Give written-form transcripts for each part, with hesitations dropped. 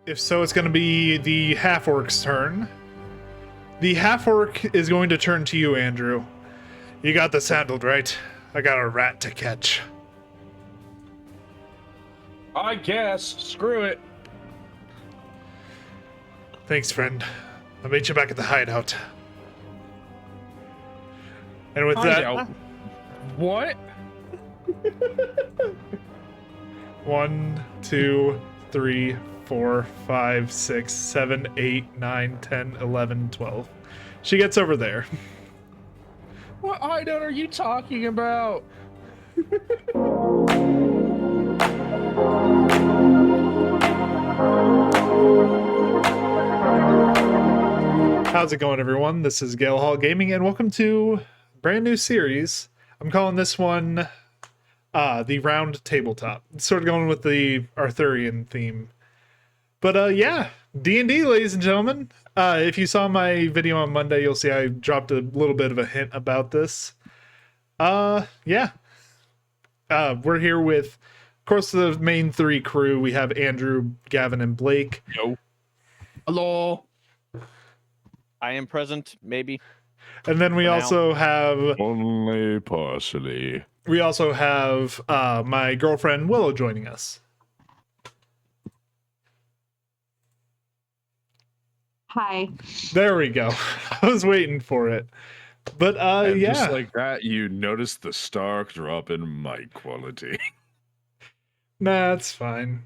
If so, it's going to be the half-orc's turn. The half-orc is going to turn to you, Andrew. You got this handled, right? I got a rat to catch. I guess. Screw it. Thanks, friend. I'll meet you back at the hideout. And with Hideout? What? that... 1, 2, 3, 4, 5, 6, 7, 8, 9, 10, 11, 12. She gets over there. What hideout are you talking about? How's it going, everyone? This is Gale Hall Gaming, and welcome to a brand new series. I'm calling this one the Round Tabletop. It's sort of going with the Arthurian theme. But yeah, D&D, ladies and gentlemen. If you saw my video on Monday, you'll see I dropped a little bit of a hint about this. Yeah. We're here with, of course, the main three crew. We have Andrew, Gavin, and Blake. Yo. Hello. I am present, maybe. And then we also have Only partially. we also have my girlfriend Willow joining us. Hi. There we go. I was waiting for it. But And yeah. just like that, you notice the stark drop in mic quality. Nah, it's fine.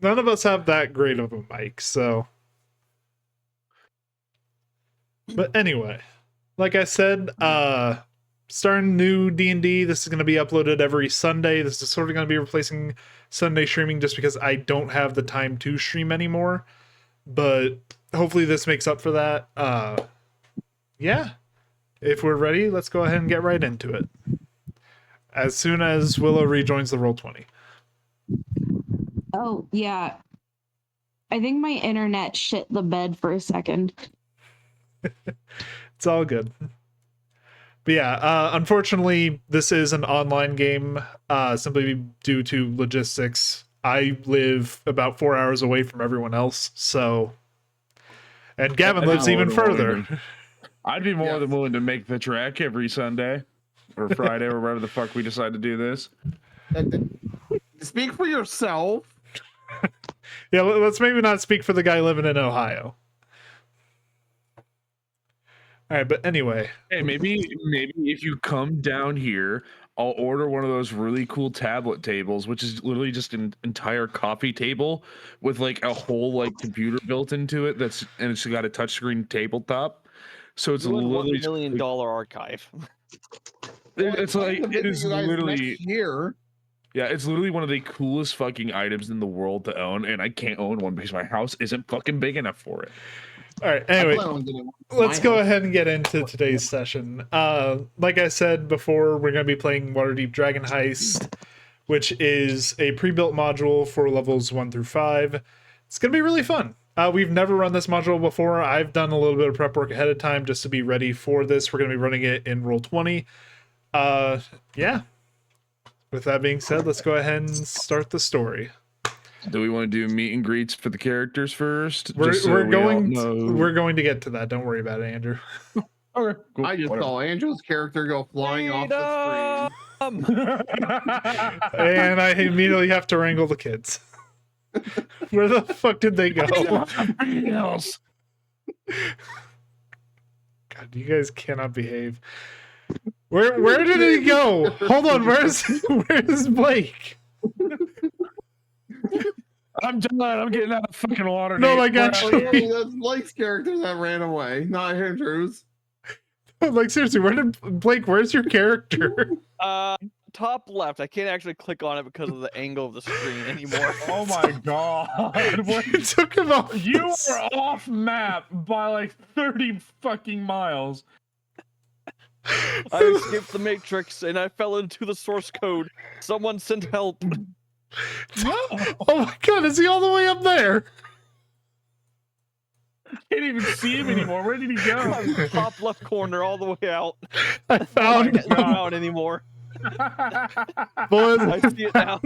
None of us have that great of a mic, so. But anyway, like I said, starting new D&D. This is going to be uploaded every Sunday. This is sort of going to be replacing Sunday streaming just because I don't have the time to stream anymore. But hopefully this makes up for that. Yeah. If we're ready, let's go ahead and get right into it. As soon as Willow rejoins the Roll20. Oh, yeah. I think my internet shit the bed for a second. It's all good. But yeah, unfortunately, this is an online game simply due to logistics. I live about 4 hours away from everyone else, so... And Gavin lives even further. I'd be more than willing to make the trek every Sunday or Friday or wherever the fuck we decide to do this. Speak for yourself. Yeah, let's maybe not speak for the guy living in Ohio. All right, but anyway. Hey, maybe if you come down here, I'll order one of those really cool tablet tables, which is literally just an entire coffee table with like a whole like computer built into it. And it's got a touchscreen tabletop. So it's $1 literally million archive. It's like it is literally here. yeah, it's literally one of the coolest fucking items in the world to own, and I can't own one because my house isn't fucking big enough for it. All right, anyway, let's go ahead and get into today's session. Like I said before, we're going to be playing Waterdeep Dragonheist, which is a pre-built module for levels 1 through 5. It's going to be really fun. We've never run this module before. I've done a little bit of prep work ahead of time just to be ready for this. We're going to be running it in Roll20. Yeah. With that being said, let's go ahead and start the story. Do we want to do meet and greets for the characters first? We're going to get to that. Don't worry about it, Andrew. Okay, cool. I just saw Andrew's character go flying off the screen. And I immediately have to wrangle the kids. Where the fuck did they go? God, you guys cannot behave. Where did he go? Hold on, where's Blake? I'm done. I'm getting out of fucking water. No, Nate. I got you. That's Blake's character that ran away, not Andrew's. Like seriously, where's your character? Top left. I can't actually click on it because of the angle of the screen anymore. Oh my god. It took him off. You are off map by like 30 fucking miles. I escaped the Matrix and I fell into the source code. Someone send help. Oh my god, is he all the way up there? Can't even see him anymore. Where did he go? Top left corner all the way out. I found Can't go out anymore. Boys. I see it now.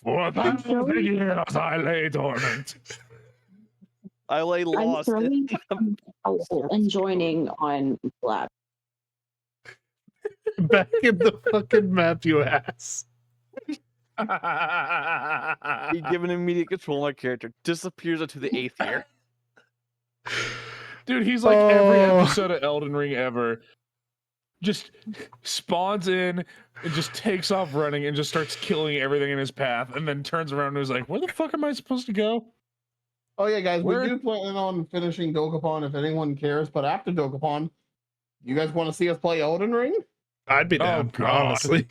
For 1,000 years I lay dormant. I lay I'm lost. throwing and joining on lap. Back in the fucking map, you ass. He given immediate control. My character disappears into the 8th year. Dude, he's like every Oh. episode of Elden Ring ever. Just spawns in and just takes off running and just starts killing everything in his path, and then turns around and is like, "Where the fuck am I supposed to go?" Oh yeah, guys, Where- we do plan on finishing Dokapon if anyone cares. But after Dokapon, you guys want to see us play Elden Ring? I'd be Oh, down, God. honestly.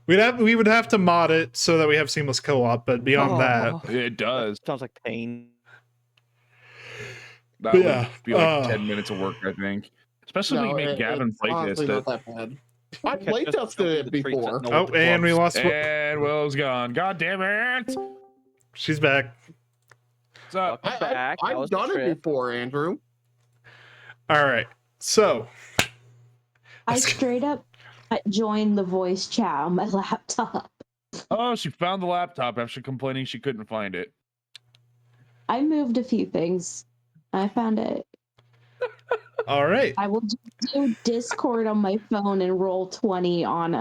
We would have to mod it so that we have seamless co-op, but beyond that, Oh, It does. sounds like pain. That But would yeah, be like 10 minutes of work, I think. Especially if we make Gavin it's play honestly test not it. that bad. I Just playtested jumping it the trees before. at no oh, with the and we clubs. lost. And Willow's gone. God damn it! She's back. What's up? Welcome back. That I've was the done it trip. before, Andrew. All right, so I straight up joined the voice chat on my laptop. Oh, she found the laptop after complaining she couldn't find it. I moved a few things. I found it. all right, I will do Discord on my phone and roll 20 on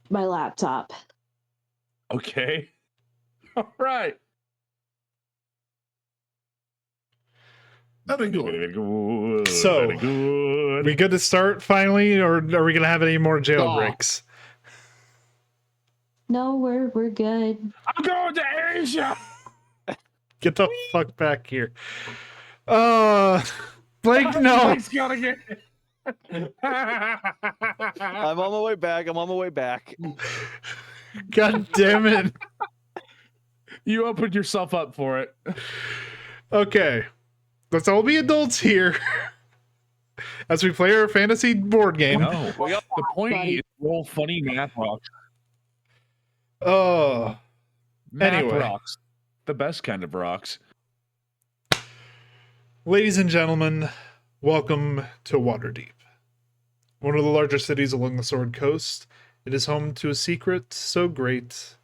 my laptop. Okay. All right. Very good. Very good. So, Very good. we good to start finally, or are we gonna have any more jailbreaks? No, we're good. I'm going to Asia. Get the fuck back here. Blake, no. Blake's gotta get. I'm on my way back. I'm on my way back. God damn it. You opened yourself up for it. Okay, let's all be adults here as we play our fantasy board game. No. We got The point Buddy. is roll funny math rocks. Oh, Math Anyway. rocks. The best kind of rocks. ladies and gentlemen, welcome to Waterdeep, one of the larger cities along the Sword Coast. It is home to a secret so great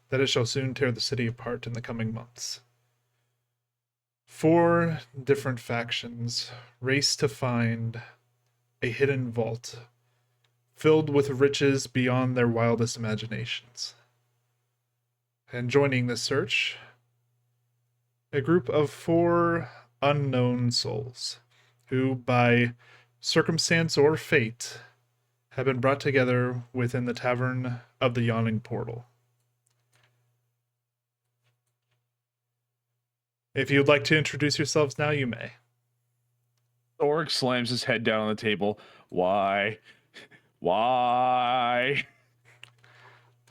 that it shall soon tear the city apart in the coming months. 4 different factions race to find a hidden vault filled with riches beyond their wildest imaginations. And joining this search, a group of 4 unknown souls who, by circumstance or fate, have been brought together within the Tavern of the Yawning Portal. If you'd like to introduce yourselves now, you may. Orc slams his head down on the table. Why? Why?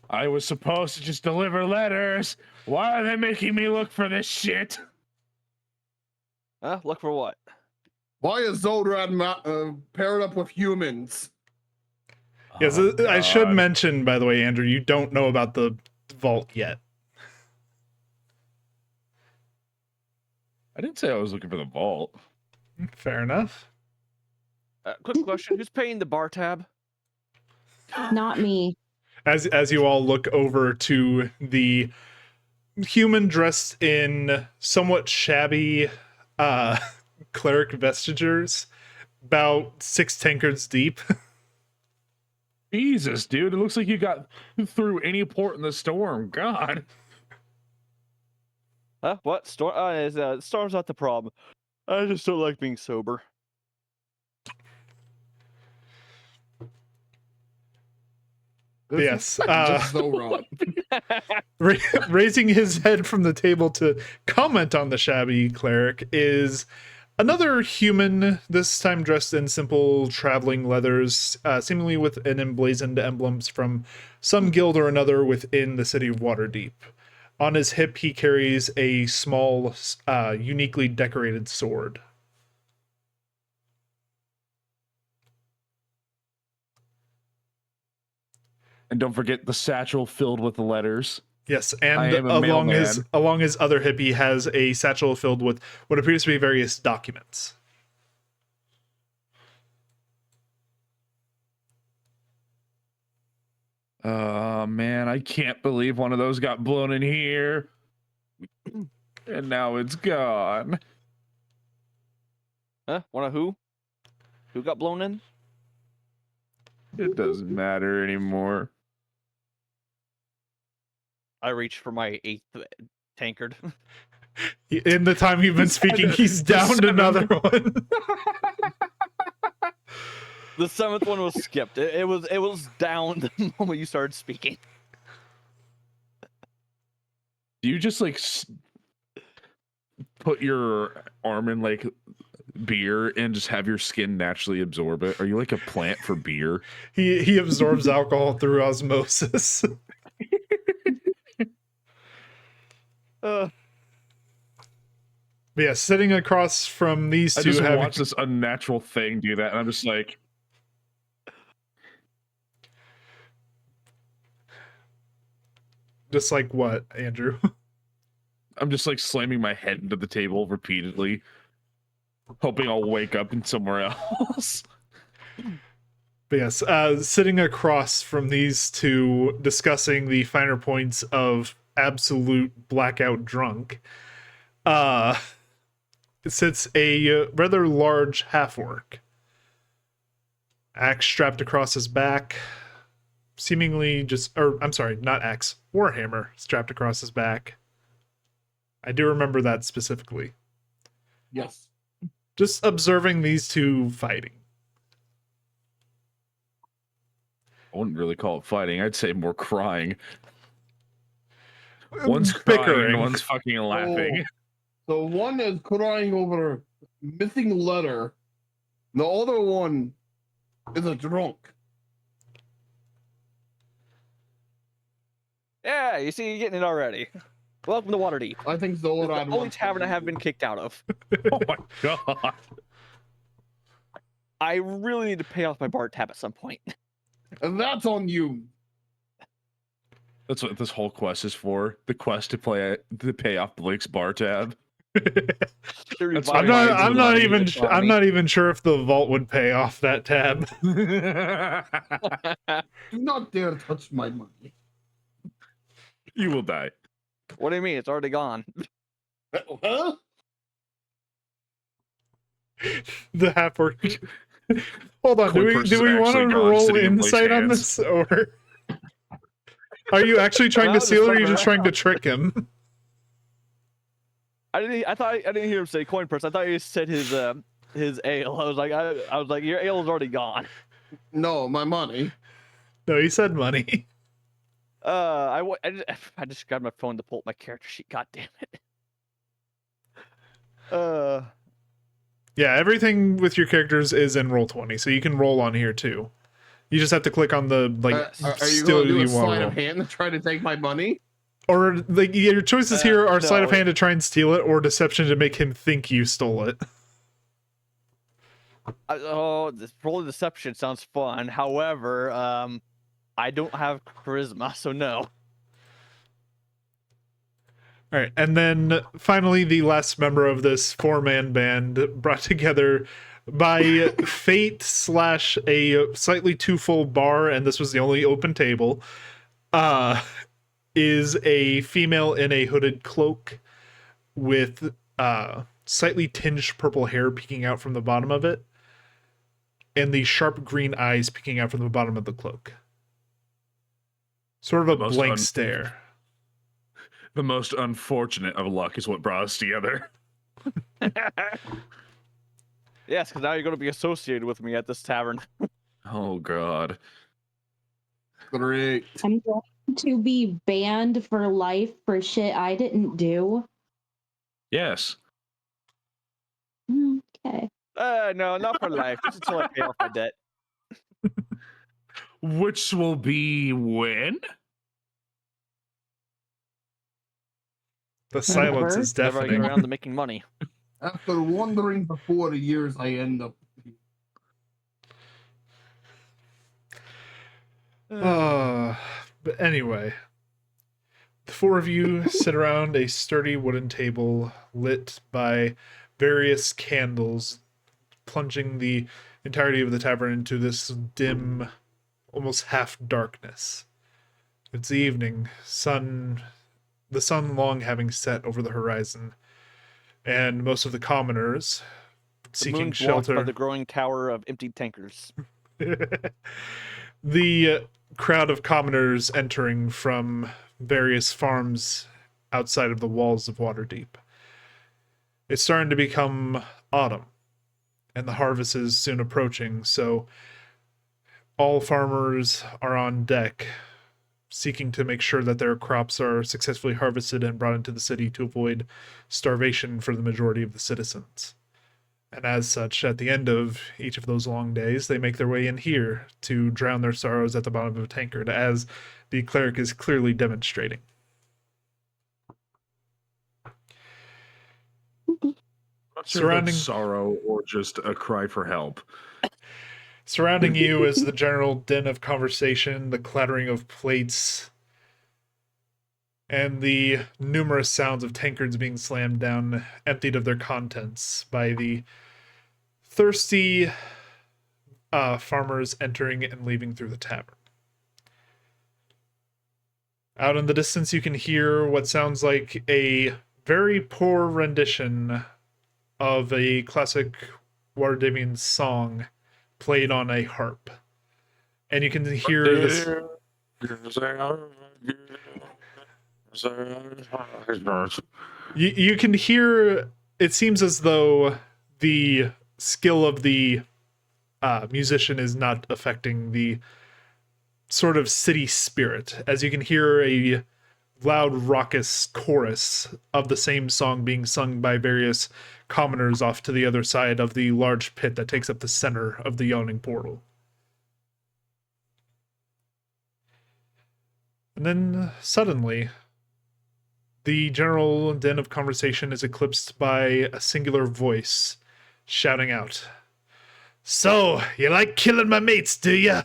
I was supposed to just deliver letters. Why are they making me look for this shit? Huh? Look for what? Why is Zodrad paired up with humans? Yes, Oh, I should God. mention, by the way, Andrew, you don't know about the vault yet. I didn't say I was looking for the vault. Fair enough. Quick question: who's paying the bar tab? Not me. As you all look over to the human dressed in somewhat shabby cleric vestures, about 6 tankards deep. Jesus, dude, it looks like you got through any port in the storm. God. Huh? What? Storm's not the problem. I just don't like being sober. This Yes, is just Zodrad. raising his head from the table to comment on the shabby cleric is another human, this time dressed in simple traveling leathers, seemingly with an emblazoned emblems from some guild or another within the city of Waterdeep. On his hip, he carries a small, uniquely decorated sword. And don't forget the satchel filled with the letters. Yes, I and am a along his other hip, he has a satchel filled with what appears to be various documents. Oh man, I can't believe one of those got blown in here. And now it's gone. Huh? One of who? Who got blown in? It doesn't matter anymore. I reached for my 8th tankard. In the time you've been speaking, he's downed another one. The 7th one was skipped. It was down the moment you started speaking. Do you just like put your arm in like beer and just have your skin naturally absorb it? Are you like a plant for beer? He absorbs alcohol through osmosis. Uh, But yeah, sitting across from these I two, just having watch this unnatural thing do that, and I'm just like, just like what, Andrew? I'm just like slamming my head into the table repeatedly, hoping I'll wake up in somewhere else. But yes, sitting across from these two, discussing the finer points of absolute blackout drunk, sits a rather large half-orc. Axe strapped across his back, seemingly I'm sorry, not axe, warhammer strapped across his back. I do remember that specifically. Yes. Just observing these two fighting. I wouldn't really call it fighting. I'd say more crying. One's Bickering. crying and one's fucking laughing. So one is crying over a missing letter. The other one is a drunk. yeah, you see, you're getting it already. Welcome to Waterdeep. I think It's the Zolrad only wants tavern I to have been kicked out of. Oh my god. I really need to pay off my bar tab at some point. And that's on you. That's what this whole quest is for. The quest to pay off Blake's bar tab. That's why I'm not even sure if the vault would pay off that tab. Do not dare touch my money. You will die. What do you mean? It's already gone. Huh? The half-orc. Hold on, Coin do purse we is want actually to gone, roll sitting in Blake's insight on hands. this, or are you actually trying No, to I was steal, or are you fucking just trying to around. trick him? I didn't hear him say coin purse. I thought he said his ale. I was like, your ale is already gone. No, my money. No, he said money. I just grabbed my phone to pull up my character sheet. God damn it. Yeah, everything with your characters is in Roll20, so you can roll on here too. You just have to click on the Are you still going to do a you want sleight to of roll. hand to try to take my money? Or like your choices here are sleight of no. hand to try and steal it, or deception to make him think you stole it. This roll of deception sounds fun. However, I don't have charisma, so no. All right, and then finally, the last member of this four-man band, brought together by fate / a slightly too full bar, and this was the only open table, is a female in a hooded cloak with slightly tinged purple hair peeking out from the bottom of it, and the sharp green eyes peeking out from the bottom of the cloak. Sort of a Most blank stare. The most unfortunate of luck is what brought us together. Yes, because now you're going to be associated with me at this tavern. Oh god. Great. I'm going to be banned for life for shit I didn't do. Yes. Okay. No, not for life. Just until I pay off my debt. Which will be when? The silence is Whenever I get deafening. around to making money. After wandering for 40 years, I end up. But anyway, the four of you sit around a sturdy wooden table lit by various candles, plunging the entirety of the tavern into this dim, almost half darkness. It's the evening, the sun long having set over the horizon, and most of the commoners The seeking moon blocked by shelter. the growing tower of empty tankers. The crowd of commoners entering from various farms outside of the walls of Waterdeep. It's starting to become autumn, and the harvest is soon approaching, so all farmers are on deck, seeking to make sure that their crops are successfully harvested and brought into the city to avoid starvation for the majority of the citizens. And as such, at the end of each of those long days, they make their way in here to drown their sorrows at the bottom of a tankard, as the cleric is clearly demonstrating. Surrounding sorrow or just a cry for help. Surrounding you is the general din of conversation, the clattering of plates, and the numerous sounds of tankards being slammed down, emptied of their contents by the thirsty farmers entering and leaving through the tavern. Out in the distance, you can hear what sounds like a very poor rendition of a classic Waterdeepian song played on a harp. And you can hear this. You can hear, it seems as though the skill of the musician is not affecting the sort of city spirit, as you can hear a loud raucous chorus of the same song being sung by various commoners off to the other side of the large pit that takes up the center of the yawning portal. And then suddenly, the general din of conversation is eclipsed by a singular voice shouting out, "So, you like killing my mates, do ya?"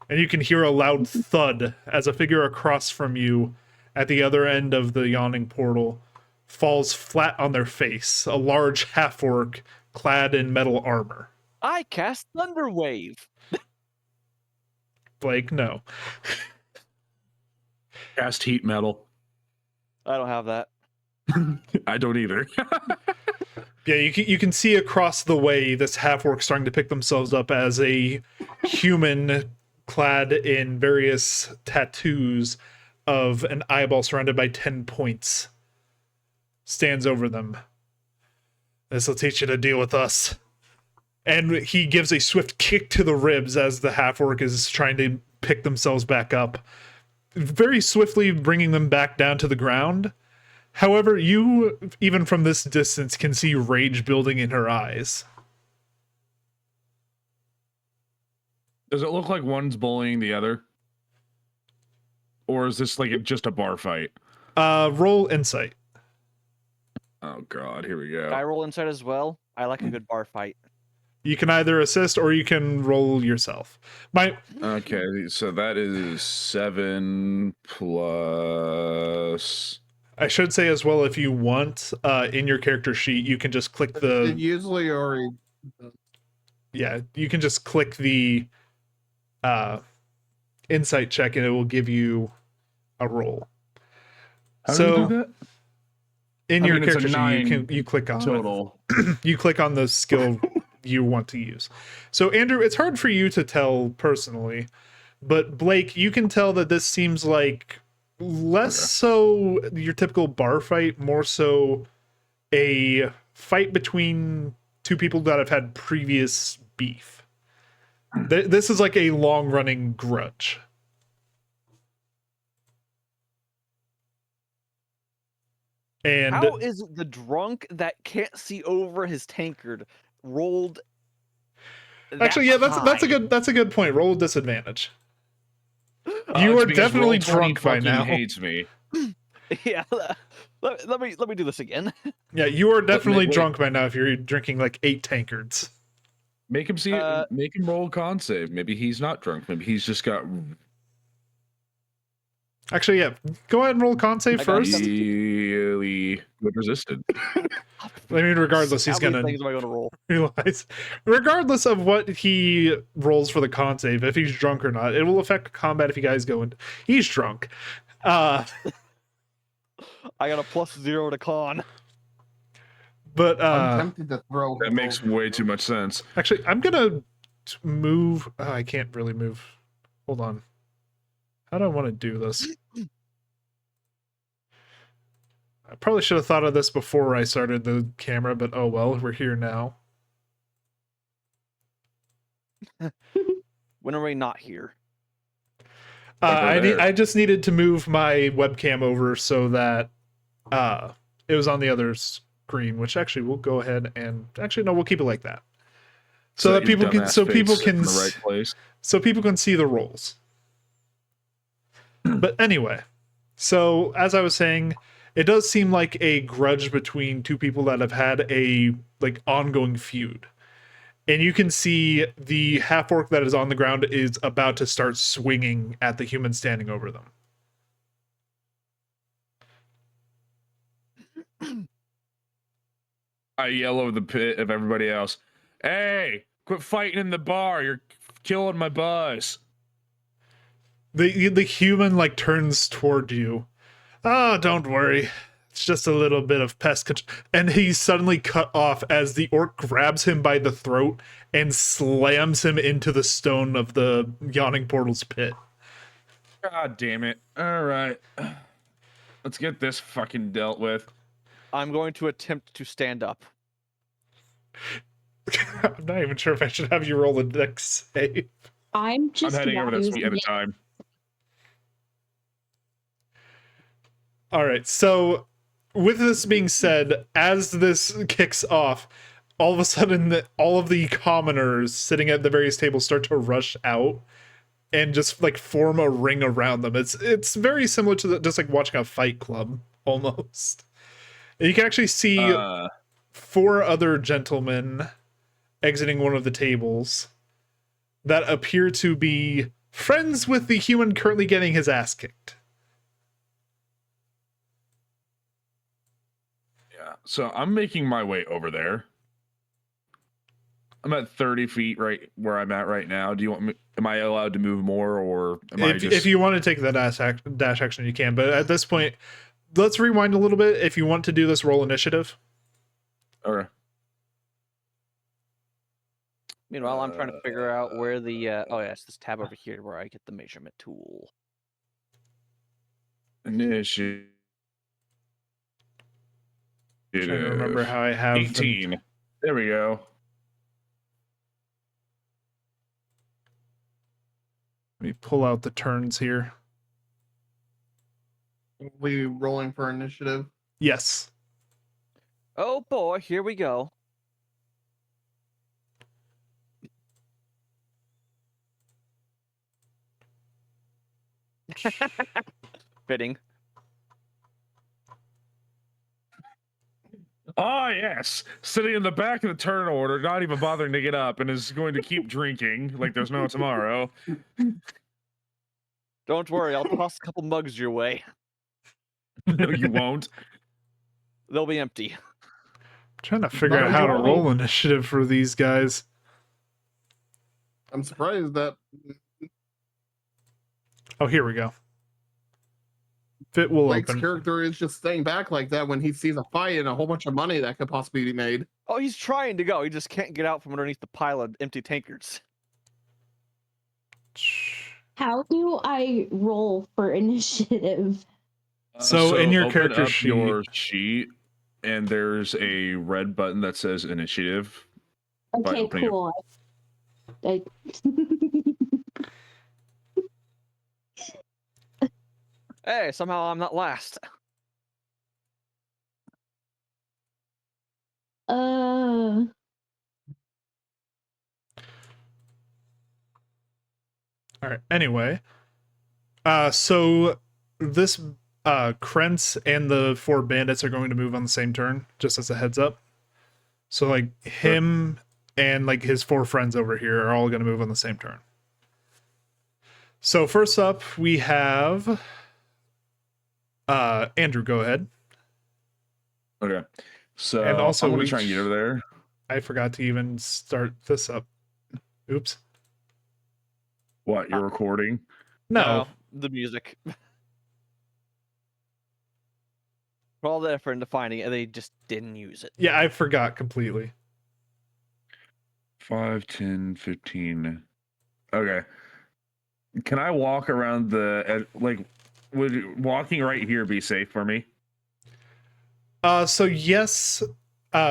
And you can hear a loud thud as a figure across from you at the other end of the yawning portal falls flat on their face, a large half-orc clad in metal armor. I cast Thunderwave. Blake, no. Cast heat metal. I don't have that. I don't either. Yeah, you can see across the way this half-orc starting to pick themselves up as a human clad in various tattoos of an eyeball surrounded by 10 points stands over them. "This'll teach you to deal with us." And he gives a swift kick to the ribs as the half-orc is trying to pick themselves back up, very swiftly bringing them back down to the ground. However, you, even from this distance, can see rage building in her eyes. Does it look like one's bullying the other? Or is this like just a bar fight? Roll insight. Oh god, here we Can I go. roll inside as well? I like a good bar fight. You can either assist or you can roll yourself. Okay, so that is 7 plus. I should say as well, if you want, in your character sheet, you can just click It the usually already. you can just click the insight check and it will give you a roll. How do So we do that? in I your mean, it's a character sheet, 9 you click on total. you click on the skill you want to use. So Andrew, it's hard for you to tell personally, but Blake, you can tell that this seems like less so your typical bar fight, more so a fight between two people that have had previous beef. This is like a long-running grudge. And How is the drunk that can't see over his tankard rolled? actually, yeah, that's high? a good point. Roll with disadvantage. It's You are because definitely Roll20 drunk by fucking now. Hates me. Yeah. Let me do this again. Yeah, you are definitely wait. drunk by now if you're drinking like 8 tankards. Make him see it. Make him roll a con save. Maybe he's not drunk. Maybe he's just got. Actually, yeah. Go ahead and roll con save I got first. 17. Really good resisted. I mean, regardless, he's How many gonna things am I going to roll? realize, regardless of what he rolls for the con save, if he's drunk or not, it will affect combat if you guys go in. He's drunk. I got a +0 to con. But I'm tempted to throw. That makes way too much sense. actually, I'm gonna move. Oh, I can't really move. Hold on. How do I want to do this? I probably should have thought of this before I started the camera, but oh well, we're here now. When are we not here? Over there. I just needed to move my webcam over so that it was on the other screen, which actually we'll go ahead and actually no, we'll keep it like that. So that your people can dumbass face in the right place. so people can see the rolls. But anyway, so as I was saying, it does seem like a grudge between two people that have had a like ongoing feud. And you can see the half orc that is on the ground is about to start swinging at the human standing over them. I yell over the pit of everybody else. Hey, quit fighting in the bar. You're killing my buzz. The human like turns toward you. Oh, don't worry. It's just a little bit of pest control. And he's suddenly cut off as the orc grabs him by the throat and slams him into the stone of the yawning portal's pit. God damn it. All right. Let's get this fucking dealt with. I'm going to attempt to stand up. I'm not even sure if I should have you roll a dex save. I'm just I'm heading over this using at a it. time. All right, so with this being said, as this kicks off, all of a sudden, all of the commoners sitting at the various tables start to rush out and just like form a ring around them. It's very similar to just like watching a fight club almost. And you can actually see 4 other gentlemen exiting one of the tables that appear to be friends with the human currently getting his ass kicked. Yeah. So I'm making my way over there. I'm at 30 feet right where I'm at right now. Do you want me? Am I allowed to move more, or am I just? If you want to take the dash action, you can. But at this point, let's rewind a little bit. If you want to do this, roll initiative. Okay. Meanwhile, I'm trying to figure out where the oh yes, this tab over here where I get the measurement tool. Initiative. I'm trying to remember how I have 18. There we go. Let me pull out the turns here. We rolling for initiative. Yes. Oh boy, here we go. Fitting. Oh, yes. Sitting in the back of the turn order, not even bothering to get up, and is going to keep drinking like there's no tomorrow. Don't worry, I'll toss a couple mugs your way. No, you won't. They'll be empty. I'm trying to figure out how to roll initiative for these guys. I'm surprised that Oh, here we go. Fit will Blake's open. character is just staying back like that when he sees a fight and a whole bunch of money that could possibly be made. Oh, he's trying to go. He just can't get out from underneath the pile of empty tankards. How do I roll for initiative? So in your open character up sheet- your sheet, and there's a red button that says initiative. By Okay, opening it. cool. I... Hey, somehow I'm not last. uh, All right. Anyway, so this Krentz and the 4 bandits are going to move on the same turn, just as a heads up. So like him and like his 4 friends over here are all going to move on the same turn. So first up, we have Andrew, go ahead. Okay. So And also I'm gonna we try and get over there. I forgot to even start this up. Oops. What, you're recording? No. The music. For all the effort into finding it, and they just didn't use it. Yeah, I forgot completely. 5, 10, 15. Okay. Can I walk around like, would walking right here be safe for me? So yes,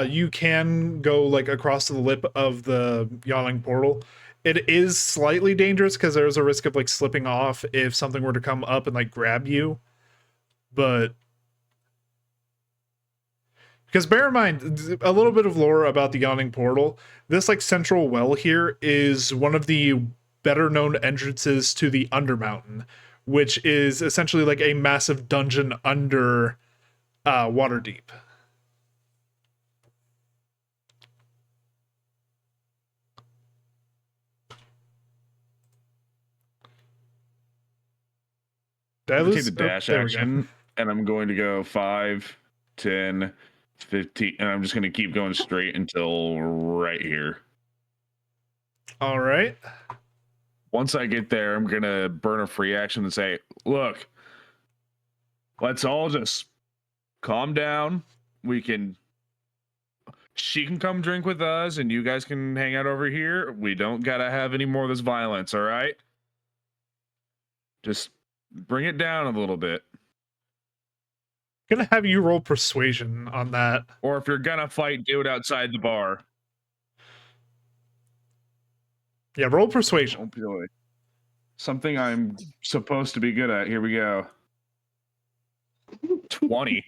you can go like across the lip of the yawning portal. It is slightly dangerous because there's a risk of like slipping off if something were to come up and like grab you. But because bear in mind a little bit of lore about the yawning portal. This like central well here is one of the better known entrances to the Undermountain, which is essentially like a massive dungeon under Waterdeep. I'm gonna take the dash action, and I'm going to go 5, 10, 15, and I'm just gonna keep going straight until right here. All right. Once I get there, I'm gonna burn a free action and say, "Look, let's all just calm down. She can come drink with us, and you guys can hang out over here. We don't gotta have any more of this violence, all right? Just bring it down a little bit. Gonna have you roll persuasion on that. Or if you're gonna fight, do it outside the bar." Yeah, roll persuasion. Oh boy. Something I'm supposed to be good at. Here we go. 20.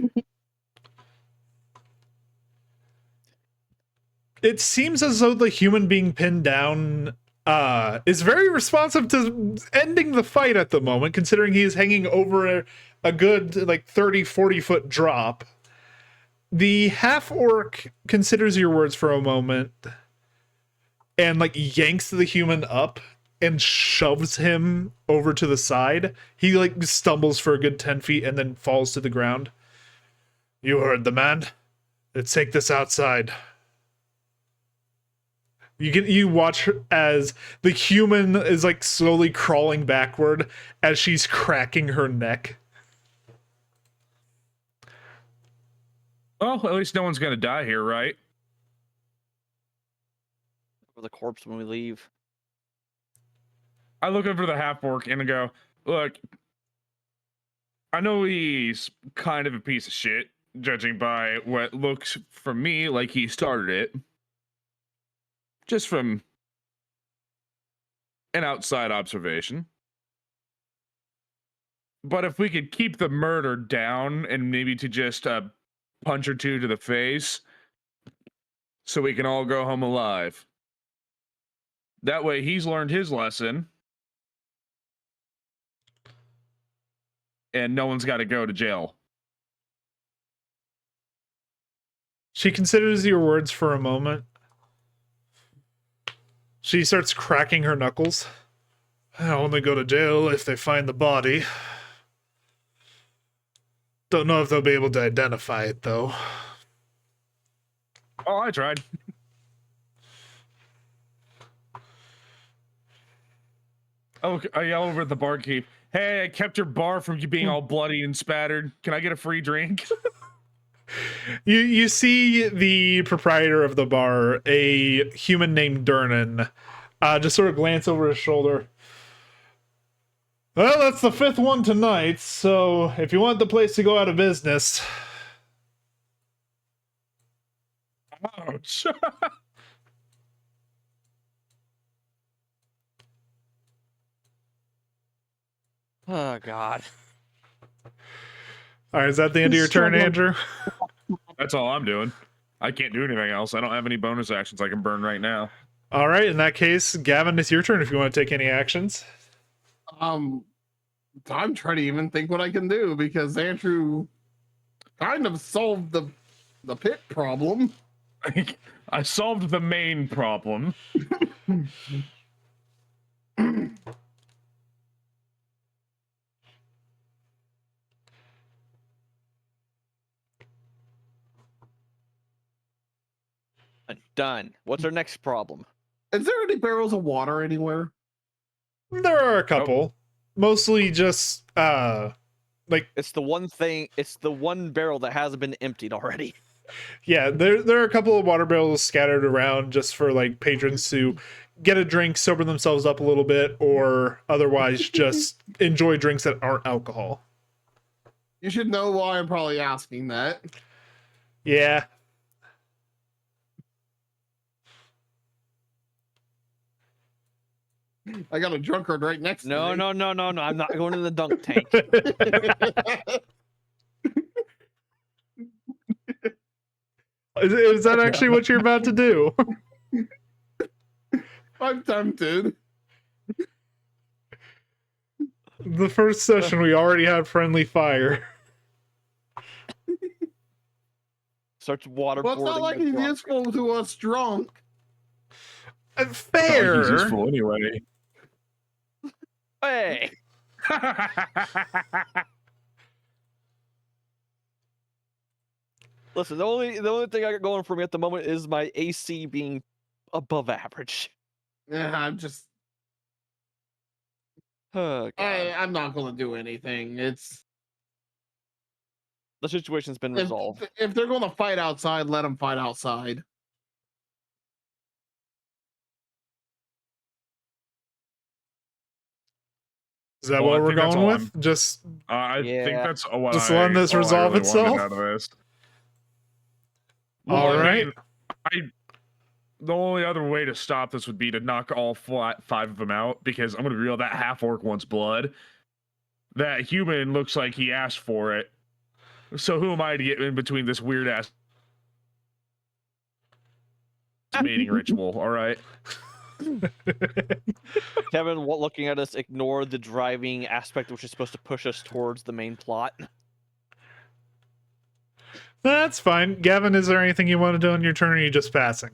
It seems as though the human being pinned down is very responsive to ending the fight at the moment, considering he is hanging over a good like 30-40 foot drop. The half orc considers your words for a moment and like yanks the human up and shoves him over to the side. He like stumbles for a good 10 feet and then falls to the ground. You heard the man. Let's take this outside. You watch as the human is like slowly crawling backward as she's cracking her neck. Well, at least no one's gonna die here, right? For the corpse when we leave. I look over the half orc and I go, "Look, I know he's kind of a piece of shit, judging by what looks from me like he started it. Just from an outside observation. But if we could keep the murder down and maybe to just a punch or two to the face, so we can all go home alive. That way he's learned his lesson. And no one's got to go to jail." She considers your words for a moment. She starts cracking her knuckles. I'll only go to jail if they find the body. Don't know if they'll be able to identify it, though. Oh, I tried. Oh, I yell over at the barkeep. "Hey, I kept your bar from you being all bloody and spattered. Can I get a free drink?" You see the proprietor of the bar, a human named Durnan, just sort of glance over his shoulder. Well, that's the 5th one tonight, so if you want the place to go out of business... Ouch. Oh God. All right, is that the end of your turn, Andrew? That's all I'm doing. I can't do anything else. I don't have any bonus actions I can burn right now. All right, in that case, Gavin, it's your turn if you want to take any actions. I'm trying to even think what I can do because Andrew kind of solved the pit problem. I solved the main problem. Done. What's our next problem? Is there any barrels of water anywhere? There are a couple, mostly just like It's the one thing. It's the one barrel that hasn't been emptied already. yeah, there are a couple of water barrels scattered around just for like patrons to get a drink, sober themselves up a little bit, or otherwise just enjoy drinks that aren't alcohol. You should know why I'm probably asking that. Yeah. I got a drunkard right next to me. No. I'm not going in the dunk tank. Is that actually what you're about to do? I'm tempted. The first session, we already had friendly fire. Starts waterboarding. Well, it's not like the he's drunk. useful to us drunk. Fair. He's useful anyway. Hey, listen. The only thing I got going for me at the moment is my AC being above average. Yeah, I'm just. Oh, God. I'm not gonna do anything. It's The situation's been resolved. if they're gonna fight outside, let them fight outside. Is that Well, I what we're think that's going all with? Just I think Yeah. that's what Just I, letting this all I resolve really wanted itself? out of this. all Well, I right. mean, the only other way to stop this would be to knock all 5 of them out, because I'm gonna be real, that half orc wants blood. That human looks like he asked for it. So who am I to get in between this weird ass mating ritual? All right. Kevin, looking at us, ignore the driving aspect, which is supposed to push us towards the main plot. That's fine. Gavin, is there anything you want to do on your turn, or are you just passing?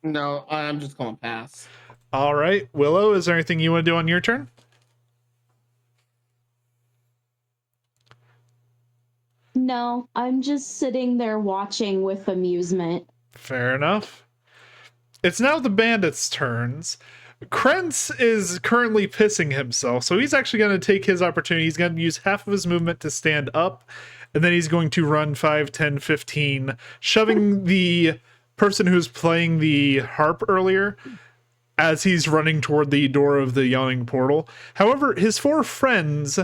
No, I'm just gonna pass. All right. Willow, is there anything you want to do on your turn? No, I'm just sitting there watching with amusement. Fair enough. It's now the bandits' turns. Krentz is currently pissing himself, so he's actually going to take his opportunity. He's going to use half of his movement to stand up, and then he's going to run 5, 10, 15, shoving the person who's playing the harp earlier as he's running toward the door of the yawning portal. However, his 4 friends,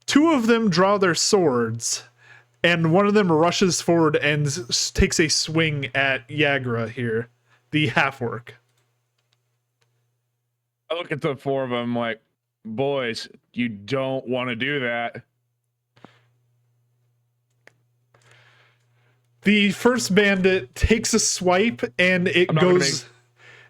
2 of them draw their swords, and one of them rushes forward and takes a swing at Yagra here, the half-orc. I look at the 4 of them like, boys, you don't want to do that. The first bandit takes a swipe, and it I'm not gonna goes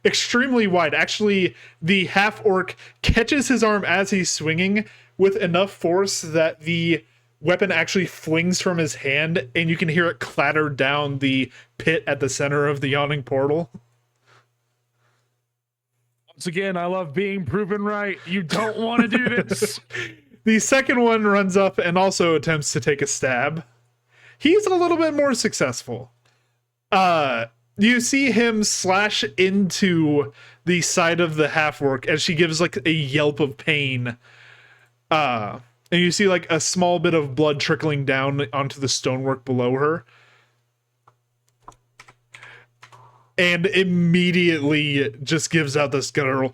extremely wide. Actually, the half-orc catches his arm as he's swinging with enough force that the weapon actually flings from his hand, and you can hear it clatter down the pit at the center of the yawning portal. Once again, I love being proven right. You don't want to do this. The second one runs up and also attempts to take a stab. He's a little bit more successful. You see him slash into the side of the half-orc as she gives like a yelp of pain. And you see like a small bit of blood trickling down onto the stonework below her. And immediately just gives out this guttural.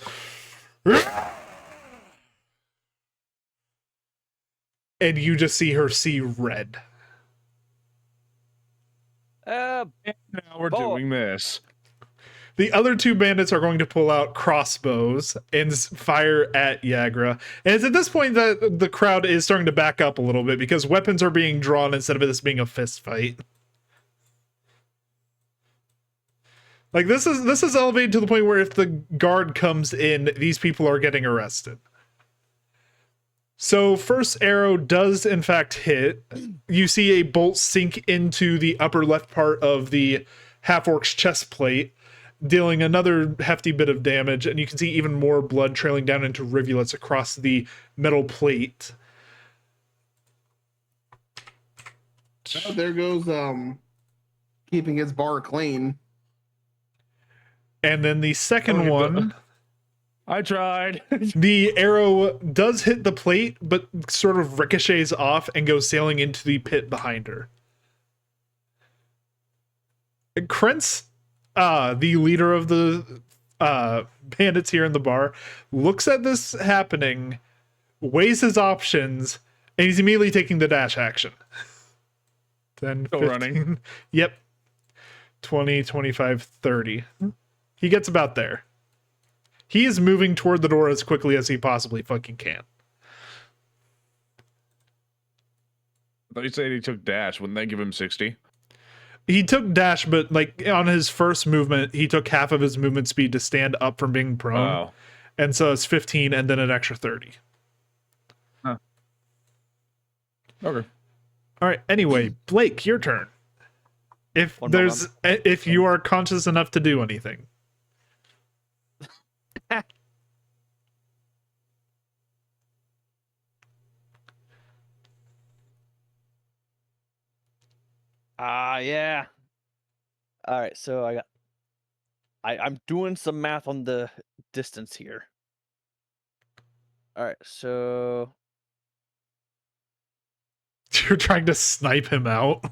And you just see her see red. Now we're Boy. doing this. The other 2 bandits are going to pull out crossbows and fire at Yagra. And it's at this point that the crowd is starting to back up a little bit because weapons are being drawn instead of this being a fist fight. Like this is elevated to the point where if the guard comes in, these people are getting arrested. So first arrow does in fact hit. You see a bolt sink into the upper left part of the half-orc's chest plate, dealing another hefty bit of damage, and you can see even more blood trailing down into rivulets across the metal plate. Oh, there goes keeping his bar clean. And then the second Okay, one, I tried. the arrow does hit the plate, but sort of ricochets off and goes sailing into the pit behind her. Krentz, the leader of the bandits here in the bar, looks at this happening, weighs his options, and he's immediately taking the dash action. 10, Still 15. running. Yep. 20, 25, 30. He gets about there. He is moving toward the door as quickly as he possibly fucking can. I thought you said he took dash. Wouldn't that give him 60? He took dash, but like on his first movement, he took half of his movement speed to stand up from being prone. Oh. And so it's 15 and then an extra 30. Huh. Okay. All right. Anyway, Blake, your turn. If you are conscious enough to do anything. Yeah. All right, so I'm doing some math on the distance here. All right, so You're trying to snipe him out.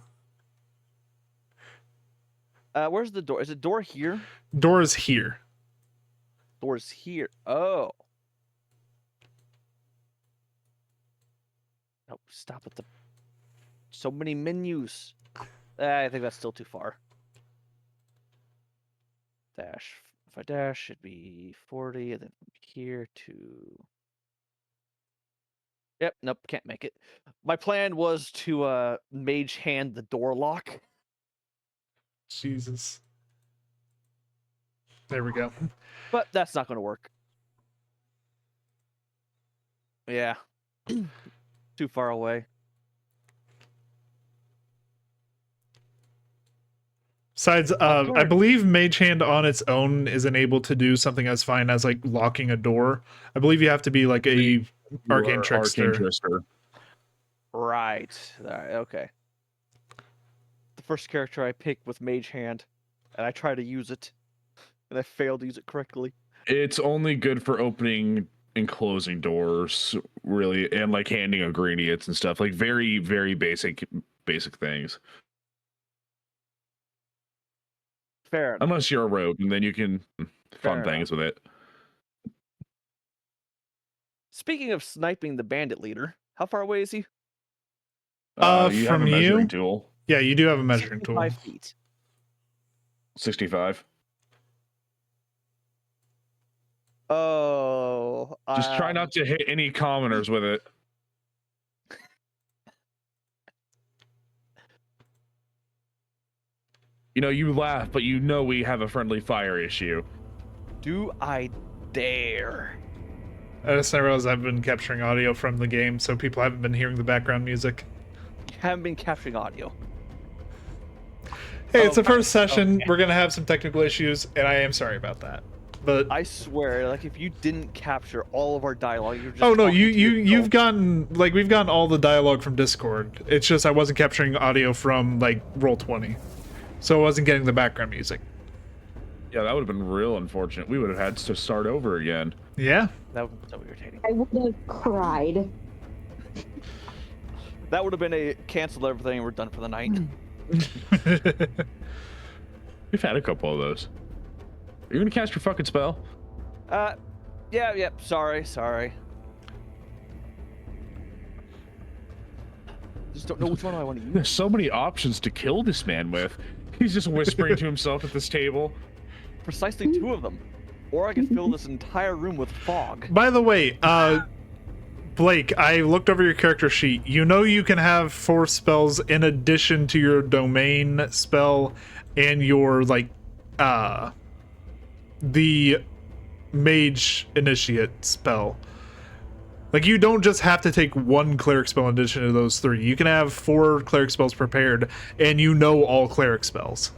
where's the door? Is the door here? Door is here. Door's here. Oh. No, stop with the so many menus. I think that's still too far. Dash. If I dash, it'd be 40, and then from here to. Yep, nope, can't make it. My plan was to mage hand the door lock. Jesus. There we go. But that's not going to work. Yeah. Too far away. Besides, I believe Mage Hand on its own isn't able to do something as fine as like locking a door. I believe you have to be like a arcane trickster. Right. Okay. The first character I picked with Mage Hand, and I try to use it, and I failed to use it correctly. It's only good for opening and closing doors, really, and like handing ingredients and stuff. Like very, very basic things. Fair enough. Unless you're a rogue, and then you can fun things with it. Speaking of sniping the bandit leader, how far away is he? You have a from measuring you? tool. Yeah, you do have a measuring tool. 5 feet. 65. Oh. Just try not to hit any commoners with it. You know, you laugh, but you know we have a friendly fire issue. Do I dare? I just realized I've been capturing audio from the game, so people haven't been hearing the background music. You haven't been capturing audio. Hey, it's the first Okay. session. We're gonna have some technical issues, and I am sorry about that. But I swear, like if you didn't capture all of our dialogue, you're just oh no, talking to you've yourself. gotten like we've gotten all the dialogue from Discord. It's just I wasn't capturing audio from like Roll20, so I wasn't getting the background music. Yeah, that would have been real unfortunate. We would have had to start over again. Yeah. That would be so irritating. I would have cried. That would have been a cancel everything. We're done for the night. We've had a couple of those. You're gonna cast your fucking spell? Yeah. Sorry. Just don't know which one I want to use. There's so many options to kill this man with. He's just whispering to himself at this table. Precisely 2 of them. Or I could fill this entire room with fog. By the way, Blake, I looked over your character sheet. You know you can have 4 spells in addition to your domain spell and your like the mage initiate spell. Like you don't just have to take 1 cleric spell in addition to those 3. You can have 4 cleric spells prepared and you know all cleric spells.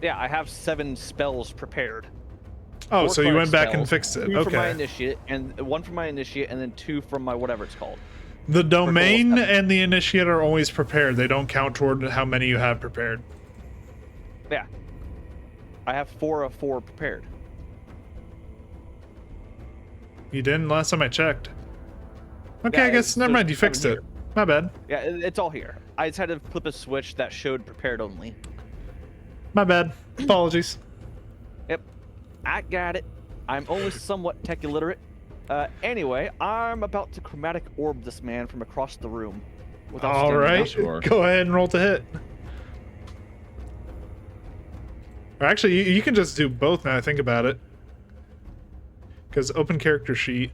Yeah, I have 7 spells prepared. Oh, 4 so you cleric went back and spells, fixed it. 2 from my Okay. initiate, and 1 from my initiate, and then 2 from my whatever it's called. The domain seven. and the initiate are always prepared. They don't count toward how many you have prepared. Yeah. I have 4 of 4 prepared. You didn't last time I checked. Okay, Yeah, I guess never mind. You there's 7 fixed it. here. My bad. Yeah, it's all here. I just had to flip a switch that showed prepared only. My bad. Apologies. Yep. I got it. I'm only somewhat tech illiterate. Anyway, I'm about to chromatic orb this man from across the room. without All standing right. up. Sure. Go ahead and roll to hit. Or actually, you can just do both now I think about it. Because open character sheet,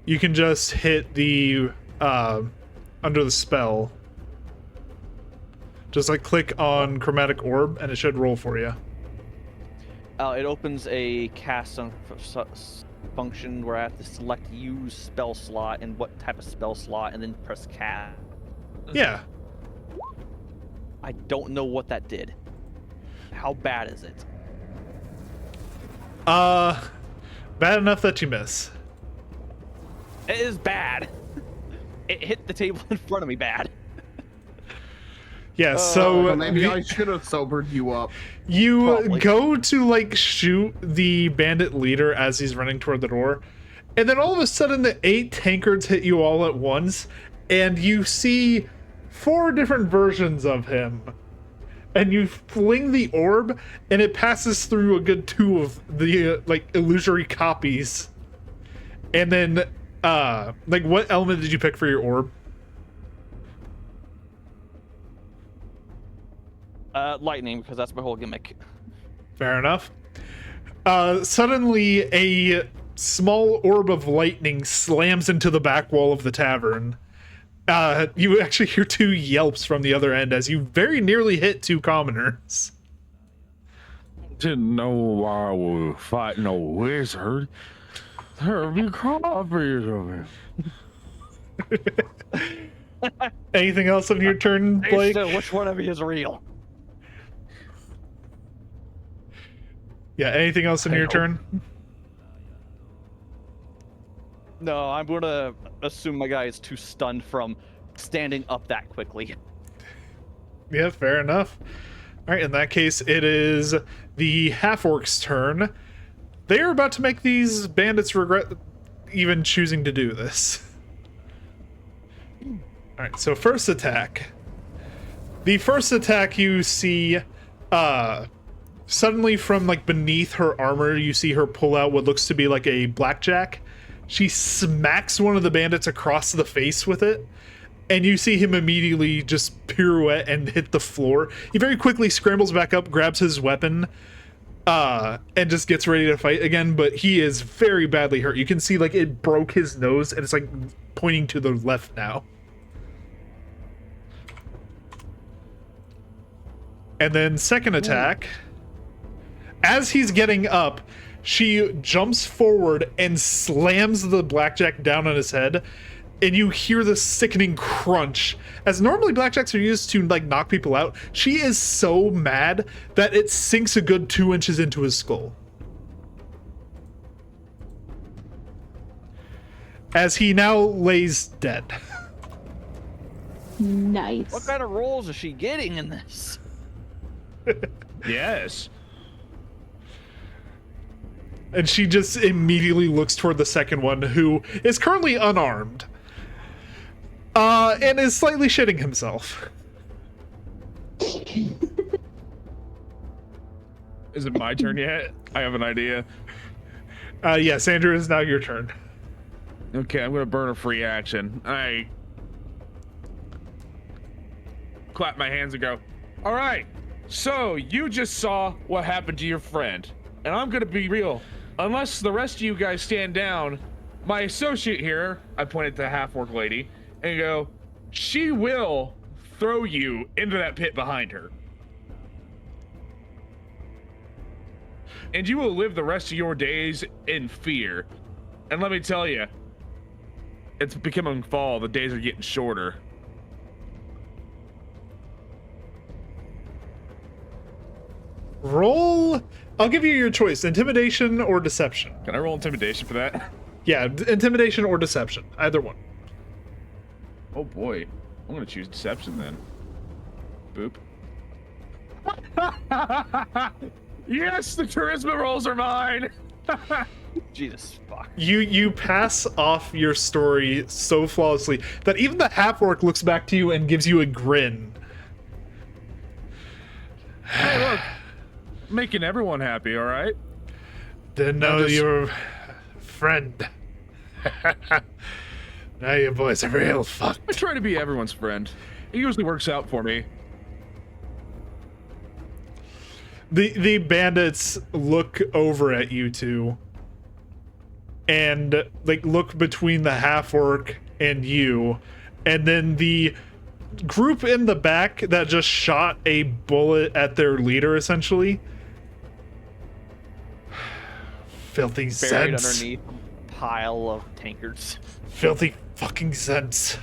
you can just hit the under the spell. Just like click on chromatic orb and it should roll for you. It opens a cast function where I have to select use spell slot and what type of spell slot and then press cast. Yeah. I don't know what that did. How bad is it? Bad enough that you miss. It is bad. It hit the table in front of me bad. Yeah, so Well, maybe I should have sobered you up. you Probably. go to like shoot the bandit leader as he's running toward the door, and then all of a sudden the 8 tankards hit you all at once, and you see 4 different versions of him. And you fling the orb, and it passes through a good 2 of the like illusory copies. And then, like, what element did you pick for your orb? Lightning, because that's my whole gimmick. Fair enough. Suddenly, a small orb of lightning slams into the back wall of the tavern. You actually hear 2 yelps from the other end as you very nearly hit 2 commoners. Didn't know I was fighting a wizard. There be copies of him. Anything else on your turn, Hey, Blake? so which one of you is real? Yeah, anything else in I your hope- turn? No, I'm gonna assume my guy is too stunned from standing up that quickly. Yeah, fair enough. All right, in that case, it is the half-orc's turn. They are about to make these bandits regret even choosing to do this. All right, so first attack. The first attack you see, suddenly from like beneath her armor, you see her pull out what looks to be like a blackjack. She smacks one of the bandits across the face with it, and you see him immediately just pirouette and hit the floor. He very quickly scrambles back up, grabs his weapon, and just gets ready to fight again, but he is very badly hurt. You can see like it broke his nose, and it's like pointing to the left now. And then second attack, as he's getting up, she jumps forward and slams the blackjack down on his head, and you hear the sickening crunch. As normally blackjacks are used to like knock people out, she is so mad that it sinks a good 2 inches into his skull. As he now lays dead. Nice. What kind of rolls is she getting in this? Yes. And she just immediately looks toward the second one, who is currently unarmed. And is slightly shitting himself. Is it my turn yet? I have an idea. Yes, Andrew, it is now your turn. Okay, I'm gonna burn a free action. I clap my hands and go, all right, so you just saw what happened to your friend. And I'm gonna be real. Unless the rest of you guys stand down, my associate here, I point at the half-orc lady, and go, she will throw you into that pit behind her. And you will live the rest of your days in fear. And let me tell you, it's becoming fall. The days are getting shorter. Roll. I'll give you your choice: intimidation or deception. Can I roll intimidation for that? Yeah, intimidation or deception. Either one. Oh boy. I'm gonna choose deception then. Boop. Yes, the charisma rolls are mine. Jesus fuck. You pass off your story so flawlessly that even the half-orc looks back to you and gives you a grin. Hey, look, making everyone happy. All right. Didn't know you were a friend. Now you boys are real I fucked. try to be everyone's friend. It usually works out for me. The bandits look over at you two and like look between the half-orc and you, and then the group in the back that just shot a bullet at their leader essentially. Filthy Buried sense. underneath a pile of tankards. Filthy fucking sense.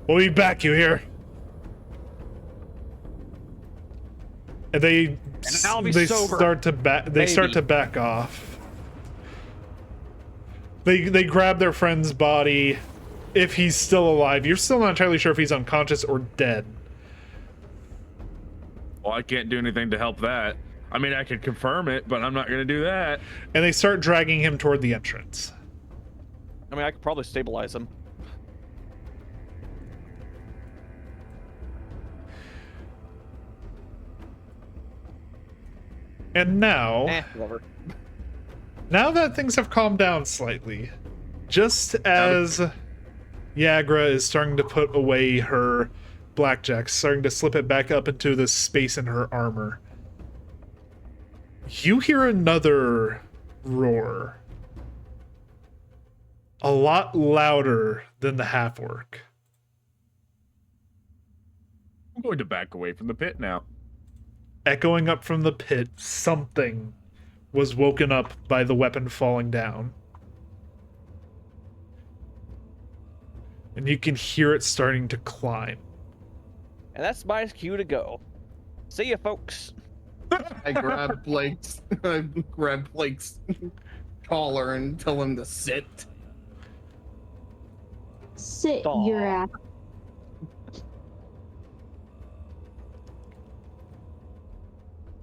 We'll be back, you hear? And I'll be they sober, start to back. They start maybe. to back off. They grab their friend's body. If he's still alive, you're still not entirely sure if he's unconscious or dead. Well, I can't do anything to help that. I mean, I could confirm it, but I'm not going to do that. And they start dragging him toward the entrance. I mean, I could probably stabilize him. And now, Whatever. now that things have calmed down slightly, just as Yagra is starting to put away her blackjack, starting to slip it back up into the space in her armor, you hear another roar. A lot louder than the half-orc. I'm going to back away from the pit now. Echoing up from the pit, something was woken up by the weapon falling down. And you can hear it starting to climb. And that's my cue to go. See ya, folks. I grab Blake's collar and tell him to sit. Sit Aw. your ass.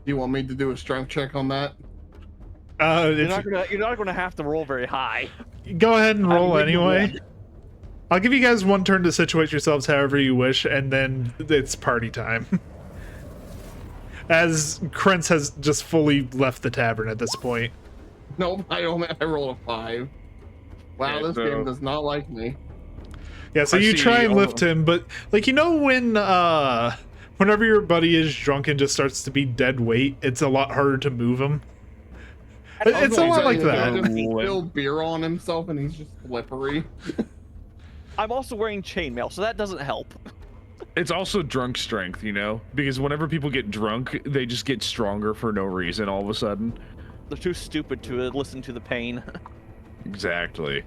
Do you want me to do a strength check on that? You're not gonna have to roll very high. Go ahead and roll I'm anyway. I'll give you guys one turn to situate yourselves however you wish, and then it's party time. As Krentz has just fully left the tavern at this point. Nope, I rolled a 5. Wow, Yeah, this so- game does not like me. Yeah, so I you see try and all lift of him, but like when whenever your buddy is drunk and just starts to be dead weight, it's a lot harder to move him. It's a lot like that. Just spilled beer on himself and he's just slippery. I'm also wearing chainmail, so that doesn't help. It's also drunk strength, you know? Because whenever people get drunk, they just get stronger for no reason all of a sudden. They're too stupid to listen to the pain. Exactly.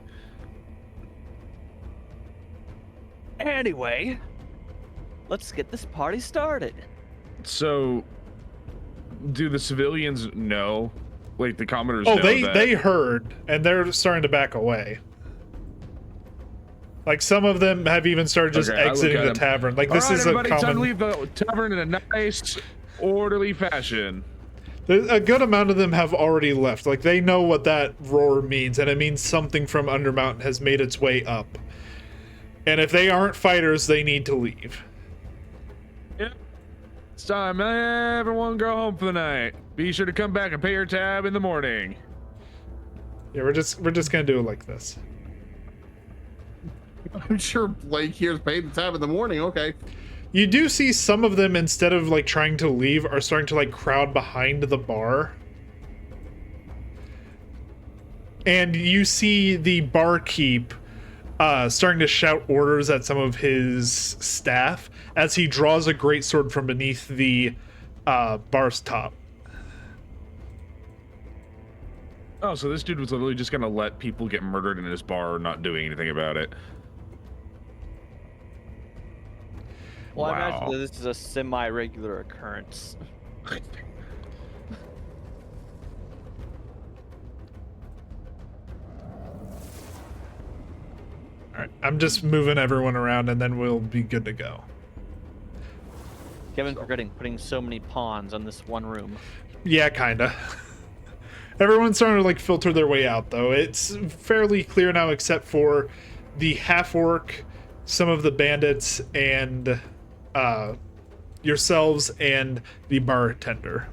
Anyway, let's get this party started. So, do the civilians know? Like, the commoners Oh, know that? they heard, and they're starting to back away. Like, some of them have even started just Okay, I look exiting at the him. tavern. Like, All this right, is a everybody, time to common... leave the tavern in a nice, orderly fashion. A good amount of them have already left. Like, they know what that roar means, and it means something from Undermountain has made its way up. And if they aren't fighters, they need to leave. Yep. It's time. Everyone go home for the night. Be sure to come back and pay your tab in the morning. Yeah, we're just gonna do it like this. I'm sure Blake here's paid the tab in the morning. Okay. You do see some of them, instead of like trying to leave, are starting to like crowd behind the bar. And you see the barkeep starting to shout orders at some of his staff as he draws a greatsword from beneath the bar's top. Oh, so this dude was literally just gonna let people get murdered in his bar, not doing anything about it. Well, I Wow. imagine that this is a semi-regular occurrence. All right, I'm just moving everyone around, and then we'll be good to go. Kevin's regretting putting so many pawns on this one room. Yeah, kinda. Everyone's starting to like filter their way out, though. It's fairly clear now, except for the half-orc, some of the bandits, and yourselves and the bartender.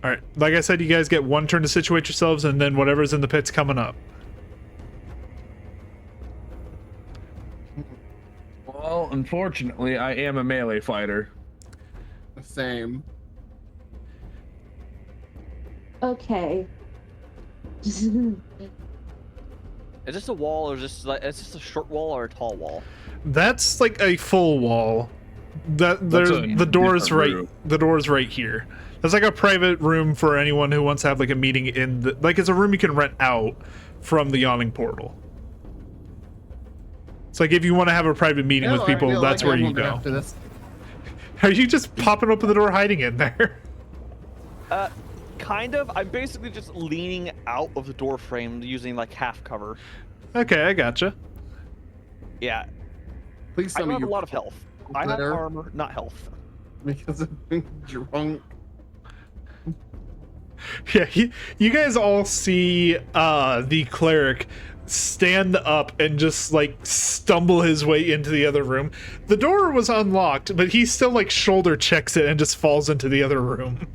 All right, like I said, you guys get one turn to situate yourselves, and then whatever's in the pit's coming up. Well, unfortunately, I am a melee fighter. Same. Okay. Is this a wall, or is this a short wall or a tall wall? That's like a full wall. The door's right. room. The door's right here. That's like a private room for anyone who wants to have like a meeting in the, like it's a room you can rent out from the yawning portal. It's like if you want to have a private meeting Yeah, with I people, feel that's like where I you won't be go. after this. Are you just popping open the door, hiding in there? Kind of. I'm basically just leaning out of the door frame using like half cover. Okay, I gotcha. Yeah. Please I tell don't me have a you lot of health. I have there armor, not health. because of being drunk. Yeah, you guys all see the cleric stand up and just like stumble his way into the other room. The door was unlocked, but he still like shoulder checks it and just falls into the other room.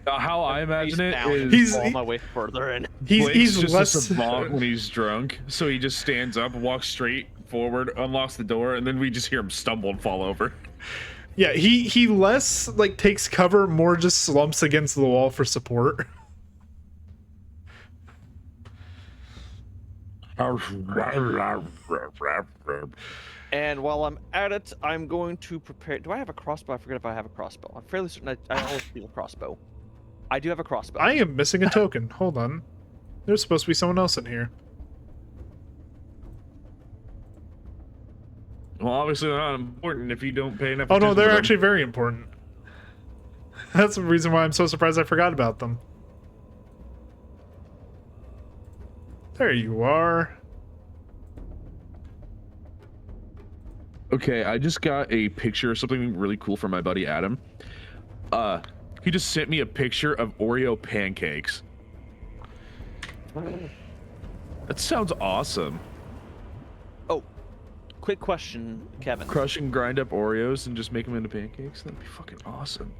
How I imagine it Down and is fall my way further in. He's just less a savant when he's drunk, so he just stands up, walks straight forward, unlocks the door, and then we just hear him stumble and fall over. Yeah, he less like takes cover, more just slumps against the wall for support. And while I'm at it, I'm going to prepare. Do I have a crossbow? I forget if I have a crossbow. I'm fairly certain I always feel a crossbow. I do have a crossbow. I am missing a token. Hold on. There's supposed to be someone else in here. Well, obviously they're not important if you don't pay enough Oh no, attention they're to them. actually very important. That's the reason why I'm so surprised I forgot about them. There you are. Okay, I just got a picture of something really cool from my buddy Adam. He just sent me a picture of Oreo pancakes. That sounds awesome. Oh, quick question, Kevin. Crush and grind up Oreos and just make them into pancakes? That'd be fucking awesome.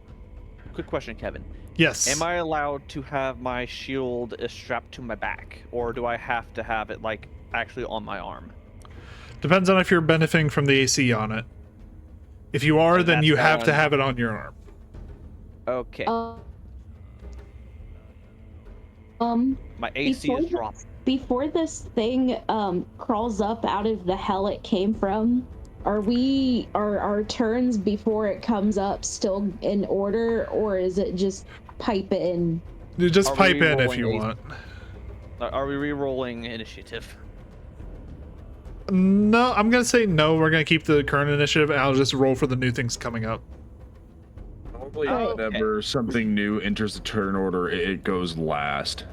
Quick question, Kevin. Yes. Am I allowed to have my shield strapped to my back, or do I have to have it like actually on my arm? Depends on if you're benefiting from the AC on it. If you are, And then that's you have to on- have it on your arm. Okay. My AC before is the- dropped. Before this thing crawls up out of the hell it came from, are our turns before it comes up still in order, or is it just pipe in? You just Are pipe we in if rolling you AC? want. Are we re-rolling initiative? No, I'm gonna say no. We're gonna keep the current initiative, and I'll just roll for the new things coming up. Probably Oh, whenever something new enters the turn order, it goes last.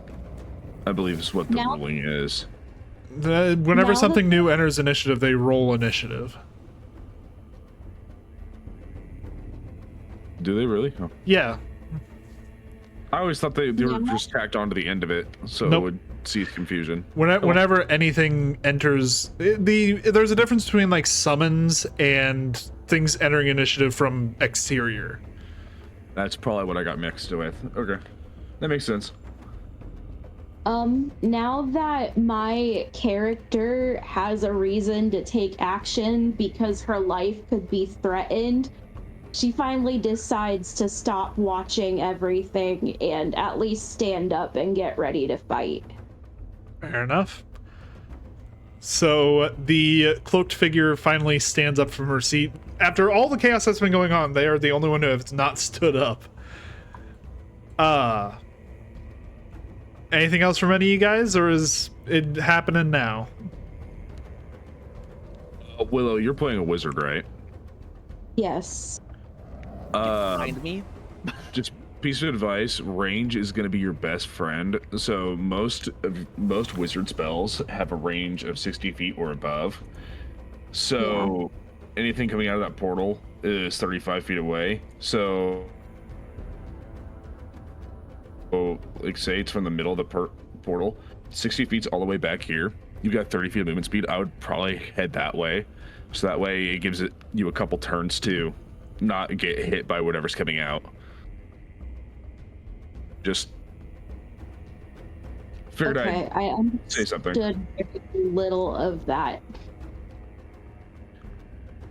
I believe is what the Now- ruling is. Whenever Now something that- new enters initiative, they roll initiative. Do they really? Oh. Yeah. I always thought they were Yeah. just tacked onto the end of it, so Nope. it would cease confusion. Whenever anything enters, there's a difference between like summons and things entering initiative from exterior. That's probably what I got mixed with. Okay, that makes sense. Now that my character has a reason to take action because her life could be threatened, she finally decides to stop watching everything and at least stand up and get ready to fight. Fair enough. So the cloaked figure finally stands up from her seat. After all the chaos that's been going on, they are the only one who has not stood up. Anything else from any of you guys, or is it happening now? Willow, you're playing a wizard, right? Yes. Behind me? Just piece of advice: range is going to be your best friend. So most wizard spells have a range of 60 feet or above. So anything coming out of that portal is 35 feet away. So, like, say it's from the middle of the portal, 60 feet's all the way back here. You've got 30 feet of movement speed. I would probably head that way, so that way it gives you a couple turns to not get hit by whatever's coming out. Just figured Okay, I I'd say something. understood very little of that.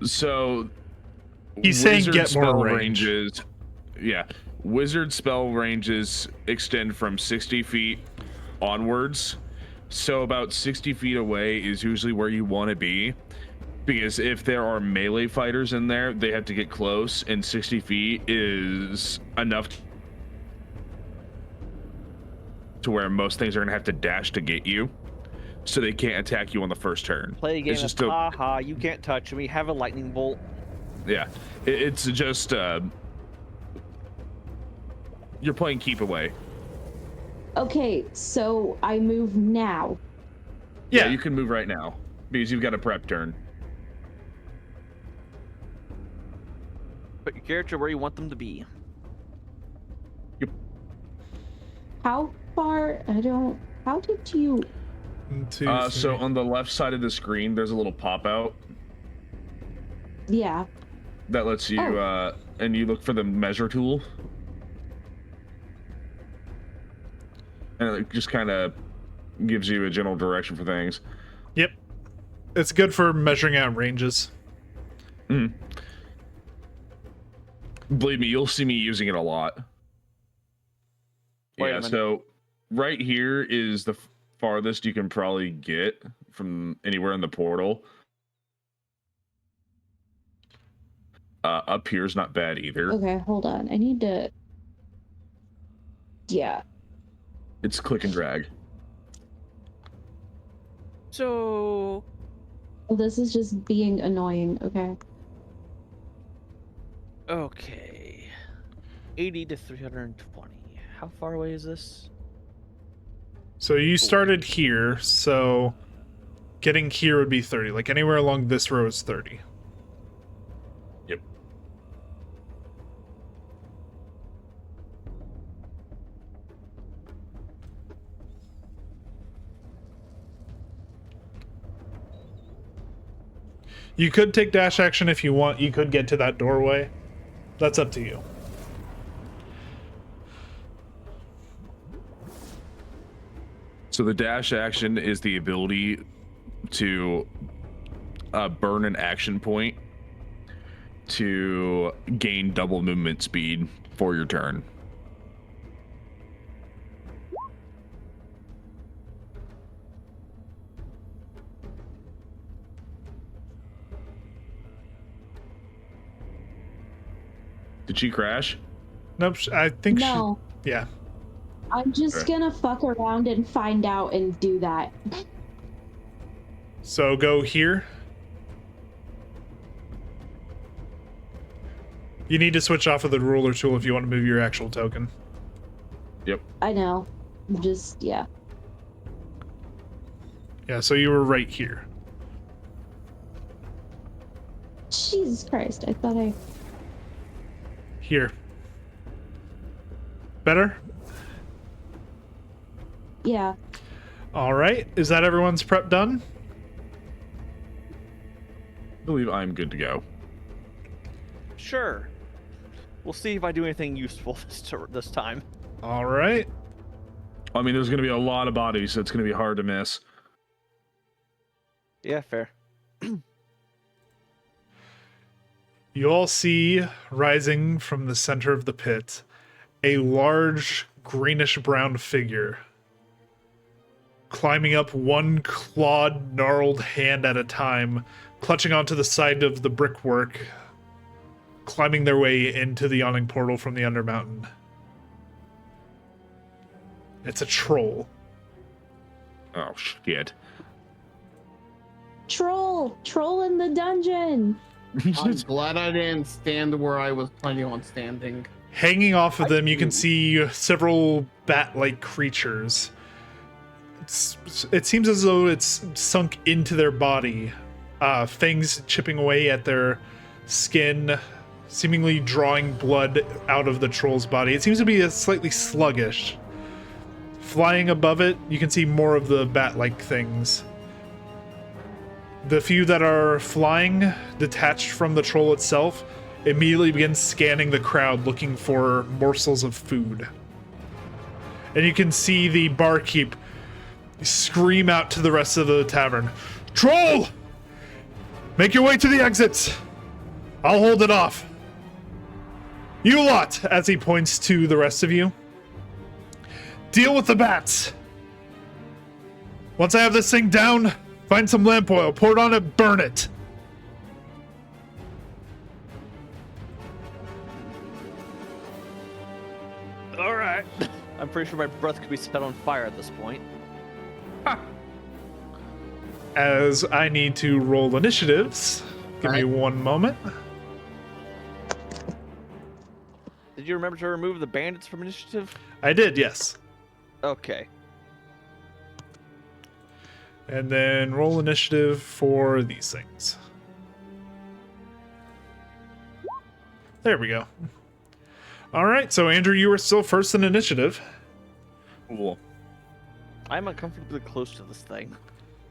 So He's saying wizard get more spell range. ranges. Yeah, wizard spell ranges extend from 60 feet onwards. So about 60 feet away is usually where you want to be, because if there are melee fighters in there, they have to get close, and 60 feet is enough to where most things are going to have to dash to get you, so they can't attack you on the first turn. Play a game It's of just a, haha, you can't touch me, have a lightning bolt. yeah, it's just you're playing keep away. Okay, so I move now. Yeah, you can move right now because you've got a prep turn. Put your character where you want them to be. How far? How did you? 1, 2, So 3. on the left side of the screen, there's a little pop out Yeah. that lets you, and you look for the measure tool. And it just kind of gives you a general direction for things. Yep. It's good for measuring out ranges. Mm. Believe me, you'll see me using it a lot. Wait a Yeah, minute. so right here is the farthest you can probably get from anywhere in the portal. Up here is not bad either. Okay, hold on. I need to. Yeah. It's click and drag. So, Oh, this is just being annoying. Okay. okay. 80 to 320. How far away is this? So you started here, so getting here would be 30. Like anywhere along this row is 30. Yep. You could take dash action if you want. You could get to that doorway. That's up to you. So the dash action is the ability to burn an action point to gain double movement speed for your turn. Did she crash? Nope. I think No, she. Yeah. I'm just Okay. gonna fuck around and find out and do that. So go here. You need to switch off of the ruler tool if you want to move your actual token. Yep. I know. Just, yeah. Yeah, so you were right here. Jesus Christ, I thought I. Here. Better? Yeah. All right. Is that everyone's prep done? I believe I'm good to go. Sure. We'll see if I do anything useful this time. All right. I mean, there's going to be a lot of bodies, so it's going to be hard to miss. Yeah, fair. You all see, rising from the center of the pit, a large greenish-brown figure climbing up one clawed, gnarled hand at a time, clutching onto the side of the brickwork, climbing their way into the yawning portal from the Undermountain. It's a troll. Oh, shit. Troll! Troll in the dungeon! I'm glad I didn't stand where I was planning on standing. Hanging off of them, you can see several bat-like creatures. It seems as though it's sunk into their body. Fangs chipping away at their skin, seemingly drawing blood out of the troll's body. It seems to be slightly sluggish. Flying above it, you can see more of the bat-like things. The few that are flying, detached from the troll itself, immediately begin scanning the crowd looking for morsels of food. And you can see the barkeep scream out to the rest of the tavern, "Troll! Make your way to the exits! I'll hold it off. You lot," as he points to the rest of you, "deal with the bats. Once I have this thing down, find some lamp oil, pour it on it, burn it." All right. I'm pretty sure my breath could be set on fire at this point. As I need to roll initiatives, give me one moment. Did you remember to remove the bandits from initiative? I did, yes. Okay. And then roll initiative for these things. There we go. All right, so Andrew, you were still first in initiative. Cool. I'm uncomfortably close to this thing.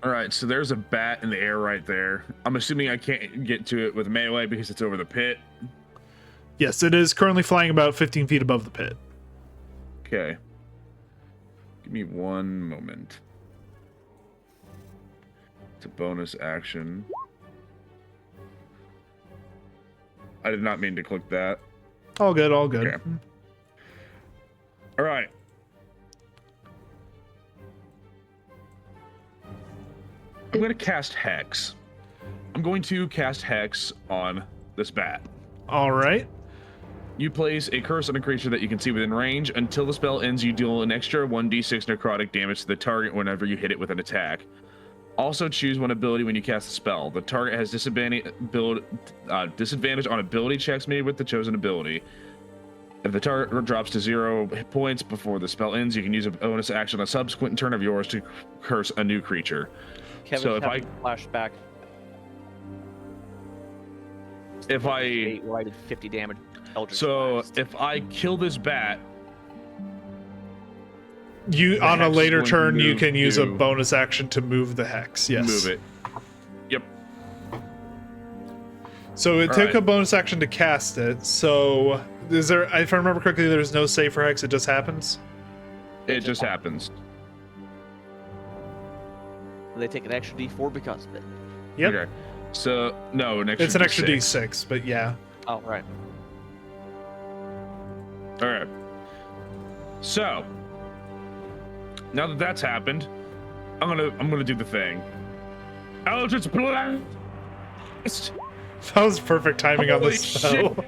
All right, so there's a bat in the air right there. I'm assuming I can't get to it with melee because it's over the pit. Yes, it is currently flying about 15 feet above the pit. Okay. Give me one moment. It's a bonus action. I did not mean to click that. All good, all good. Okay. All right. I'm going to cast Hex. I'm going to cast Hex on this bat. All right. You place a curse on a creature that you can see within range. Until the spell ends, you deal an extra 1d6 necrotic damage to the target whenever you hit it with an attack. Also choose one ability when you cast the spell. The target has disadvantage on ability checks made with the chosen ability. If the target drops to 0 hit points before the spell ends, you can use a bonus action on a subsequent turn of yours to curse a new creature. Kevin, So if I flashback. if I Where I did 50 damage. Eldritch so Blast. if I kill this bat, You The on a hex later is turn, going to you move can use a to- bonus action to move the hex. Yes. move it. Yep. So it All took right. a bonus action to cast it. So is there? If I remember correctly, there's no save for hex. It just happens. It just happens. They take an extra d4 because of it. Yep. Okay. So no, It's an extra D6, but yeah. Oh, right. All right. So now that that's happened, I'm gonna do the thing. Eldritch Blast. That was perfect timing on Holy this spell. shit.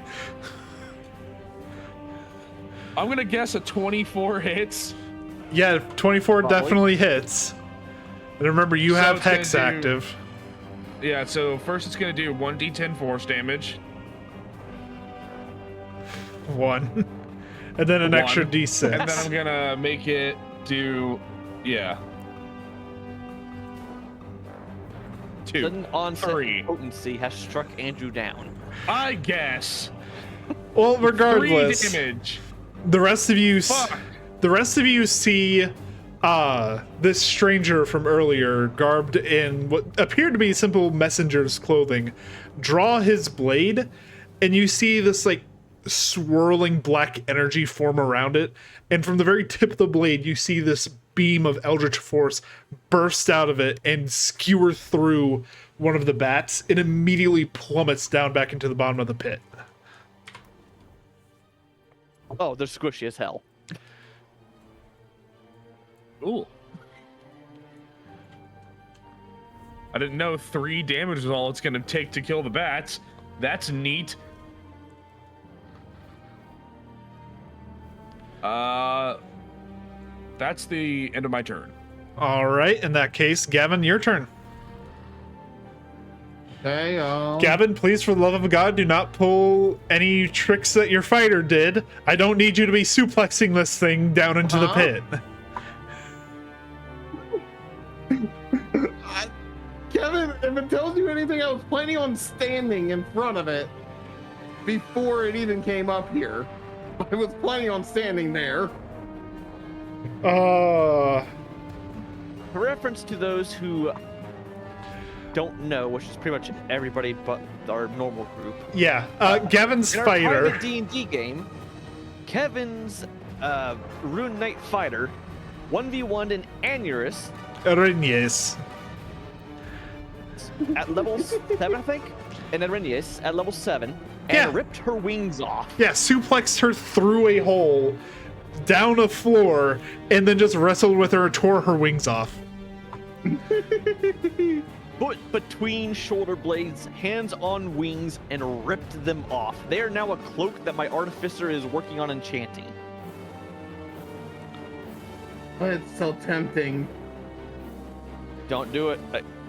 I'm gonna guess a 24 hits. Yeah, 24 Probably. definitely hits. And remember, you So have it's gonna hex do- active. Yeah. So first it's gonna do 1d10 force damage. 1. And then an One. extra D6. And then I'm gonna make it do, yeah. 2. Sudden onset 3. potency has struck Andrew down. I guess. Well, 3 regardless, damage. the rest of you Fuck. the rest of you see this stranger from earlier, garbed in what appeared to be simple messenger's clothing, draw his blade, and you see this like swirling black energy form around it, and from the very tip of the blade you see this beam of eldritch force burst out of it and skewer through one of the bats and immediately plummets down back into the bottom of the pit. Oh, they're squishy as hell. Cool. I didn't know 3 damage was all it's gonna take to kill the bats. That's neat. That's the end of my turn. All right, in that case, Gavin, your turn. Okay. Gavin, please, for the love of God, do not pull any tricks that your fighter did. I don't need you to be suplexing this thing down into the pit. Kevin, if it tells you anything, I was planning on standing in front of it before it even came up here. I was planning on standing there. For reference to those who don't know, which is pretty much everybody but our normal group. Yeah, Gavin's In our fighter. private D&D game, Kevin's Rune Knight fighter 1v1'd an Anurus Arrhenius. at level 7, I think, and Arrhenius at level 7, and Yeah. ripped her wings off. Yeah, suplexed her through a hole, down a floor, and then just wrestled with her and tore her wings off. Put between shoulder blades, hands on wings, and ripped them off. They are now a cloak that my artificer is working on enchanting. It's so tempting. Don't do it.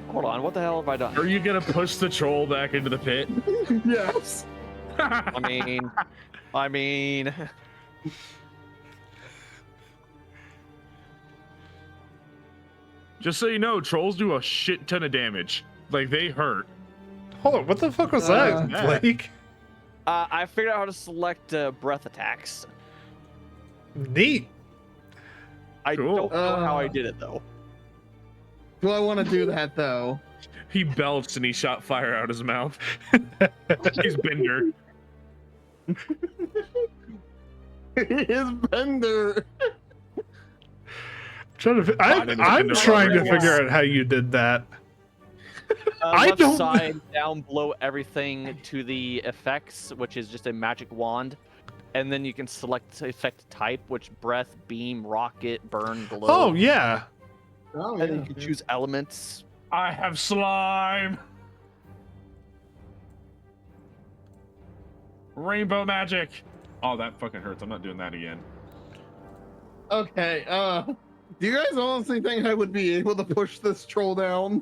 Hold on, what the hell have I done? Are you gonna push the troll back into the pit? Yes. I mean, Just so you know, trolls do a shit ton of damage. Like, they hurt. Hold on, what the fuck was that, yeah. Blake? I figured out how to select breath attacks. Neat. I Cool. don't know how I did it though. Do I want to do that though? He belched and he shot fire out his mouth. He's Bender. His Bender. I'm trying to figure out how you did that. I Left don't- side, down below everything to the effects, which is just a magic wand. And then you can select effect type, which breath, beam, rocket, burn, glow. Oh, yeah. Oh, And then you can choose elements. I have slime. Rainbow magic. Oh, that fucking hurts. I'm not doing that again. Okay. Do you guys honestly think I would be able to push this troll down?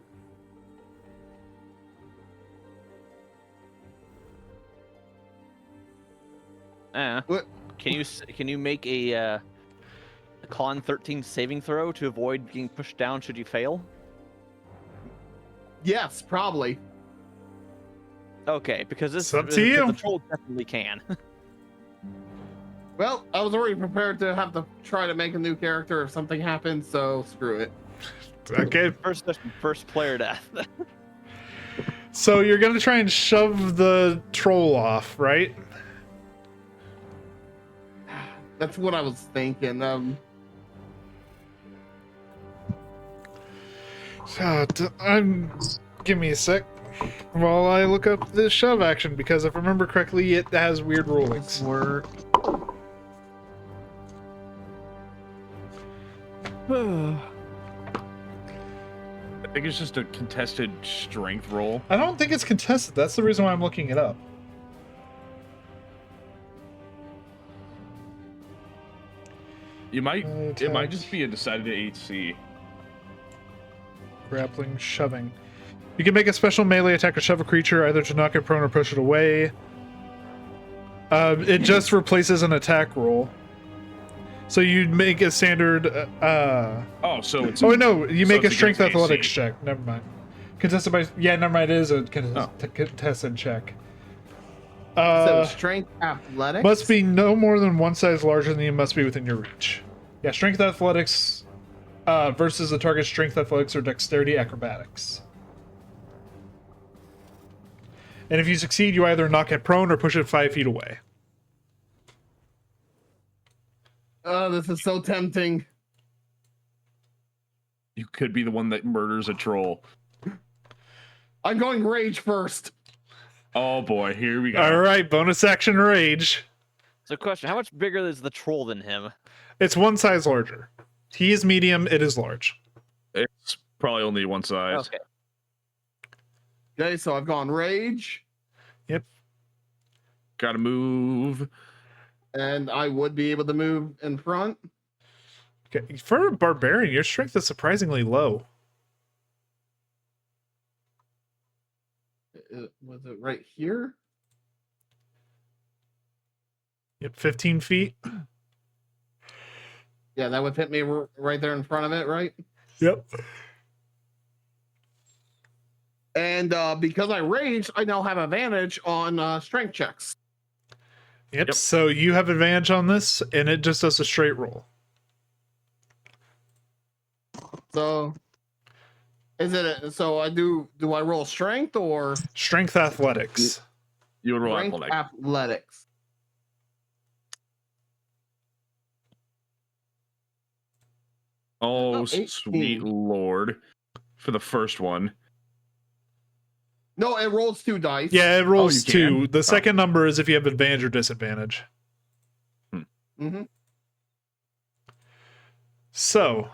What? Can you make a con 13 saving throw to avoid being pushed down should you fail? Yes, probably. Okay, because this It's up to you. the troll definitely can. Well, I was already prepared to have to try to make a new character if something happens, so screw it. Okay, First player death. so you're gonna try and shove the troll off, right? That's what I was thinking. Give me a sec while I look up the shove action, because if I remember correctly, it has weird rulings. Work. I think it's just a contested strength roll. I don't think it's contested. That's the reason why I'm looking it up. It might just be a decided HC. Grappling, shoving. You can make a special melee attack or shove a creature either to knock it prone or push it away. It just replaces an attack roll. So you'd make a standard. Oh, so it's. Oh no, you make a it's strength against athletics AC. check. Never mind. Contested by. Yeah, never mind. It is a contested check. So strength athletics. Must be no more than one size larger than you must be within your reach. Yeah, strength athletics versus the target's strength athletics or dexterity acrobatics. And if you succeed, you either knock it prone or push it 5 feet away. Oh, this is so tempting. You could be the one that murders a troll. I'm going rage first. Oh boy, here we go. All right, bonus action rage. So question, how much bigger is the troll than him? It's one size larger. He is medium, it is large. It's probably only one size. Okay. Okay, so I've gone rage, Yep. Gotta move. and I would be able to move in front. Okay. For a barbarian, your strength is surprisingly low. Was it right here? Yep, 15 feet. Yeah, that would hit me right there in front of it, right? Yep. And because I raged, I now have advantage on strength checks. Yep. So you have advantage on this, and it just does a straight roll. So, so I do I roll strength or Strength athletics. You would roll strength athletics? Oh, 18. sweet lord. For the first one. No, it rolls 2 dice. Yeah, it rolls you can? 2. The second number is if you have advantage or disadvantage. Mm-hmm. So,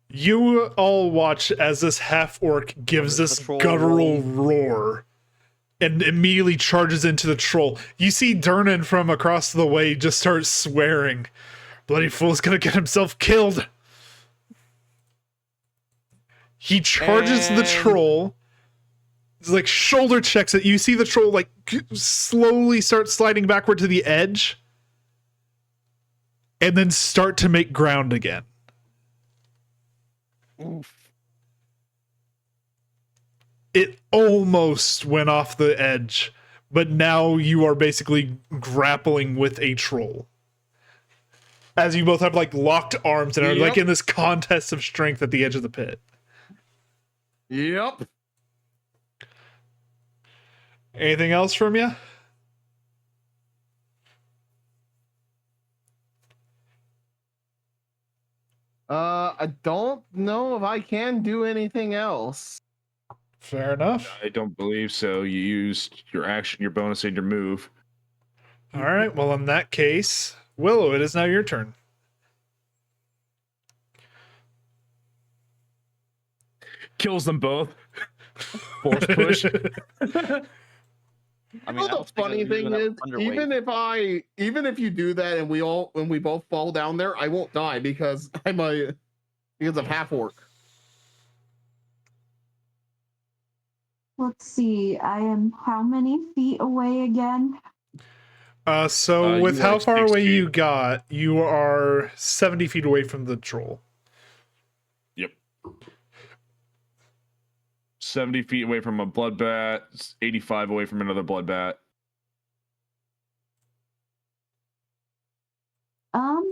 you all watch as this half-orc gives this guttural roar and immediately charges into the troll. You see Durnan from across the way just start swearing. Bloody fool's gonna get himself killed. He charges the troll. It's like shoulder checks it. You see the troll like slowly start sliding backward to the edge and then start to make ground again. Oof. It almost went off the edge, but now you are basically grappling with a troll. As you both have like locked arms and are like in this contest of strength at the edge of the pit. Yep. Anything else from you? I don't know if I can do anything else. Fair enough. I don't believe so. You used your action, your bonus, and your move. All right. Well, in that case, Willow, it is now your turn. Kills them both. Force push. I mean, The funny thing is, even if you do that and we both fall down there, I won't die because because of half orc. Let's see. I am how many feet away again? So with you how are far away 60. you got, you are 70 feet away from the troll. Yep. 70 feet away from a bloodbat, 85 away from another bloodbat. I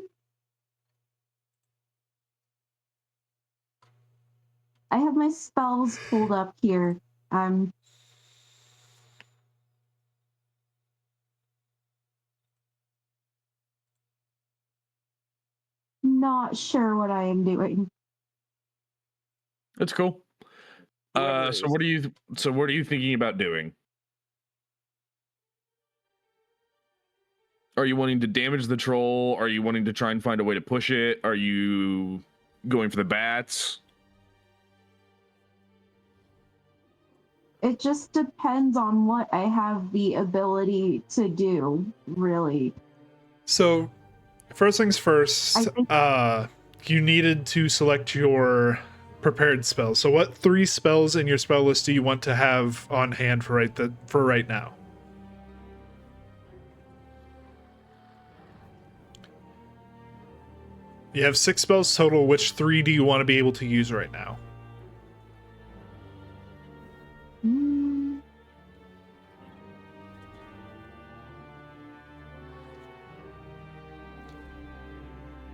have my spells pulled up here. I'm not sure what I am doing. That's cool. So what are you thinking about doing? Are you wanting to damage the troll? Are you wanting to try and find a way to push it? Are you going for the bats? It just depends on what I have the ability to do, really. So, first things first, you needed to select your prepared spells. So what 3 spells in your spell list do you want to have on hand for right now? You have 6 spells total. Which 3 do you want to be able to use right now?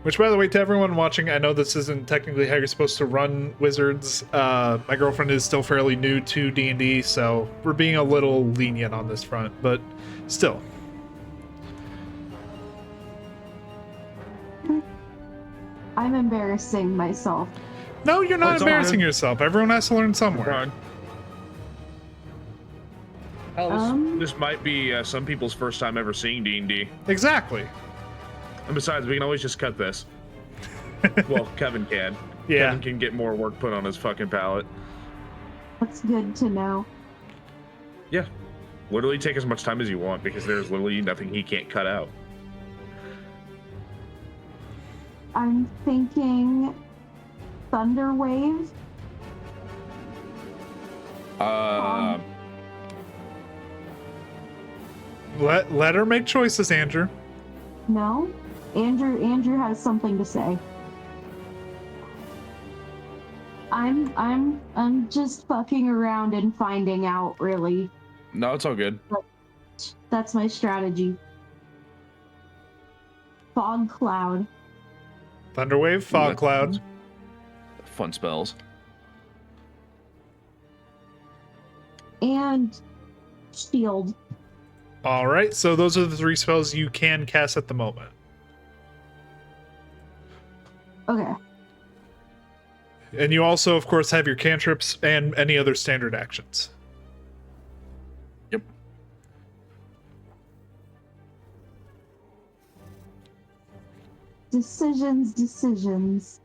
Which, by the way, to everyone watching, I know this isn't technically how you're supposed to run Wizards. My girlfriend is still fairly new to D&D, so we're being a little lenient on this front, but still. I'm embarrassing myself. No, you're not embarrassing yourself. Everyone has to learn somewhere. This might be some people's first time ever seeing D&D. Exactly. And besides, we can always just cut this. Well, Kevin can. Yeah. Kevin can get more work put on his fucking palette. That's good to know. Yeah. Literally take as much time as you want because there's literally nothing he can't cut out. I'm thinking Thunder Wave. Let her make choices, Andrew. No? Andrew has something to say. I'm just fucking around and finding out, really. No, it's all good. That's my strategy. Fog cloud. Thunderwave, fog cloud. Fun spells. And shield. All right, so those are the 3 spells you can cast at the moment. Okay. And you also, of course, have your cantrips and any other standard actions. Yep. Decisions.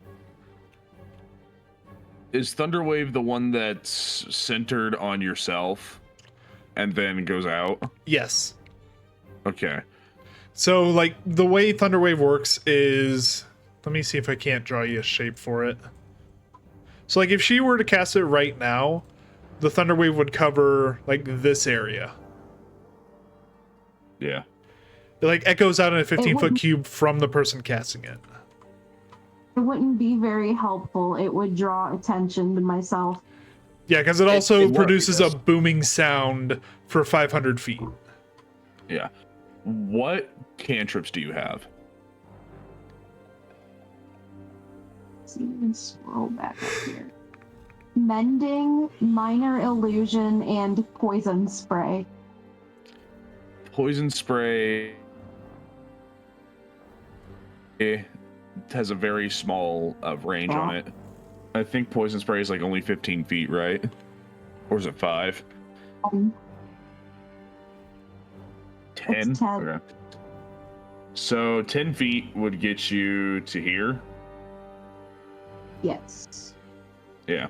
Is Thunderwave the one that's centered on yourself and then goes out? Yes. Okay. So, like, the way Thunderwave works is... Let me see if I can't draw you a shape for it. So, like, if she were to cast it right now, the Thunderwave would cover, like, this area. Yeah. It, like, echoes out in a 15-foot cube from the person casting it. It wouldn't be very helpful. It would draw attention to myself. Yeah, because it also it would, produces yes. a booming sound for 500 feet. Yeah. What cantrips do you have? Let's even scroll back up here. Mending, minor illusion, and poison spray. Poison spray has a very small range on it. I think poison spray is like only 15 feet, right? Or is it 5? 10? It's 10. Okay. So 10 feet would get you to here. Yes. Yeah.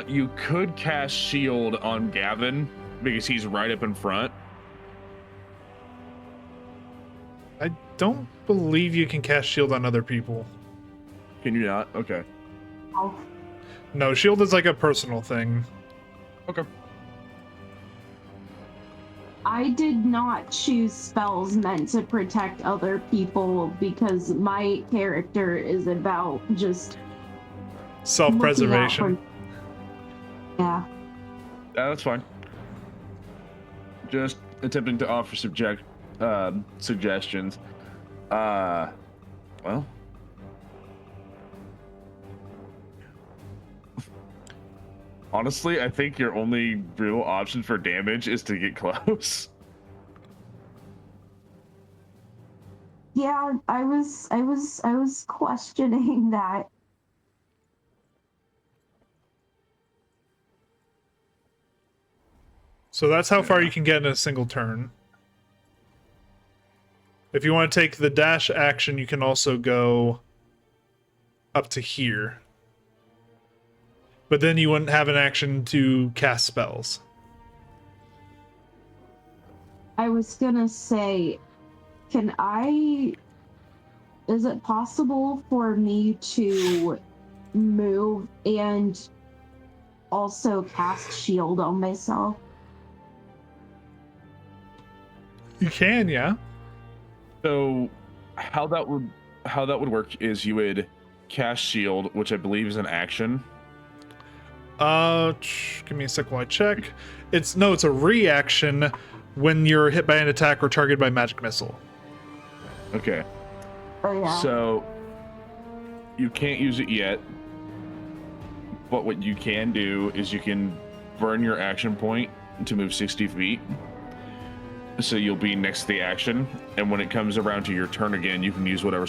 You could cast shield on Gavin because he's right up in front. I don't believe you can cast shield on other people. Can you not? Okay. Oh, No, shield is like a personal thing. Okay. I did not choose spells meant to protect other people because my character is about just Self-preservation. Yeah. That's fine. Just attempting to offer suggestions. Well. Honestly, I think your only real option for damage is to get close. Yeah, I was questioning that. So that's how far you can get in a single turn. If you want to take the dash action, you can also go up to here. But then you wouldn't have an action to cast spells. I was gonna say, is it possible for me to move and also cast shield on myself? You can, yeah. So how that would work is you would cast shield, which I believe is an action. Give me a sec while I check. It's a reaction when you're hit by an attack or targeted by magic missile. Okay. Oh yeah. So you can't use it yet, but what you can do is you can burn your action point to move 60 feet. So you'll be next to the action, and when it comes around to your turn again, you can use whatever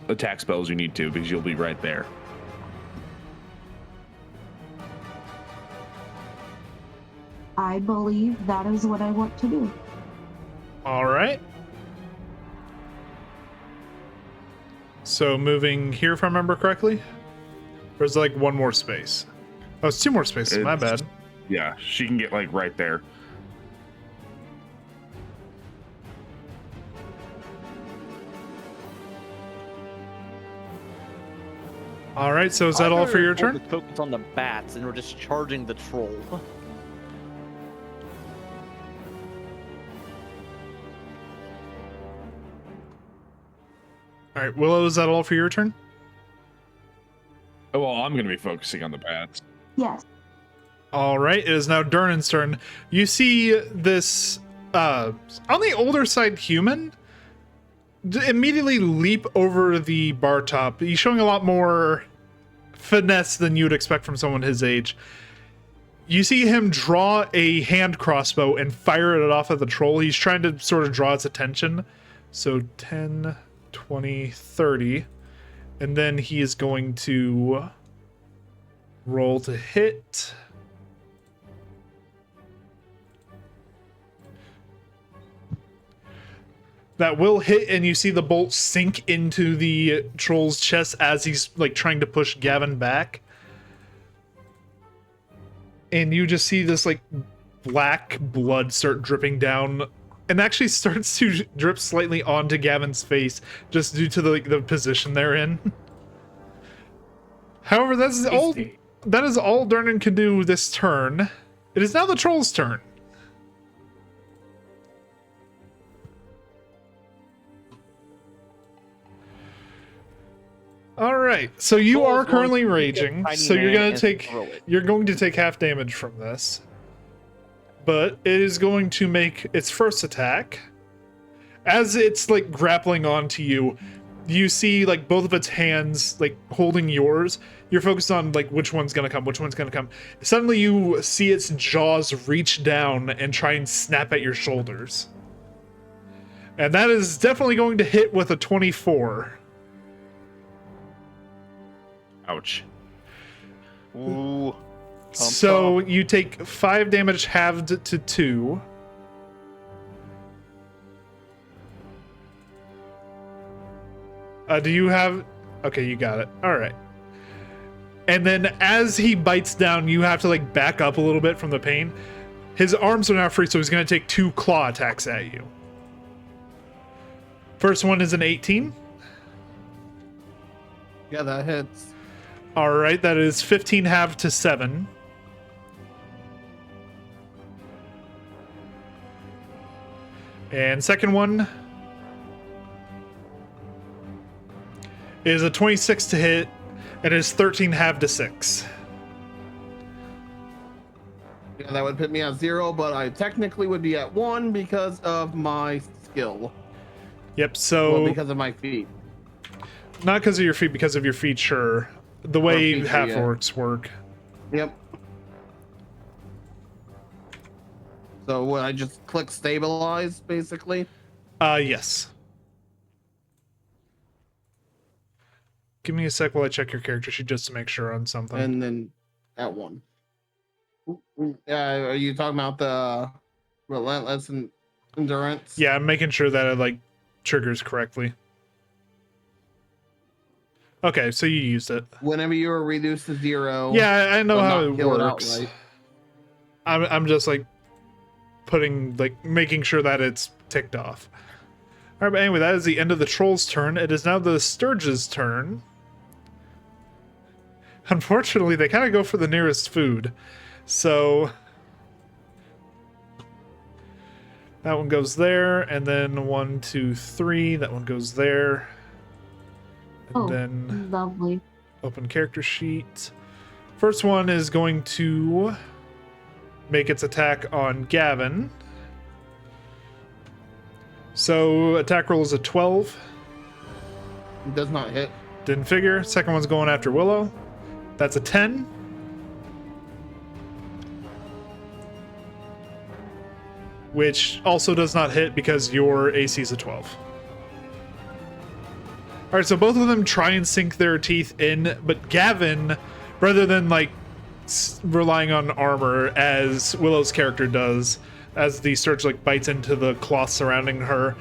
attack spells you need to, because you'll be right there. I believe that is what I want to do. All right. So moving here, if I remember correctly, there's like one more space. Oh, it's 2 more spaces. My bad. Yeah, she can get like right there. All right, so is that all for your Either turn? Focus on the bats, and we're just charging the troll. All right, Willow, is that all for your turn? Oh, well, I'm going to be focusing on the bats. Yes. All right, it is now Durnan's turn. You see this on the older side human immediately leap over the bar top. He's showing a lot more finesse than you'd expect from someone his age. You see him draw a hand crossbow and fire it off at the troll. He's trying to sort of draw its attention. So 10, 20, 30. And then he is going to roll to hit. That will hit, and you see the bolt sink into the troll's chest as he's like trying to push Gavin back. And you just see this like black blood start dripping down, and actually starts to drip slightly onto Gavin's face just due to the position they're in. However, that is all Durnan can do this turn. It is now the troll's turn. All right, so you Troll's are going currently to take a raging, tiny so you're man gonna and take throw it. you're going to take half damage from this, but it is going to make its first attack. As it's like grappling onto you, you see like both of its hands like holding yours. You're focused on like which one's gonna come, which one's gonna come. Suddenly, you see its jaws reach down and try and snap at your shoulders, and that is definitely going to hit with a 24. Ouch. Ooh. So you take 5 damage halved to 2. Do you have... Okay, you got it. All right. And then as he bites down, you have to like back up a little bit from the pain. His arms are now free, so he's going to take 2 claw attacks at you. First one is an 18. Yeah, that hits. All right, that is 15 halved to 7. And second one is a 26 to hit, and it is 13 halved to 6. Yeah, that would put me at 0, but I technically would be at 1 because of my skill. Yep, so Well, because of my feet. not because of your feet, because of your feet, sure. The way feet, half yeah. orcs work. Yep. So would I just click stabilize, basically? Yes. Give me a sec while I check your character sheet just to make sure on something. And then at 1. Are you talking about the relentless endurance? Yeah, I'm making sure that it like triggers correctly. Okay, so you used it. Whenever you are reduced to 0. Yeah, I know well, how not it kill works. outright. I'm just like making sure that it's ticked off. All right, but anyway, that is the end of the troll's turn. It is now the Sturge's turn. Unfortunately, they kind of go for the nearest food. So that one goes there, and then 1, 2, 3. That one goes there. And then Lovely. open character sheet. First one is going to make its attack on Gavin. So attack roll is a 12. It does not hit. Didn't figure. Second one's going after Willow. That's a 10. Which also does not hit because your AC is a 12. Alright, so both of them try and sink their teeth in, but Gavin, rather than like relying on armor as Willow's character does, as the Sturge like bites into the cloth surrounding her,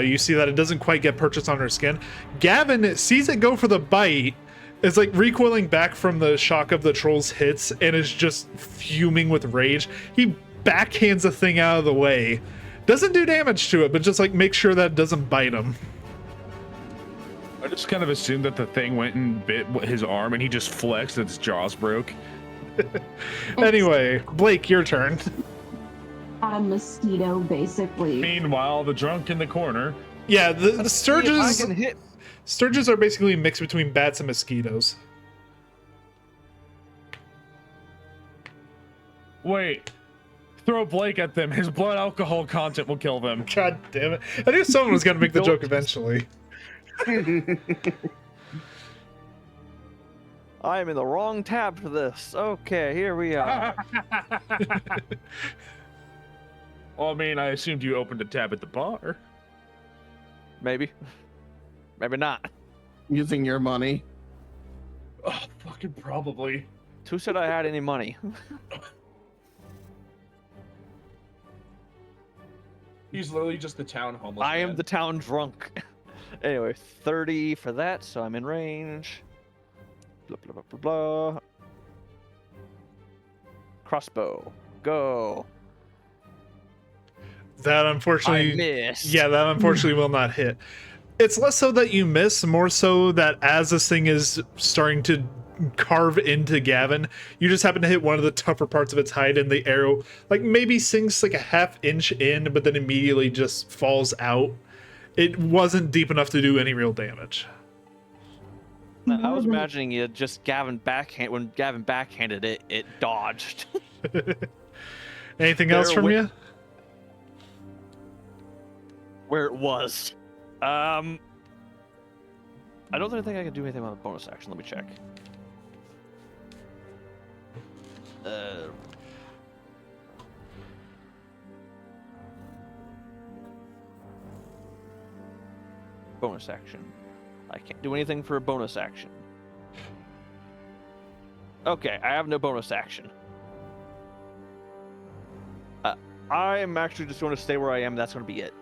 you see that it doesn't quite get purchased on her skin. Gavin sees it go for the bite, is like recoiling back from the shock of the troll's hits, and is just fuming with rage. He backhands the thing out of the way. Doesn't do damage to it, but just like make sure that it doesn't bite him. just kind of assumed that the thing went and bit his arm, and he just flexed and his jaws broke. Anyway, Blake, your turn. A mosquito, basically. Meanwhile, the drunk in the corner. Yeah, the If I sturges. can hit. Sturges are basically a mix between bats and mosquitoes. Wait. Throw Blake at them. His blood alcohol content will kill them. God damn it! I knew someone was gonna make the joke eventually. I am in the wrong tab for this. Okay, here we are. Well, I mean, I assumed you opened a tab at the bar. Maybe. Maybe not. Using your money. Oh, fucking probably. Who said I had any money? He's literally just the town homeless. I am the town drunk. Anyway, 30 for that, so I'm in range. Blah, blah, blah, blah, blah. Crossbow. Go. That I unfortunately, missed. yeah, that unfortunately will not hit. It's less so that you miss, more so that as this thing is starting to carve into Gavin, you just happen to hit one of the tougher parts of its hide, and the arrow, like, maybe sinks like a half-inch in, but then immediately just falls out. It wasn't deep enough to do any real damage. I was imagining it just Gavin backhand. When Gavin backhanded it, it dodged. Anything else from you? Where it was. I don't think I can do anything on a bonus action. Let me check. Bonus action. I can't do anything for a bonus action. Okay, I have no bonus action. I'm actually just going to stay where I am. That's going to be it.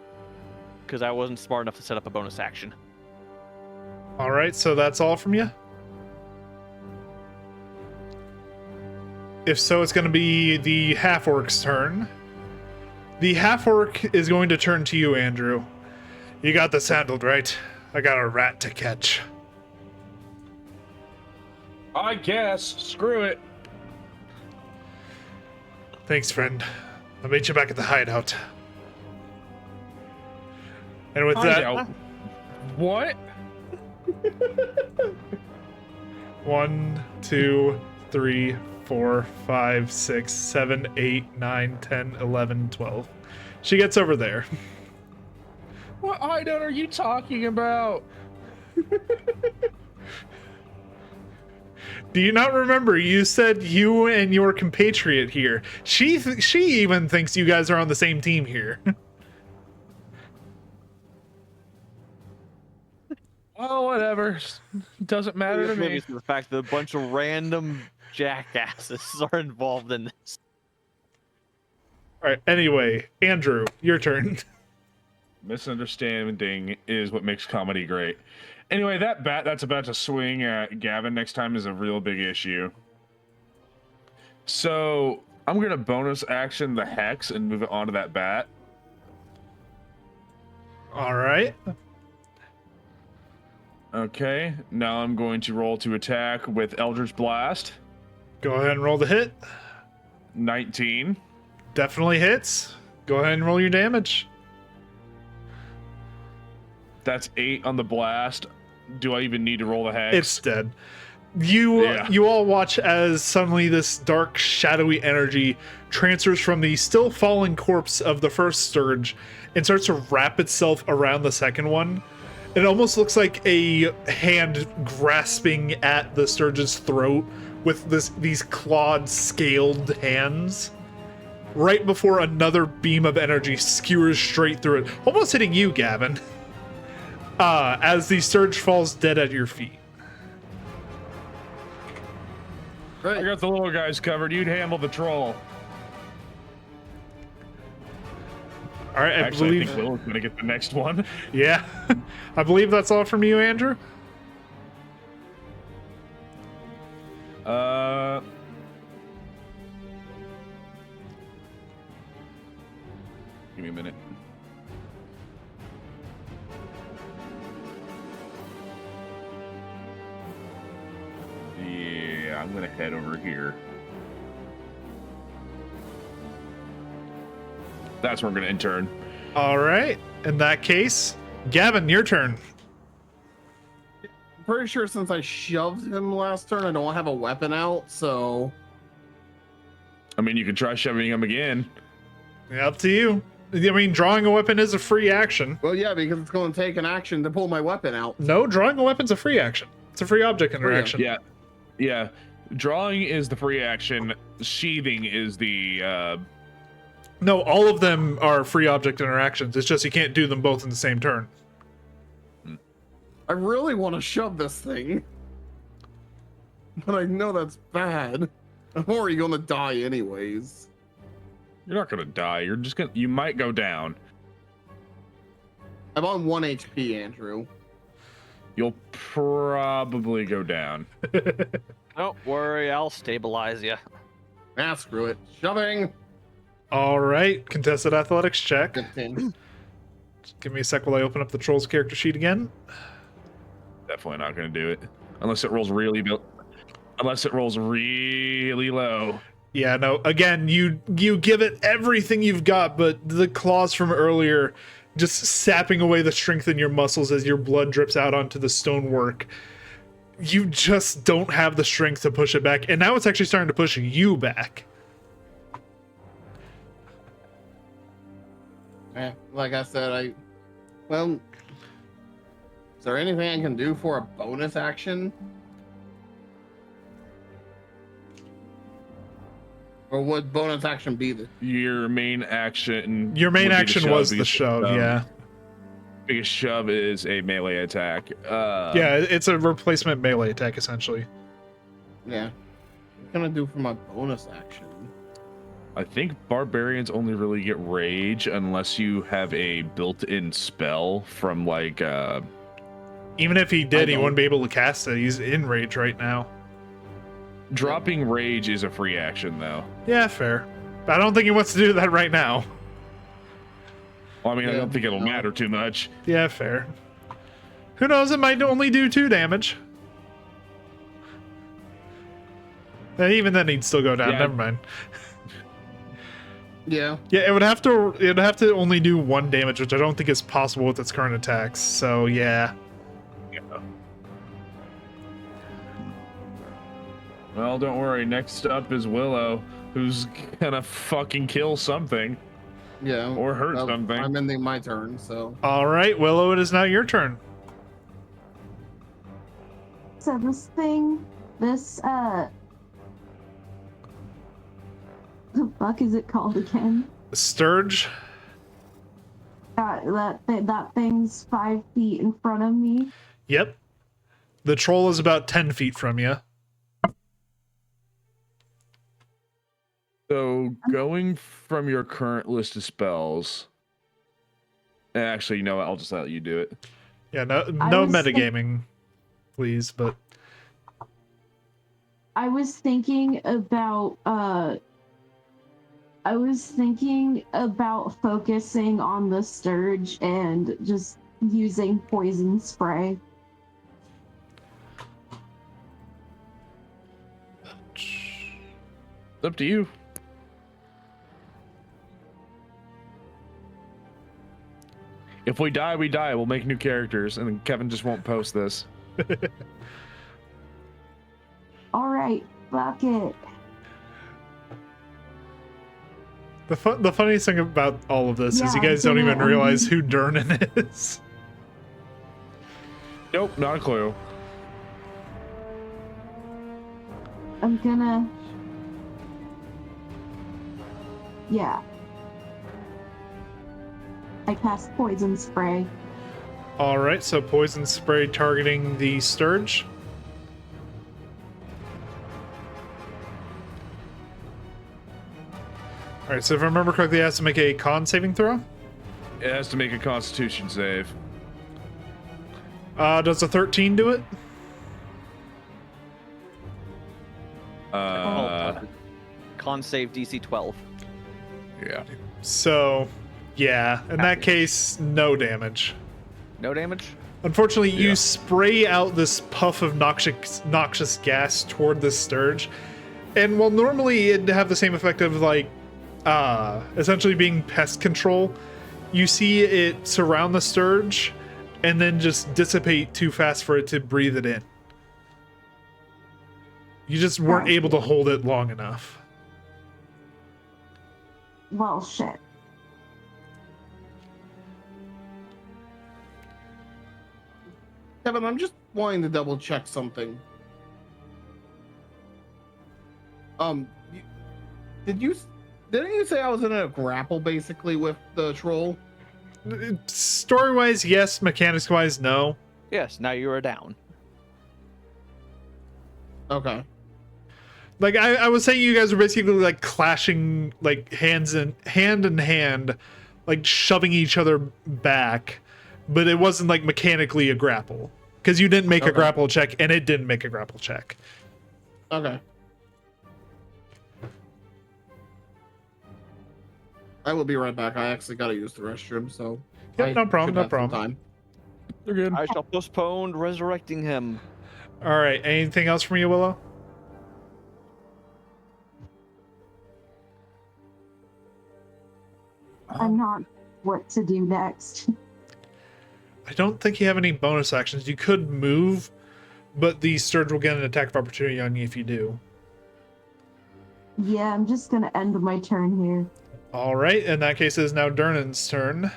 Because I wasn't smart enough to set up a bonus action. All right, so that's all from you? If so, it's going to be the half-orc's turn. The half-orc is going to turn to you, Andrew. You got this handled, right? I got a rat to catch. I guess. Screw it. Thanks, friend. I'll meet you back at the hideout. And with that, What? 1, 2, 3, 4, 5, 6, 7, 8, 9, 10, 11, 12. She gets over there. What hideout are you talking about? Do you not remember? You said you and your compatriot here. She even thinks you guys are on the same team here. Oh, whatever. Doesn't matter to me. Maybe it's the fact that a bunch of random jackasses are involved in this. All right. Anyway, Andrew, your turn. Misunderstanding is what makes comedy great. Anyway, that bat that's about to swing at Gavin next time is a real big issue. So I'm going to bonus action the hex and move it onto that bat. All right. Okay, now I'm going to roll to attack with Eldritch Blast. Go ahead and roll the hit. 19. Definitely hits. Go ahead and roll your damage. That's 8 on the blast. Do I even need to roll the hex? It's dead. You all watch as suddenly this dark, shadowy energy transfers from the still fallen corpse of the first Sturge and starts to wrap itself around the second one. It almost looks like a hand grasping at the Sturge's throat with these clawed, scaled hands. Right before another beam of energy skewers straight through it, almost hitting you, Gavin. As the Sturge falls dead at your feet. I got the little guys covered. You'd handle the troll. All right, I Actually, I believe. think Will's gonna get the next one. Yeah, I believe that's all from you, Andrew. Give me a minute. Yeah, I'm gonna head over here. That's where we're gonna intern. All right. In that case, Gavin, your turn. I'm pretty sure since I shoved him last turn, I don't have a weapon out, so I mean, you could try shoving him again. Yeah, up to you. I mean, drawing a weapon is a free action. well, yeah, because it's going to take an action to pull my weapon out. No, drawing a weapon's a free action. It's a free object interaction. Yeah, yeah. Drawing is the free action. Sheathing is the. No, all of them are free object interactions. It's just you can't do them both in the same turn. I really want to shove this thing, but I know that's bad. I'm already going to die anyways. You're not gonna die. You're just gonna. You might go down. I'm on 1 HP, Andrew. You'll probably go down. Don't worry, I'll stabilize you. Ah, screw it. Shoving. All right, contested athletics check. 15. Just give me a sec while I open up the troll's character sheet again. Definitely not gonna do it unless it rolls really low. Yeah, no. Again, you give it everything you've got, but the claws from earlier just sapping away the strength in your muscles as your blood drips out onto the stonework. You just don't have the strength to push it back, and now it's actually starting to push you back. Like I said, well, is there anything I can do for a bonus action? Or would bonus action be the... Your main action. Your main would be action was the because, shove, yeah. Biggest shove is a melee attack. Yeah, it's a replacement melee attack, essentially. Yeah. What can I do for my bonus action? I think barbarians only really get rage unless you have a built-in spell from like. Even if he did, he don't. wouldn't be able to cast it. He's in rage right now. Dropping rage is a free action, though. Yeah, fair. But I don't think he wants to do that right now. Well, I mean, I Yeah, don't think it'll no. matter too much. Yeah, fair. Who knows? It might only do 2 damage. And even then, he'd still go down. Yeah. Never mind. Yeah. Yeah, it would have to only do 1 damage, which I don't think is possible with its current attacks. So yeah. Yeah. Well, don't worry. Next up is Willow, who's gonna fucking kill something Yeah. or hurt Well, something. I'm ending my turn, so... All right, Willow, it is now your turn. So this the fuck is it called again? Sturge. That thing's 5 feet in front of me. Yep. The troll is about 10 feet from you. So, going from your current list of spells. Actually, you know what? I'll just let you do it. Yeah, no I was metagaming, please, but I was thinking about focusing on the Sturge and just using poison spray. It's up to you. If we die, we die. We'll make new characters, and then Kevin just won't post this. All right, fuck it. the funniest thing about all of this is Yeah, you guys don't even I'm realize who Durnan is. Nope, not a clue. I'm gonna. Yeah. I cast poison spray. All right, so poison spray targeting the Sturge. All right, so if I remember correctly, it has to make a con saving throw. It has to make a Constitution save. Does a 13 do it? Con save DC 12. Yeah. So, yeah, in that case, no damage. No damage? Unfortunately, Yeah. you spray out this puff of noxious gas toward the Sturge, and while normally it'd have the same effect of like essentially being pest control, you see it surround the Sturge and then just dissipate too fast for it to breathe it in. You just weren't able to hold it long enough. Well, shit. Kevin, I'm just wanting to double check something. Didn't you say I was in a grapple basically with the troll? Story-wise, yes. Mechanics-wise, no. Yes, now you are down. Okay. Like I was saying, you guys were basically like clashing, like hand in hand, like shoving each other back, but it wasn't like mechanically a grapple because you didn't make a grapple check and it didn't make a grapple check. Okay. I will be right back. I actually gotta use the restroom, so. Yep, I no problem, should no have some problem. time. They're good. I shall postpone resurrecting him. All right, anything else from you, Willow? I'm not what to do next. I don't think you have any bonus actions. You could move, but the Sturge will get an attack of opportunity on you if you do. Yeah, I'm just gonna end my turn here. All right, in that case, it is now Durnan's turn.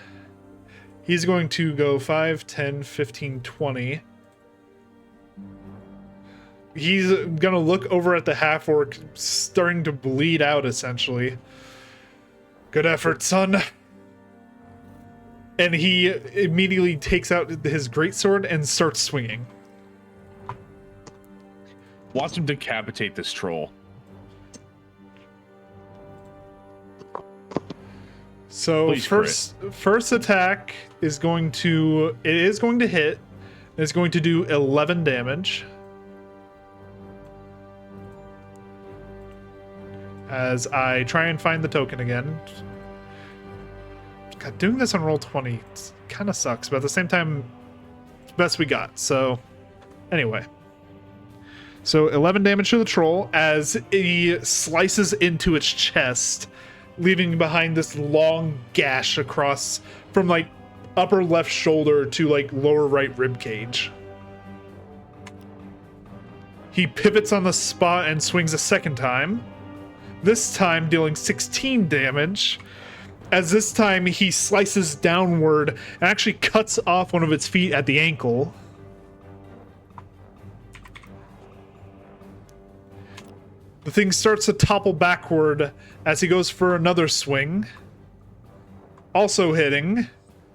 He's going to go 5, 10, 15, 20. He's going to look over at the half-orc, starting to bleed out, essentially. Good effort, son. And he immediately takes out his greatsword and starts swinging. Watch him decapitate this troll. So Please first attack is going to hit. It's going to do 11 damage. As I try and find the token again. God, doing this on Roll20 kind of sucks, but at the same time, it's the best we got. So anyway. So 11 damage to the troll as he slices into its chest, leaving behind this long gash across from like upper left shoulder to like lower right rib cage. He pivots on the spot and swings a second time, this time dealing 16 damage, as this time he slices downward and actually cuts off one of its feet at the ankle. The thing starts to topple backward as he goes for another swing, also hitting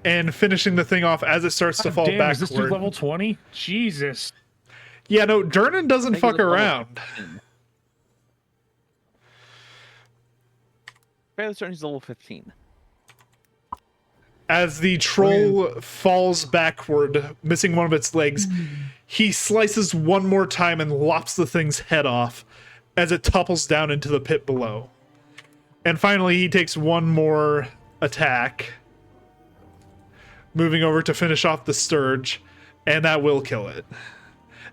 and finishing the thing off as it starts to fall Damn, backward. is this dude level 20? Jesus. Yeah, no, Durnan doesn't Make it fuck look level around. 15. Fairly certain he's level 15. As the troll falls backward, missing one of its legs, he slices one more time and lops the thing's head off as it topples down into the pit below. And finally, he takes one more attack, moving over to finish off the Sturge, and that will kill it.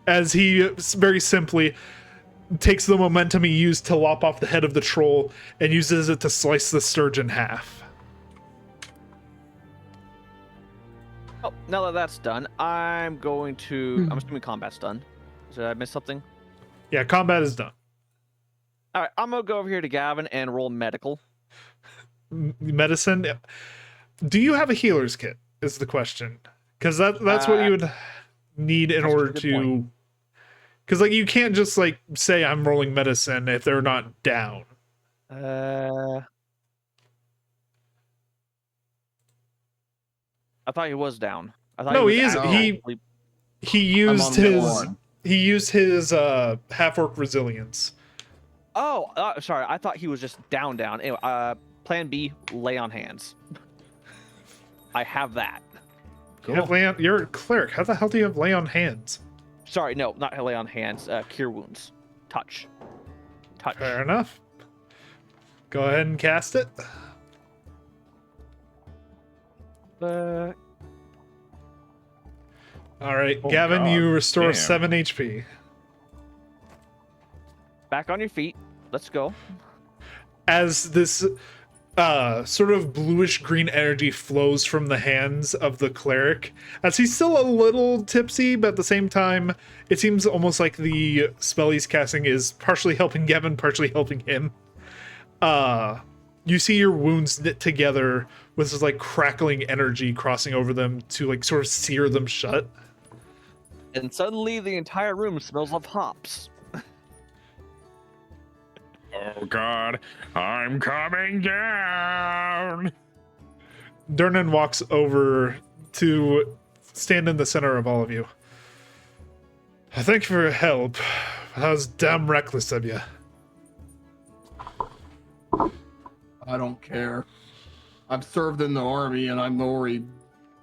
As he very simply takes the momentum he used to lop off the head of the troll and uses it to slice the Sturge in half. Oh, now that that's done, I'm going to... I'm assuming combat's done. Did I miss something? Yeah, combat is done. All right, I'm going to go over here to Gavin and roll medical. Medicine. Do you have a healer's kit is the question, because that's what you would need in that's a order good to, point. because like you can't just like say I'm rolling medicine if they're not down. I thought he was down. I thought No, was he is. actively- He used on hit his one. half orc resilience. Oh, sorry. I thought he was just down. Anyway, plan B, lay on hands. I have that. You have lay on, you're a cleric. How the hell do you have lay on hands? Sorry, no, not lay on hands. Cure wounds. Touch. Fair enough. Go ahead and cast it. All right, Oh, Gavin, God. you restore Damn. 7 HP. Back on your feet. Let's go. As this sort of bluish green energy flows from the hands of the cleric, as he's still a little tipsy, but at the same time, it seems almost like the spell he's casting is partially helping Gavin, partially helping him. You see your wounds knit together with this like crackling energy crossing over them to like sort of sear them shut. And suddenly the entire room smells of hops. Oh God, I'm coming down. Durnan walks over to stand in the center of all of you. Thank you for your help. That was damn reckless of you. I don't care. I've served in the army and I'm already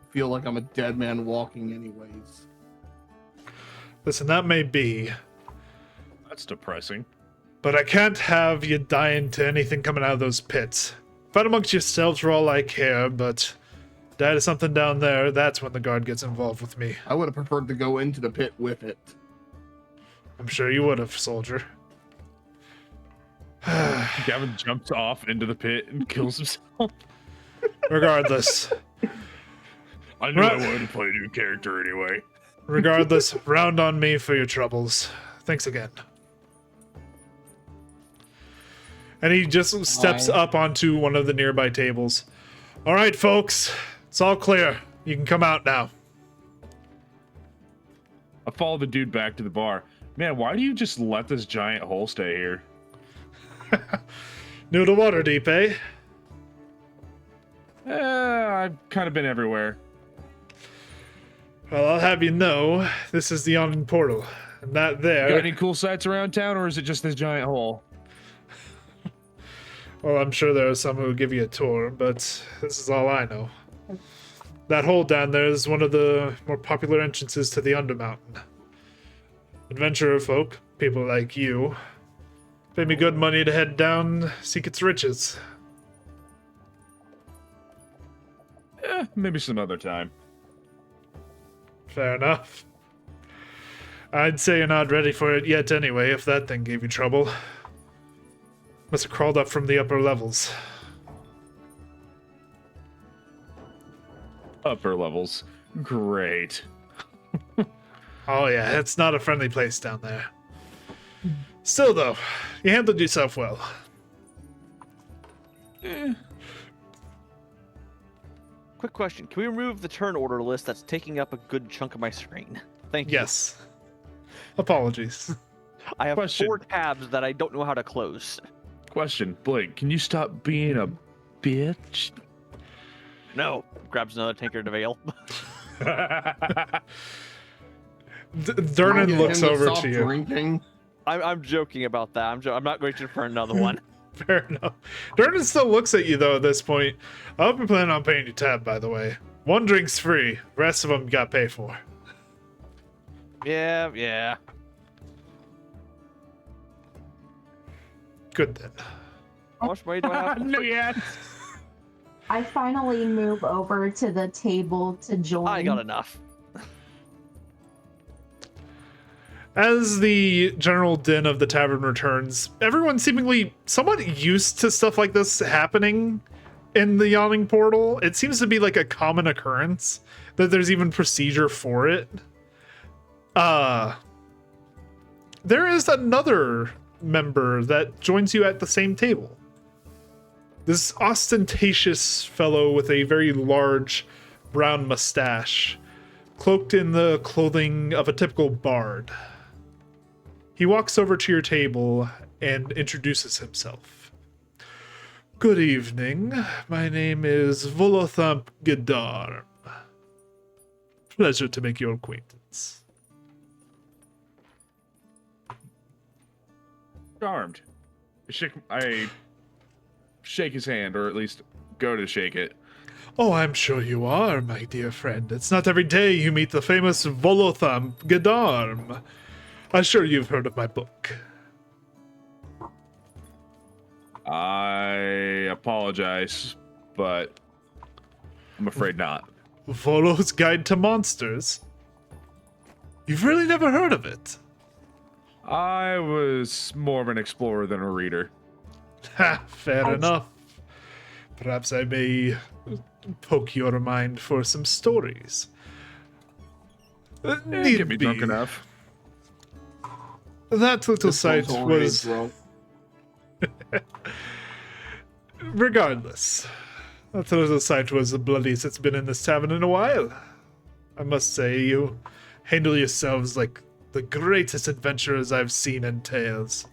feel like I'm a dead man walking anyways. Listen, that may be, That's depressing. but I can't have you dying to anything coming out of those pits. Fight amongst yourselves for all I care, but die to something down there, that's when the guard gets involved with me. I would have preferred to go into the pit with it. I'm sure you would have, soldier. Gavin jumps off into the pit and kills himself. Regardless, I knew Right. I wanted to play a new character anyway. round on me for your troubles. Thanks again. And he just steps up onto one of the nearby tables. All right, folks, it's all clear. You can come out now. I follow the dude back to the bar. Man, why do you just let this giant hole stay here? New to Waterdeep, eh? I've kind of been everywhere. Well, I'll have you know, this is the yawning portal. And that there... Got any cool sights around town, or is it just this giant hole? Well, I'm sure there are some who will give you a tour, but this is all I know. That hole down there is one of the more popular entrances to the Undermountain. Adventurer folk, people like you, pay me good money to head down, seek its riches. Maybe some other time. Fair enough. I'd say you're not ready for it yet anyway, if that thing gave you trouble. Must have crawled up from the upper levels. Upper levels. Great. Oh yeah, it's not a friendly place down there. Still though, you handled yourself well. Quick question. Can we remove the turn order list that's taking up a good chunk of my screen? Thank you. Yes. Apologies. I have Question. 4 tabs that I don't know how to close. Question, Blake, can you stop being a bitch? No. Grabs another Tinker to Veil. Durnan Get looks him over stop to you. Drinking. I'm joking about that. I'm not going to for another one. Fair enough. Durnan still looks at you though at this point. I hope you're planning on paying your tab, by the way. 1 drink's free. Rest of them you got to pay for. Yeah. Good then. How much money do I have? No, yet. I finally move over to the table to join. I got enough. As the general din of the tavern returns, everyone's seemingly somewhat used to stuff like this happening in the yawning portal. It seems to be like a common occurrence that there's even procedure for it. There is another member that joins you at the same table. This ostentatious fellow with a very large brown mustache, cloaked in the clothing of a typical bard. He walks over to your table and introduces himself. Good evening. My name is Volothamp Geddarm. Pleasure to make your acquaintance. Charmed. I shake his hand, or at least go to shake it. Oh, I'm sure you are, my dear friend. It's not every day you meet the famous Volothamp Geddarm. I'm sure you've heard of my book. I apologize, but I'm afraid not. Volo's Guide to Monsters. You've really never heard of it? I was more of an explorer than a reader. Ha, fair I- enough. Perhaps I may poke your mind for some stories. Need Get me be. drunk enough. That little site was. Regardless, that little site was the bloodiest it's been in this tavern in a while. I must say, you handle yourselves like the greatest adventurers I've seen in tales.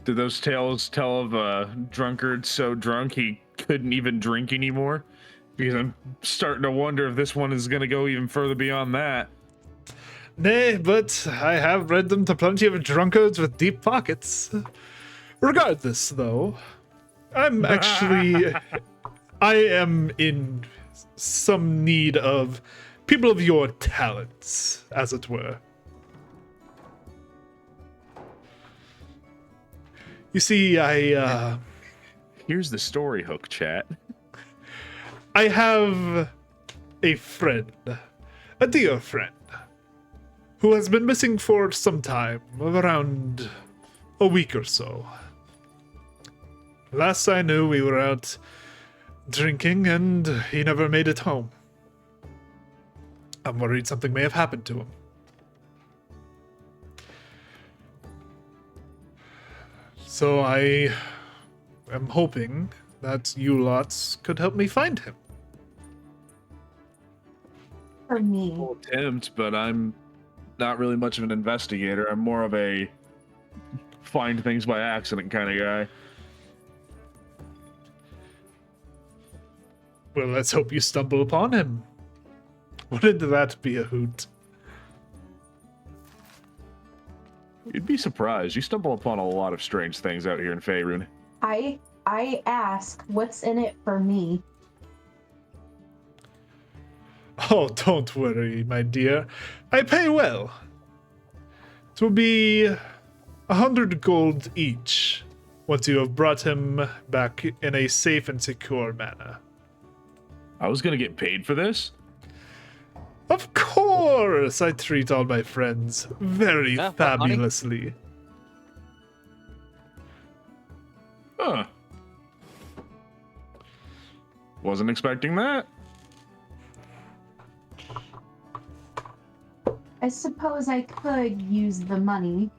Did those tales tell of a drunkard so drunk he couldn't even drink anymore? Because I'm starting to wonder if this one is going to go even further beyond that. Nay, but I have read them to plenty of drunkards with deep pockets. Regardless, though, I'm actually. I am in some need of people of your talents, as it were. You see, Here's the story hook, chat. I have a friend, a dear friend, who has been missing for some time, around a week or so. Last I knew, we were out drinking and he never made it home. I'm worried something may have happened to him. So I am hoping that you lots could help me find him. For me. I'll attempt, but I'm not really much of an investigator. I'm more of a find things by accident kind of guy. Well, let's hope you stumble upon him. Wouldn't that be a hoot? You'd be surprised. You stumble upon a lot of strange things out here in Faerun. I ask, what's in it for me? Oh, don't worry, my dear. I pay well. It will be 100 gold each once you have brought him back in a safe and secure manner. I was gonna get paid for this? Of course, I treat all my friends very Yeah, what, money? fabulously. Huh. Wasn't expecting that. I suppose I could use the money.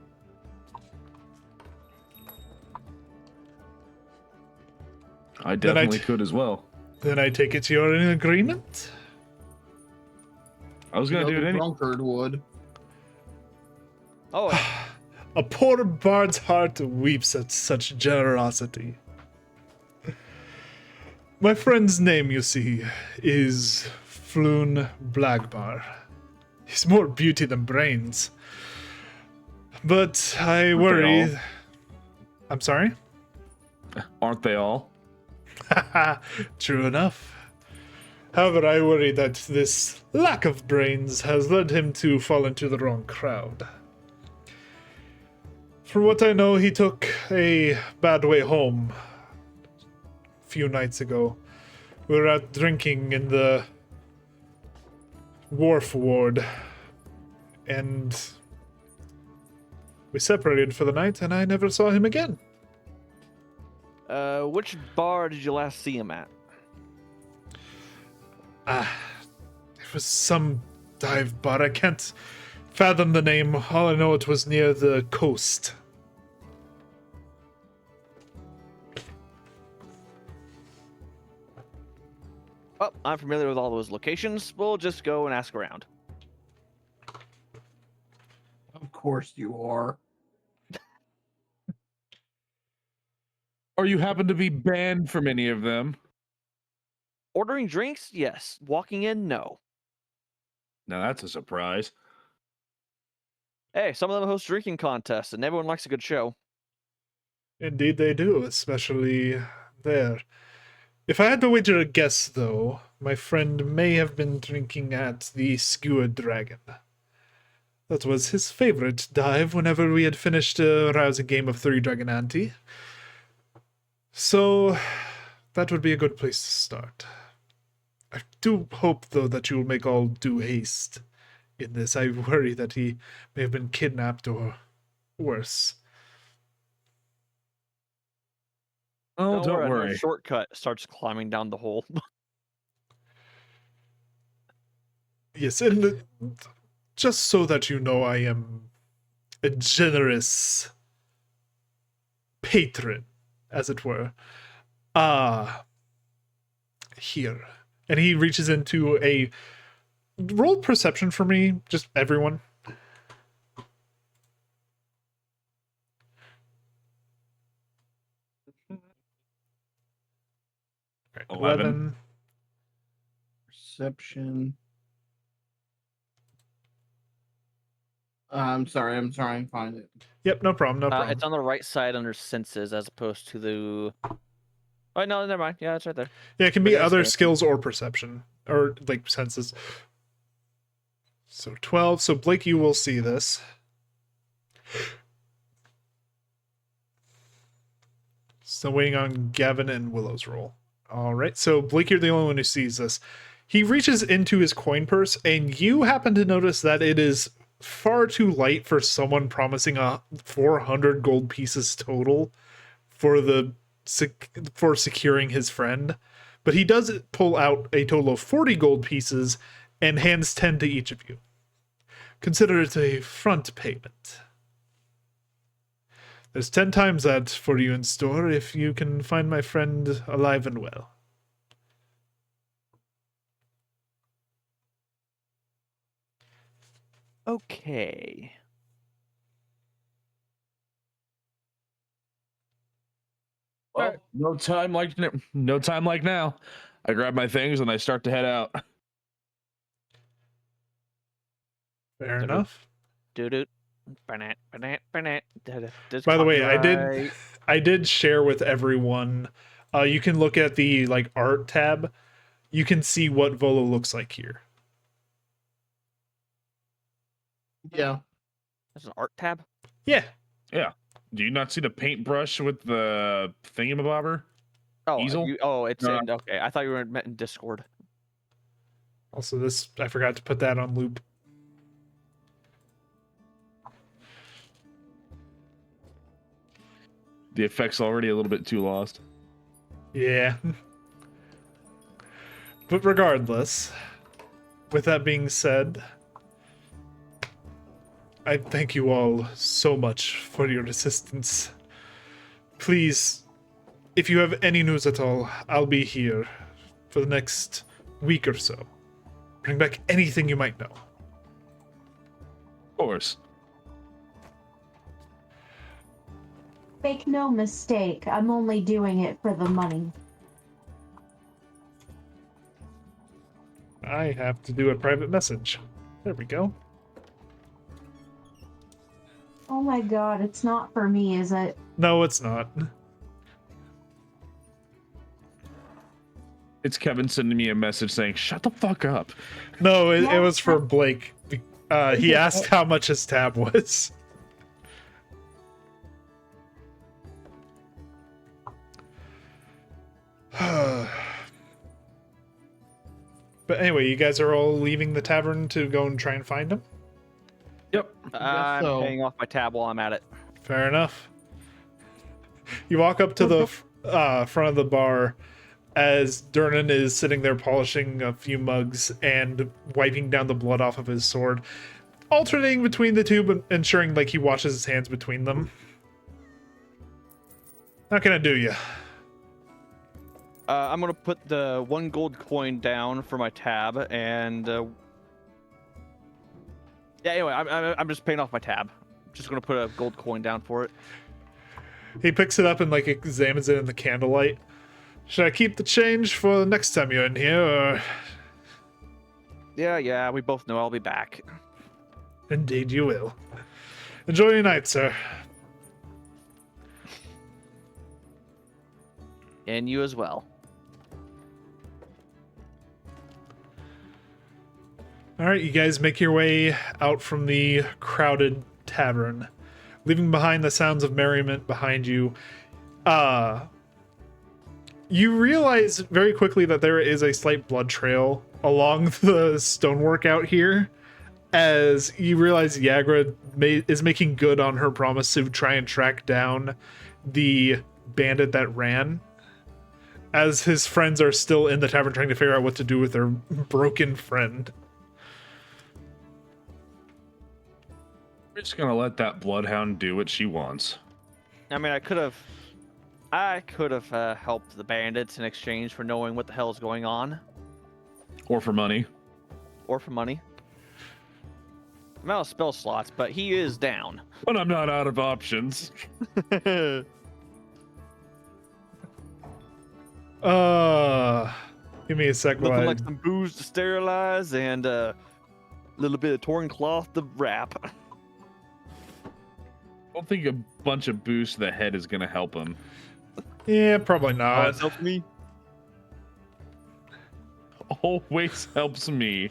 I definitely t- could as well. Then I take it you're in agreement? I was gonna do it The anyway. drunkard would. Oh, A poor bard's heart weeps at such generosity. My friend's name, you see, is Floon Blagbar. He's more beauty than brains. But I worry. all? I'm sorry? Aren't they all? True enough. However, I worry that this lack of brains has led him to fall into the wrong crowd. For what I know, he took a bad way home a few nights ago. We were out drinking in the wharf ward, and we separated for the night, and I never saw him again. which bar did you last see him at? It was some dive bar. I can't fathom the name. All I know, it was near the coast. Well, I'm familiar with all those locations. We'll just go and ask around. Of course you are. Or you happen to be banned from any of them? Ordering drinks? Yes. Walking in? No. Now that's a surprise. Hey, some of them host drinking contests, and everyone likes a good show. Indeed they do, especially there. If I had to wager a guess, though, my friend may have been drinking at the Skewered Dragon. That was his favorite dive whenever we had finished a rousing game of 3 Dragon Ante. So, that would be a good place to start. I do hope, though, that you will make all due haste in this. I worry that he may have been kidnapped or worse. Oh, don't No worry. shortcut starts climbing down the hole. Yes, and just so that you know, I am a generous patron, as it were. Here. And he reaches into a roll perception for me, just everyone. All right, 11. Perception. I'm sorry, I'm trying to find it. Yep, no problem, no problem. It's on the right side under senses as opposed to the. Oh no, never mind. Yeah, it's right there. Yeah, it can But be that's other fair. skills or perception, or like senses. So 12. So Blake, you will see this. Still waiting on Gavin and Willow's roll. All right, so Blake, you're the only one who sees this. He reaches into his coin purse, and you happen to notice that it is far too light for someone promising 400 gold pieces total for securing his friend. But he does pull out a total of 40 gold pieces and hands 10 to each of you. Consider it a front payment. There's 10 times that for you in store if you can find my friend alive and well. Okay. Well, no time like now. I grab my things and I start to head out. Fair enough. Doo-doo. By the way, I did share with everyone. You can look at the like art tab. You can see what Volo looks like here. Yeah. There's an art tab. Yeah. Yeah. Do you not see the paintbrush with the thingamabobber? Oh, Easel? it's No. in. Okay, I thought you were meant in Discord. Also, this I forgot to put that on loop. The effect's already a little bit too lost. Yeah. But regardless, with that being said, I thank you all so much for your assistance. Please, if you have any news at all, I'll be here for the next week or so. Bring back anything you might know. Of course. Make no mistake, I'm only doing it for the money. I have to do a private message. There we go. Oh my god, it's not for me, is it? No, it's not. It's Kevin sending me a message saying, "Shut the fuck up." No, it was for Blake. He asked how much his tab was. But anyway, you guys are all leaving the tavern to go and try and find him? Yep. I'm so. paying off my tab while I'm at it. Fair enough. You walk up to the front of the bar as Durnan is sitting there polishing a few mugs and wiping down the blood off of his sword, alternating between the two, but ensuring like he washes his hands between them. How can I do you? I'm gonna put the 1 gold coin down for my tab, and yeah. Anyway, I'm just paying off my tab. Just gonna put a gold coin down for it. He picks it up and like examines it in the candlelight. Should I keep the change for the next time you're in here, or? Yeah. We both know I'll be back. Indeed you will. Enjoy your night, sir. And you as well. All right, you guys make your way out from the crowded tavern, leaving behind the sounds of merriment behind you. You realize very quickly that there is a slight blood trail along the stonework out here, as you realize Yagra is making good on her promise to try and track down the bandit that ran, as his friends are still in the tavern trying to figure out what to do with their broken friend. We're just gonna let that bloodhound do what she wants. I mean, I could have helped the bandits in exchange for knowing what the hell is going on, Or for money. or for money. I'm out of spell slots, but he is down. But I'm not out of options. Give me a sec. Looking while like some booze to sterilize and a little bit of torn cloth to wrap. I don't think a bunch of boost to the head is gonna help him. Yeah, probably not. Help me. Always helps me.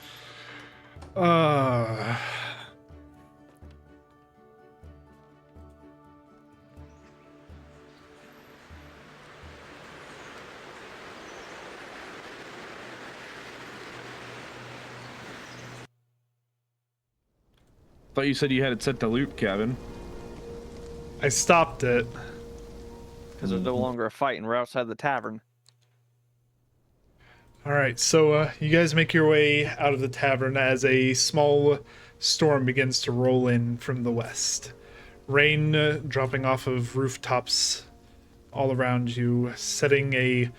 Thought you said you had it set to loot, Kevin. I stopped it. Because there's no longer a fight and we're outside the tavern. All right, so you guys make your way out of the tavern as a small storm begins to roll in from the west. Rain dropping off of rooftops all around you, setting a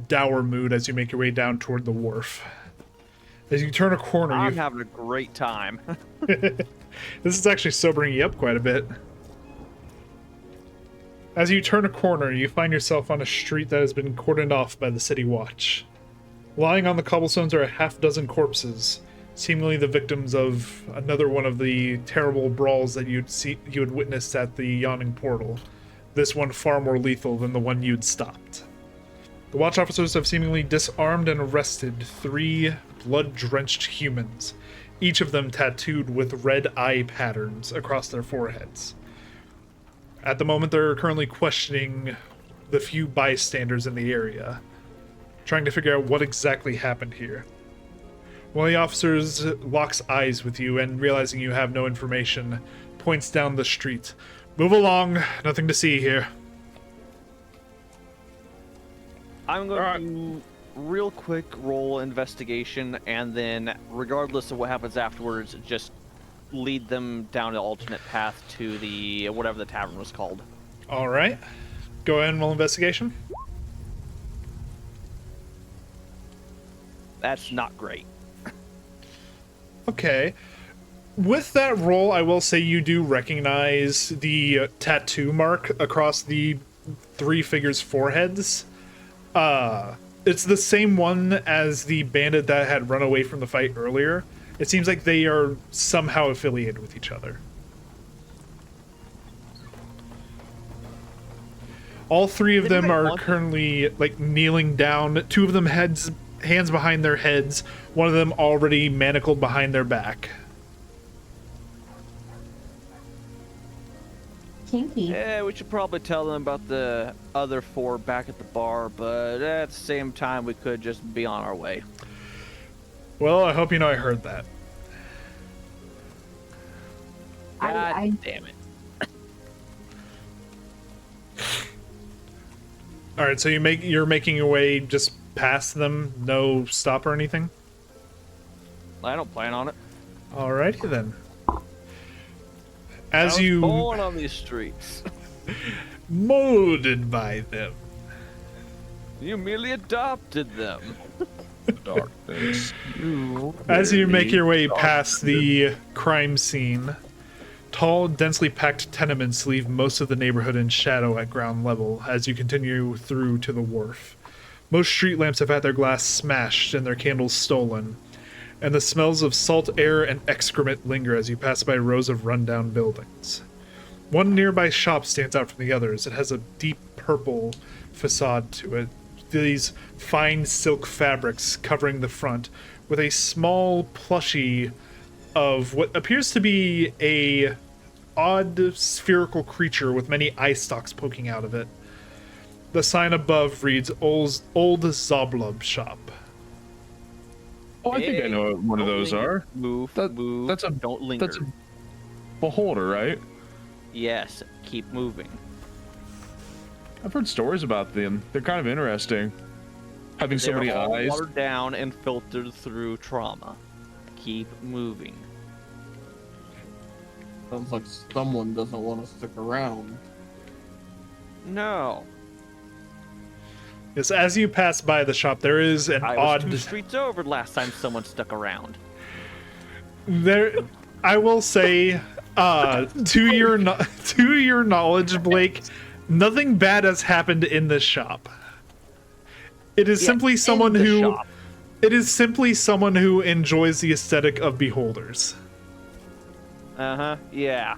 dour mood as you make your way down toward the wharf. As you turn a corner, I'm having a great time. This is actually sobering you up quite a bit. As you turn a corner, you find yourself on a street that has been cordoned off by the city watch. Lying on the cobblestones are a half-dozen corpses, seemingly the victims of another one of the terrible brawls that you had witnessed at the Yawning Portal. This one far more lethal than the one you'd stopped. The watch officers have seemingly disarmed and arrested 3 blood-drenched humans, each of them tattooed with red eye patterns across their foreheads. At the moment, they're currently questioning the few bystanders in the area, trying to figure out what exactly happened here. One of the officers locks eyes with you and, realizing you have no information, points down the street. Move along, nothing to see here. I'm going to real quick roll investigation, and then regardless of what happens afterwards, just lead them down an alternate path to the whatever the tavern was called. All right. Go ahead and roll investigation. That's not great. Okay. With that roll, I will say you do recognize the tattoo mark across the 3 figures' foreheads. It's the same one as the bandit that had run away from the fight earlier. It seems like they are somehow affiliated with each other. All 3 of them are currently like kneeling down. 2 of them hands behind their heads. One of them already manacled behind their back. Kinky. Yeah, we should probably tell them about the other 4 back at the bar, but at the same time, we could just be on our way. Well, I hope you know I heard that. God damn it. All right, so you're making your way just past them, no stop or anything? I don't plan on it. Alrighty then. I As was you born on these streets. molded by them. You merely adopted them. Darkness. As you make your way past the crime scene, tall, densely packed tenements leave most of the neighborhood in shadow at ground level as you continue through to the wharf. Most street lamps have had their glass smashed and their candles stolen, and the smells of salt air and excrement linger as you pass by rows of rundown buildings. One nearby shop stands out from the others. It has a deep purple facade to it, these fine silk fabrics covering the front, with a small plushie of what appears to be a odd spherical creature with many eye stalks poking out of it. The sign above reads Old Zoblub Shop. Oh, I think I know what one of Don't those linger. are. Move, move. That's a don't linger. That's a beholder, right? Yes, keep moving. I've heard stories about them. They're kind of interesting. Having so many They're all eyes. watered down and filtered through trauma. Keep moving. Sounds like someone doesn't want to stick around. No, Yes, as you pass by the shop, there is an I was odd. 2 streets over last time someone stuck around. There, I will say, to your knowledge, Blake, nothing bad has happened in this shop. It is Yeah, simply in someone the who. shop. It is simply someone who enjoys the aesthetic of beholders. Uh-huh, yeah.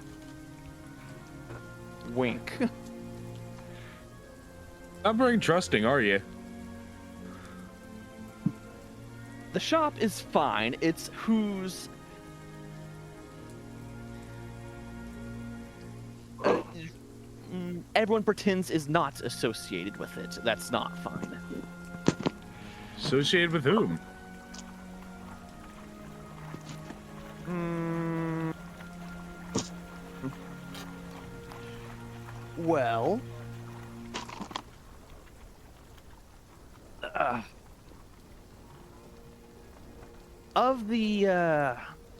Wink. Not very trusting, are you? The shop is fine. It's who's... everyone pretends is not associated with it. That's not fine. Associated with whom? Well... of the,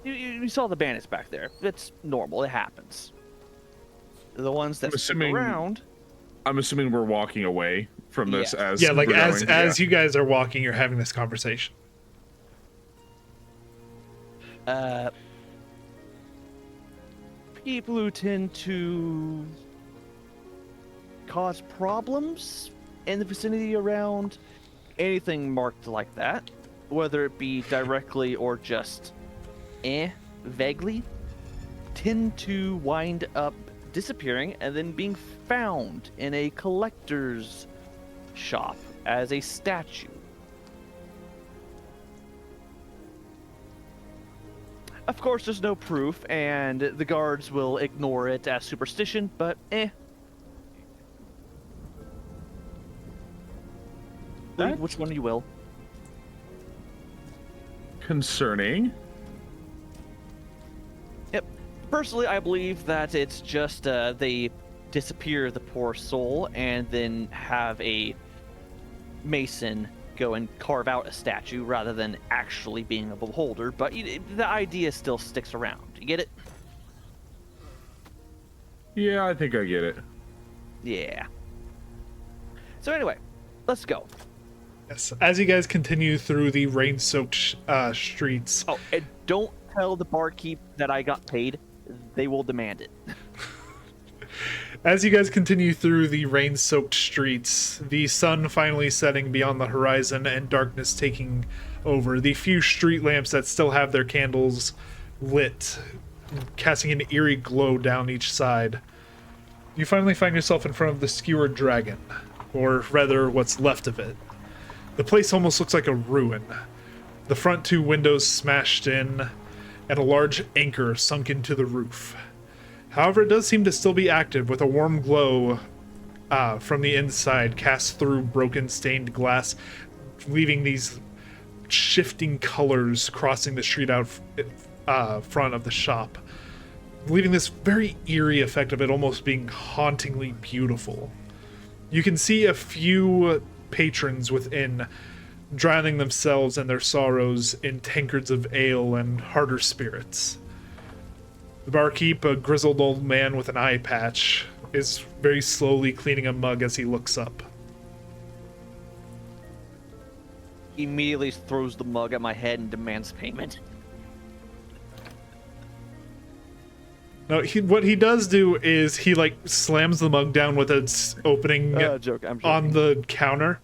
you saw the bandits back there. It's normal. It happens. The ones that stick around... I'm assuming we're walking away from this Yes. as Yeah, like we're as going, you guys are walking, you're having this conversation. People who tend to cause problems in the vicinity around anything marked like that, whether it be directly or just vaguely, tend to wind up disappearing and then being found in a collector's shop as a statue. Of course, there's no proof, and the guards will ignore it as superstition, but Believe which one you will. concerning. Yep. Personally, I believe that it's just they disappear the poor soul and then have a mason go and carve out a statue rather than actually being a beholder. But the idea still sticks around. You get it? Yeah, I think I get it. Yeah. So anyway, let's go. Yes. As you guys continue through the rain-soaked streets, Oh, and don't tell the barkeep that I got paid. They will demand it. as you guys continue through the rain-soaked streets, the sun finally setting beyond the horizon and darkness taking over. The few street lamps that still have their candles lit, casting an eerie glow down each side. You finally find yourself in front of the Skewered Dragon, or rather, what's left of it. The place almost looks like a ruin. The front 2 windows smashed in, and a large anchor sunk into the roof. However, it does seem to still be active, with a warm glow from the inside cast through broken stained glass, leaving these shifting colors crossing the street out front of the shop, leaving this very eerie effect of it almost being hauntingly beautiful. You can see a few patrons within, drowning themselves and their sorrows in tankards of ale and harder spirits. The barkeep, a grizzled old man with an eye patch, is very slowly cleaning a mug as he looks up. Immediately throws the mug at my head and demands payment. No, what he does do is he slams the mug down with its opening I'm joking. on the counter.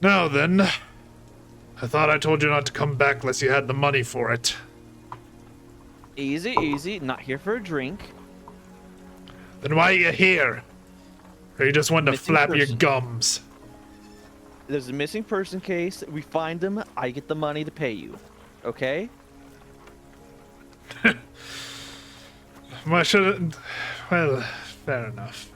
Now then, I thought I told you not to come back unless you had the money for it. Easy, easy. Not here for a drink. Then why are you here? Or you just wanted to Missing flap your person. gums? There's a missing person case. We find them. I get the money to pay you. Okay? Well, fair enough.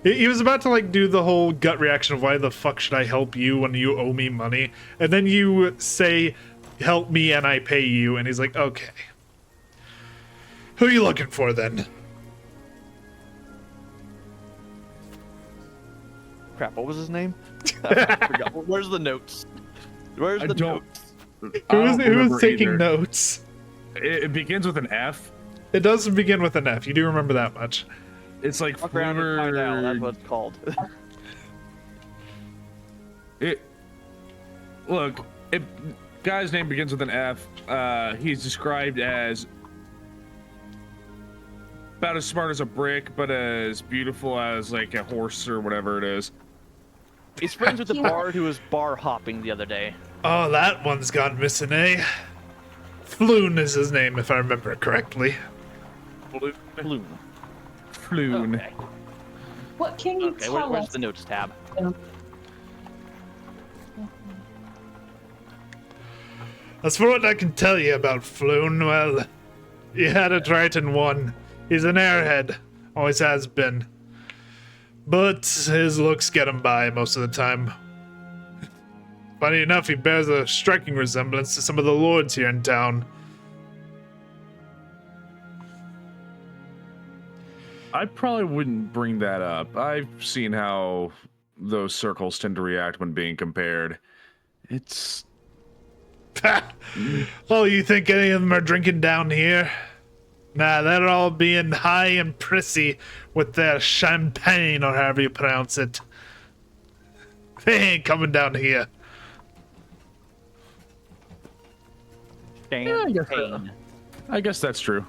He was about to like do the whole gut reaction of why the fuck should I help you when you owe me money, and then you say, "Help me and I pay you," and he's like, "Okay, who are you looking for then?" Crap, what was his name? I forgot. Where's the notes? Where's the notes? Who was taking notes? It begins with an F. It does begin with an F. You do remember that much. It's like Fuck around and find out. That's what it's called. Guy's name begins with an F. He's described as about as smart as a brick, but as beautiful as like a horse or whatever it is. He's friends with the bard who was bar hopping the other day. Oh, that one's gone missing, eh? Floon is his name, if I remember correctly. Bloom. Floon. Okay. What can you Okay, tell where's us? the notes tab? As for what I can tell you about Floon, well, he had it right in one. He's an airhead. Always has been. But his looks get him by most of the time. Funny enough, he bears a striking resemblance to some of the lords here in town. I probably wouldn't bring that up. I've seen how those circles tend to react when being compared. It's... Oh, you think any of them are drinking down here? Nah, they're all being high and prissy with their champagne, or however you pronounce it. They ain't coming down here. Champagne. I guess that's true.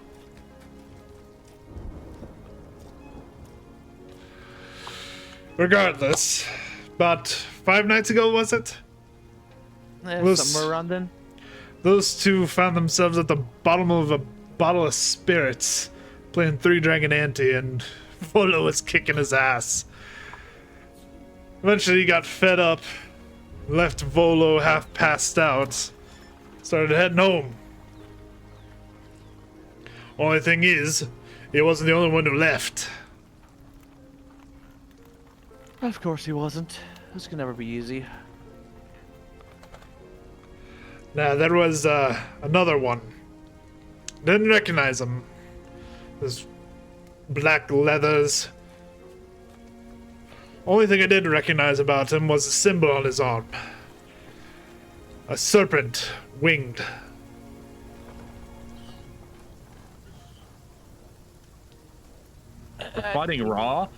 Regardless, about 5 nights ago, was it? Somewhere around then. Those two found themselves at the bottom of a bottle of spirits, playing 3 Dragon Ante, and Volo was kicking his ass. Eventually, he got fed up, left Volo half passed out, started heading home. Only thing is, he wasn't the only one who left. Of course he wasn't. This can never be easy. Now, there was another one. Didn't recognize him. His black leathers. Only thing I did recognize about him was a symbol on his arm. A serpent, winged. Fighting Raw?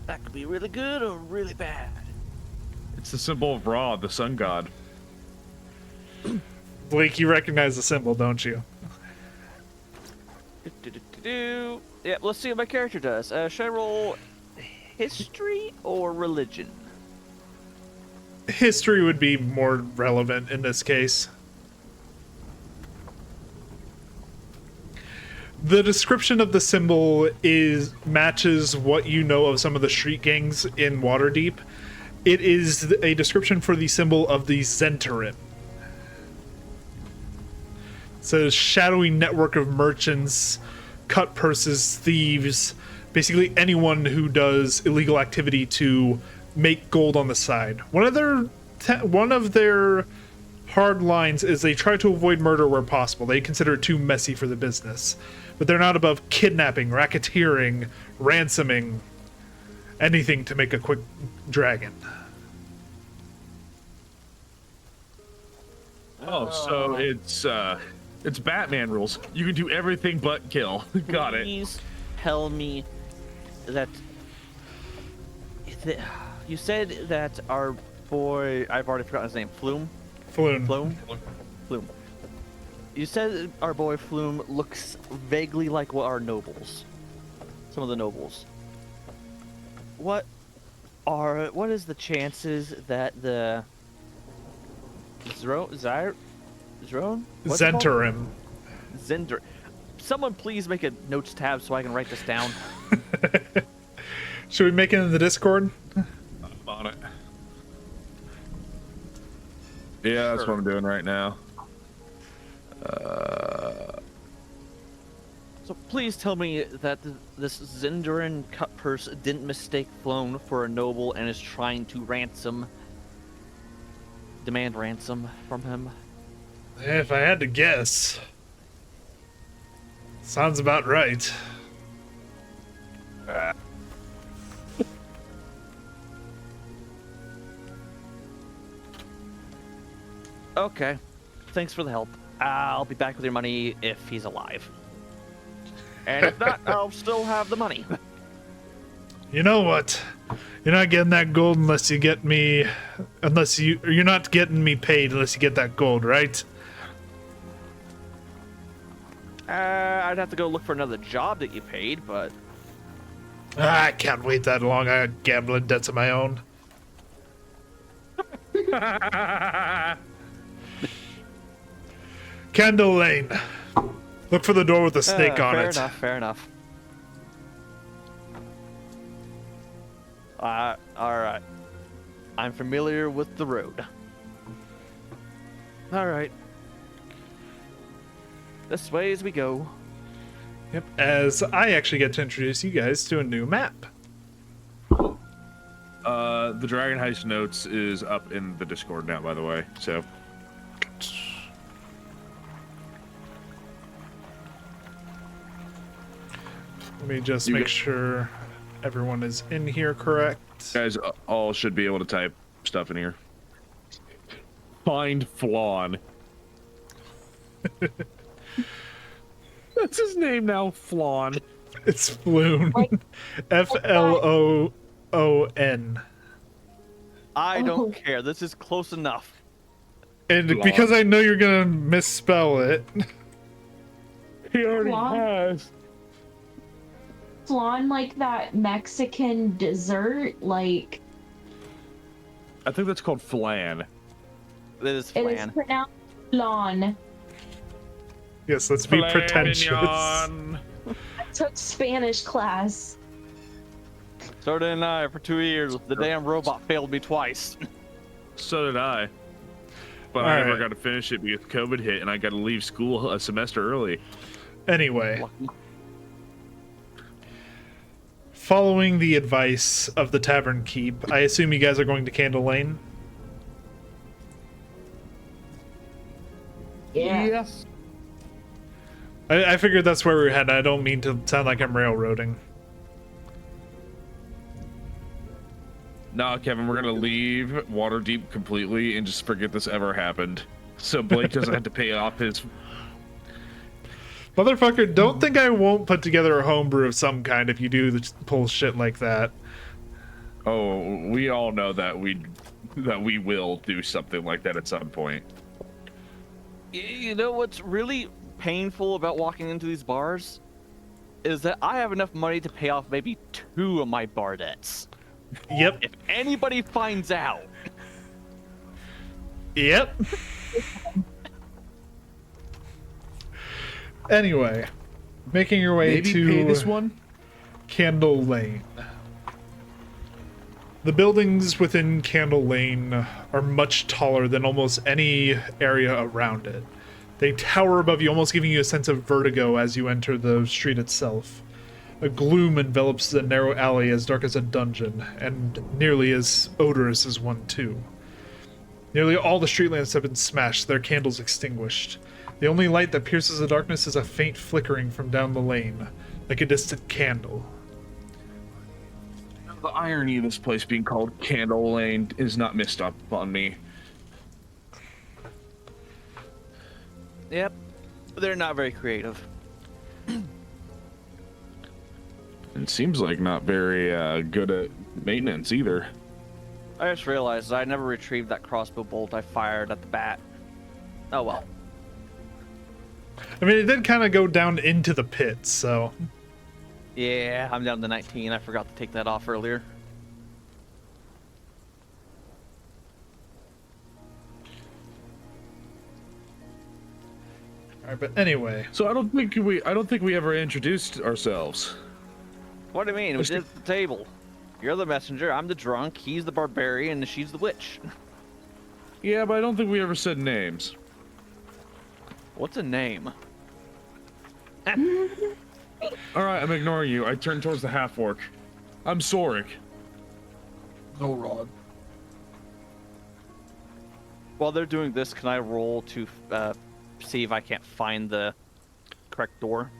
That could be really good or really bad. It's the symbol of Ra, the sun god. Blake, you recognize the symbol, don't you? Yeah, let's see what my character does. Should I roll history or religion? History would be more relevant in this case. The description of the symbol matches what you know of some of the street gangs in Waterdeep. It is a description for the symbol of the Zentarim. It says shadowy network of merchants, cut purses, thieves, basically anyone who does illegal activity to make gold on the side. One of their hard lines is they try to avoid murder where possible. They consider it too messy for the business. But they're not above kidnapping, racketeering, ransoming, anything to make a quick dragon. Oh, so it's Batman rules. You can do everything but kill. Got it. Please tell me that you said that our boy, I've already forgotten his name, Flume? Floon. Flume. You said our boy Flume looks vaguely like what our nobles. Some of the nobles. What is the chances that the Zentarim? Zender. Someone please make a notes tab so I can write this down. Should we make it in the Discord? I'm on it. Yeah, that's what I'm doing right now. So please tell me that this Zindarin cut purse didn't mistake Floan for a noble and is trying to demand ransom from him? If I had to guess, sounds about right. Okay, thanks for the help. I'll be back with your money if he's alive. And if not, I'll still have the money. You know what? You're not getting that gold unless you get me, you're not getting me paid unless you get that gold, right? I'd have to go look for another job that you paid, but I can't wait that long. I got gambling debts of my own. Candle Lane. Look for the door with the snake on it. Fair enough. All right. I'm familiar with the road. All right. This way as we go. Yep. As I actually get to introduce you guys to a new map. The Dragonheist notes is up in the Discord now, by the way. So. Let me just make sure everyone is in here correct. You guys all should be able to type stuff in here. Find Flawn. That's his name now, Flawn. It's Floon. Floon. I don't care. This is close enough. And Flawn. because I know you're gonna misspell it. He already Flawn? has. Flan like that Mexican dessert, like I think that's called flan. It is it is flan. pronounced flan. Yes, let's be Filet pretentious. mignon. I took Spanish class. So did I for 2 years. The damn robot failed me twice. So did I. But All I never right. got to finish it because COVID hit and I got to leave school a semester early. Anyway, following the advice of the Tavern Keep, I assume you guys are going to Candle Lane? Yeah. Yes. I figured that's where we were headed. I don't mean to sound like I'm railroading. Nah, Kevin, we're going to leave Waterdeep completely and just forget this ever happened. So Blake doesn't have to pay off his... Motherfucker, don't think I won't put together a homebrew of some kind if you do pull shit like that. Oh, we all know that we will do something like that at some point. You know what's really painful about walking into these bars? Is that I have enough money to pay off maybe 2 of my bar debts. Yep. If anybody finds out, Yep. Anyway, making your way Maybe to pay this one? Candle Lane. The buildings within Candle Lane are much taller than almost any area around it. They tower above you, almost giving you a sense of vertigo as you enter the street itself. A gloom envelops the narrow alley as dark as a dungeon, and nearly as odorous as one too. Nearly all the street lamps have been smashed, their candles extinguished. The only light that pierces the darkness is a faint flickering from down the lane, like a distant candle. The irony of this place being called Candle Lane is not missed up on me. yep, they're not very creative. It seems like not very good at maintenance either. I just realized I never retrieved that crossbow bolt I fired at the bat. Oh well. I mean, it did kind of go down into the pit, so... Yeah, I'm down to 19. I forgot to take that off earlier. Alright, but anyway. So I don't think we ever introduced ourselves. What do you mean? We did the table. You're the messenger, I'm the drunk, he's the barbarian, and she's the witch. Yeah, but I don't think we ever said names. What's a name? All right, I'm ignoring you. I turn towards the half orc. I'm Sorik. No rod. While they're doing this, can I roll to see if I can't find the correct door?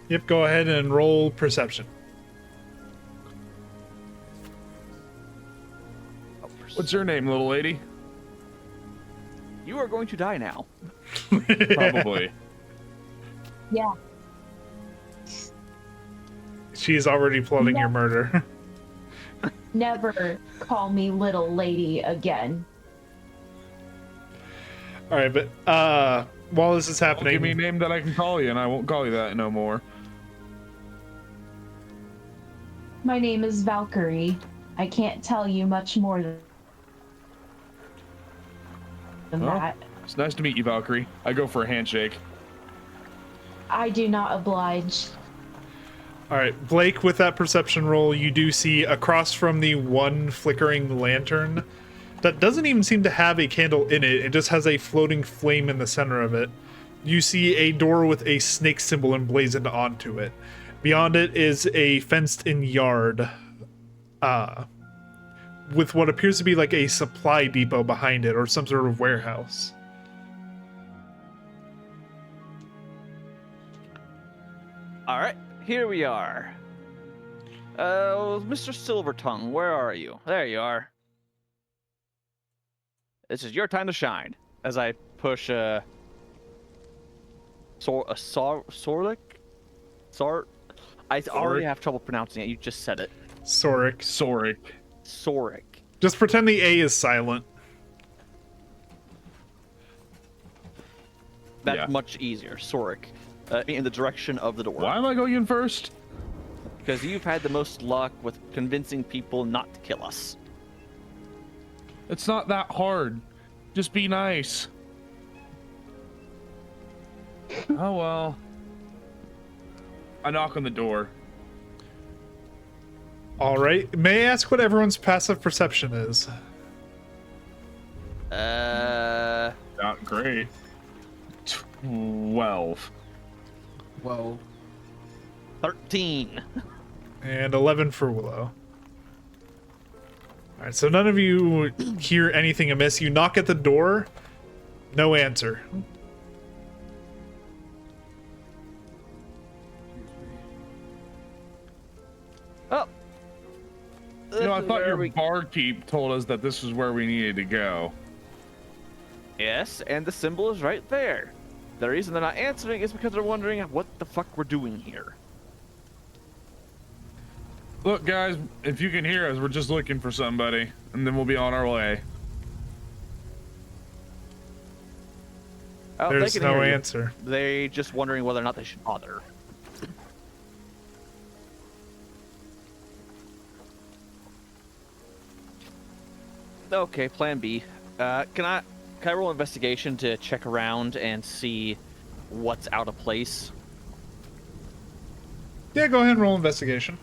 Yep, go ahead and roll perception. Oh, What's your name, little lady? You are going to die now. Probably. Yeah. She's already plotting your murder. Never call me little lady again. All right, but while this is happening, Give me a name that I can call you, and I won't call you that no more. My name is Valkyrie. I can't tell you much more than Well, that. It's nice to meet you, Valkyrie. I go for a handshake. I do not oblige. all right, Blake, with that perception roll, you do see across from the one flickering lantern that doesn't even seem to have a candle in it. It just has a floating flame in the center of it. You see a door with a snake symbol emblazoned onto it. Beyond it is a fenced-in yard with what appears to be like a supply depot behind it or some sort of warehouse. All right, here we are. Mr. Silvertongue, where are you? There you are. This is your time to shine. As I push Sorlik? I already have trouble pronouncing it. You just said it. Sorik. Sorik. Just pretend the A is silent. That's Yeah. much easier. Sorik. In the direction of the door. Why am I going in first? Because you've had the most luck with convincing people not to kill us. It's not that hard. Just be nice. Oh well. I knock on the door. All right. May I ask what everyone's passive perception is? Not great. 12. Well, 13. And 11 for Willow. All right, so none of you hear anything amiss. You knock at the door. No answer. Oh. You know, I This is thought where your we- barkeep told us that this was where we needed to go. Yes, and the symbol is right there. The reason they're not answering is because they're wondering what the fuck we're doing here. Look, guys, if you can hear us, we're just looking for somebody, and then we'll be on our way. Oh, they There's can no hear you. answer. They just wondering whether or not they should bother. Okay, plan B. Can I roll investigation to check around and see what's out of place? Yeah, go ahead and roll investigation.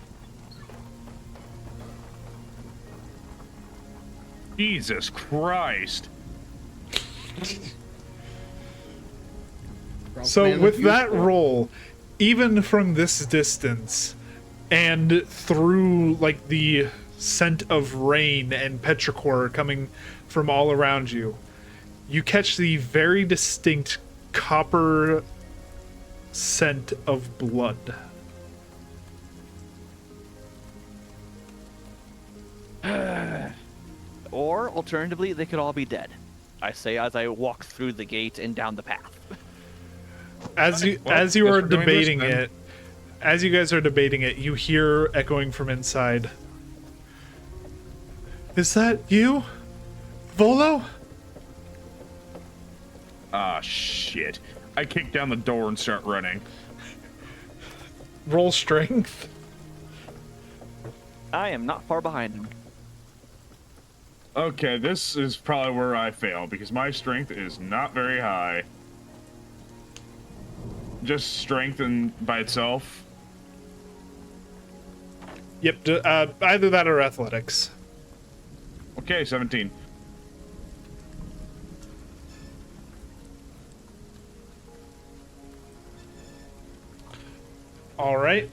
Jesus Christ. So with that roll, even from this distance, and through like the scent of rain and petrichor coming from all around you, you catch the very distinct copper scent of blood. Or alternatively, they could all be dead. I say as I walk through the gate and down the path. As you Well, as you guess are we're doing this debating then. it, as you guys are debating it, you hear echoing from inside. Is that you, Volo? Ah, shit. I kick down the door and start running. Roll strength. I am not far behind him. Okay, this is probably where I fail, because my strength is not very high. Just strength by itself. Yep, either that or athletics. Okay, 17. All right.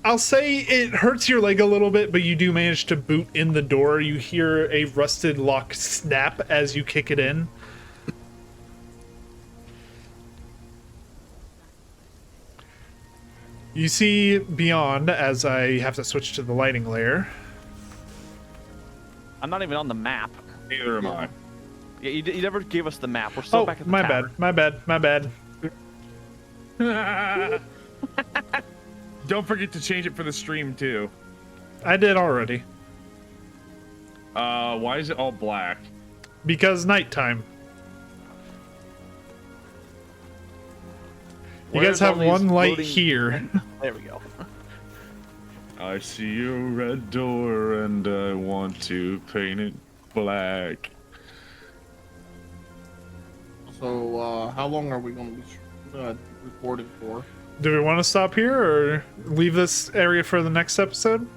I'll say it hurts your leg a little bit, but you do manage to boot in the door. You hear a rusted lock snap as you kick it in. You see beyond as I have to switch to the lighting layer. I'm not even on the map. Neither am I. Yeah, you never gave us the map. We're still Oh, back at the my tavern. bad. My bad. Don't forget to change it for the stream too. I did already. Why is it all black? Because nighttime. You Where's guys have all these one light floating- here. There we go. I see a red door and I want to paint it black. So, how long are we going to be recording for? Do we want to stop here or leave this area for the next episode?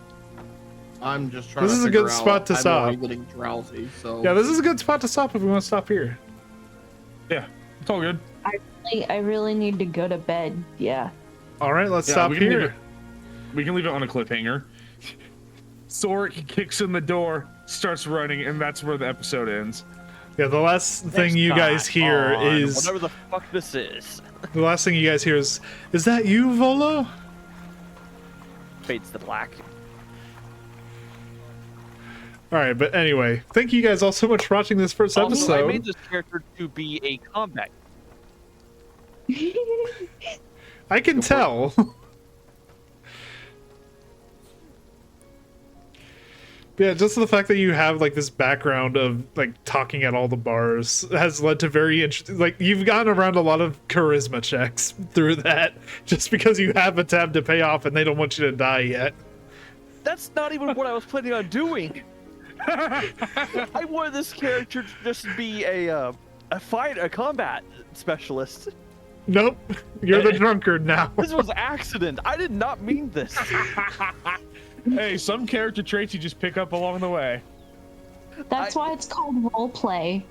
I'm just trying This to is a figure good out- spot to I'm stop. already getting drowsy, so... Yeah, this is a good spot to stop if we want to stop here. Yeah, it's all good. I really need to go to bed. Yeah. All right, let's Yeah, stop we can leave here. it- We can leave it on a cliffhanger. Sork kicks in the door, starts running, and that's where the episode ends. Yeah, the last thing Next you guys time hear on is whatever the fuck this is. the last thing you guys hear is that you, Volo? Fades to black. All right, but anyway, thank you guys all so much for watching this first Also, I made episode. this character to be a combat. I can tell. Yeah, just the fact that you have like this background of like talking at all the bars has led to very interesting. Like you've gotten around a lot of charisma checks through that, just because you have a tab to pay off and they don't want you to die yet. That's not even what I was planning on doing. I wanted this character to just be a combat specialist. Nope, you're the drunkard now. This was accident. I did not mean this. Hey, some character traits you just pick up along the way. That's why it's called role play.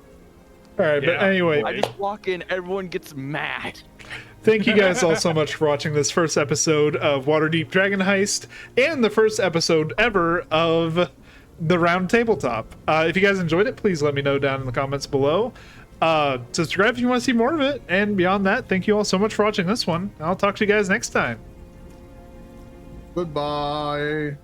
All right, but Yeah. anyway, I just walk in, everyone gets mad. thank you guys all so much for watching this first episode of Waterdeep Dragonheist and the first episode ever of the Round Tabletop. If you guys enjoyed it, please let me know down in the comments below. Subscribe if you want to see more of it. And beyond that, thank you all so much for watching this one. I'll talk to you guys next time. Goodbye.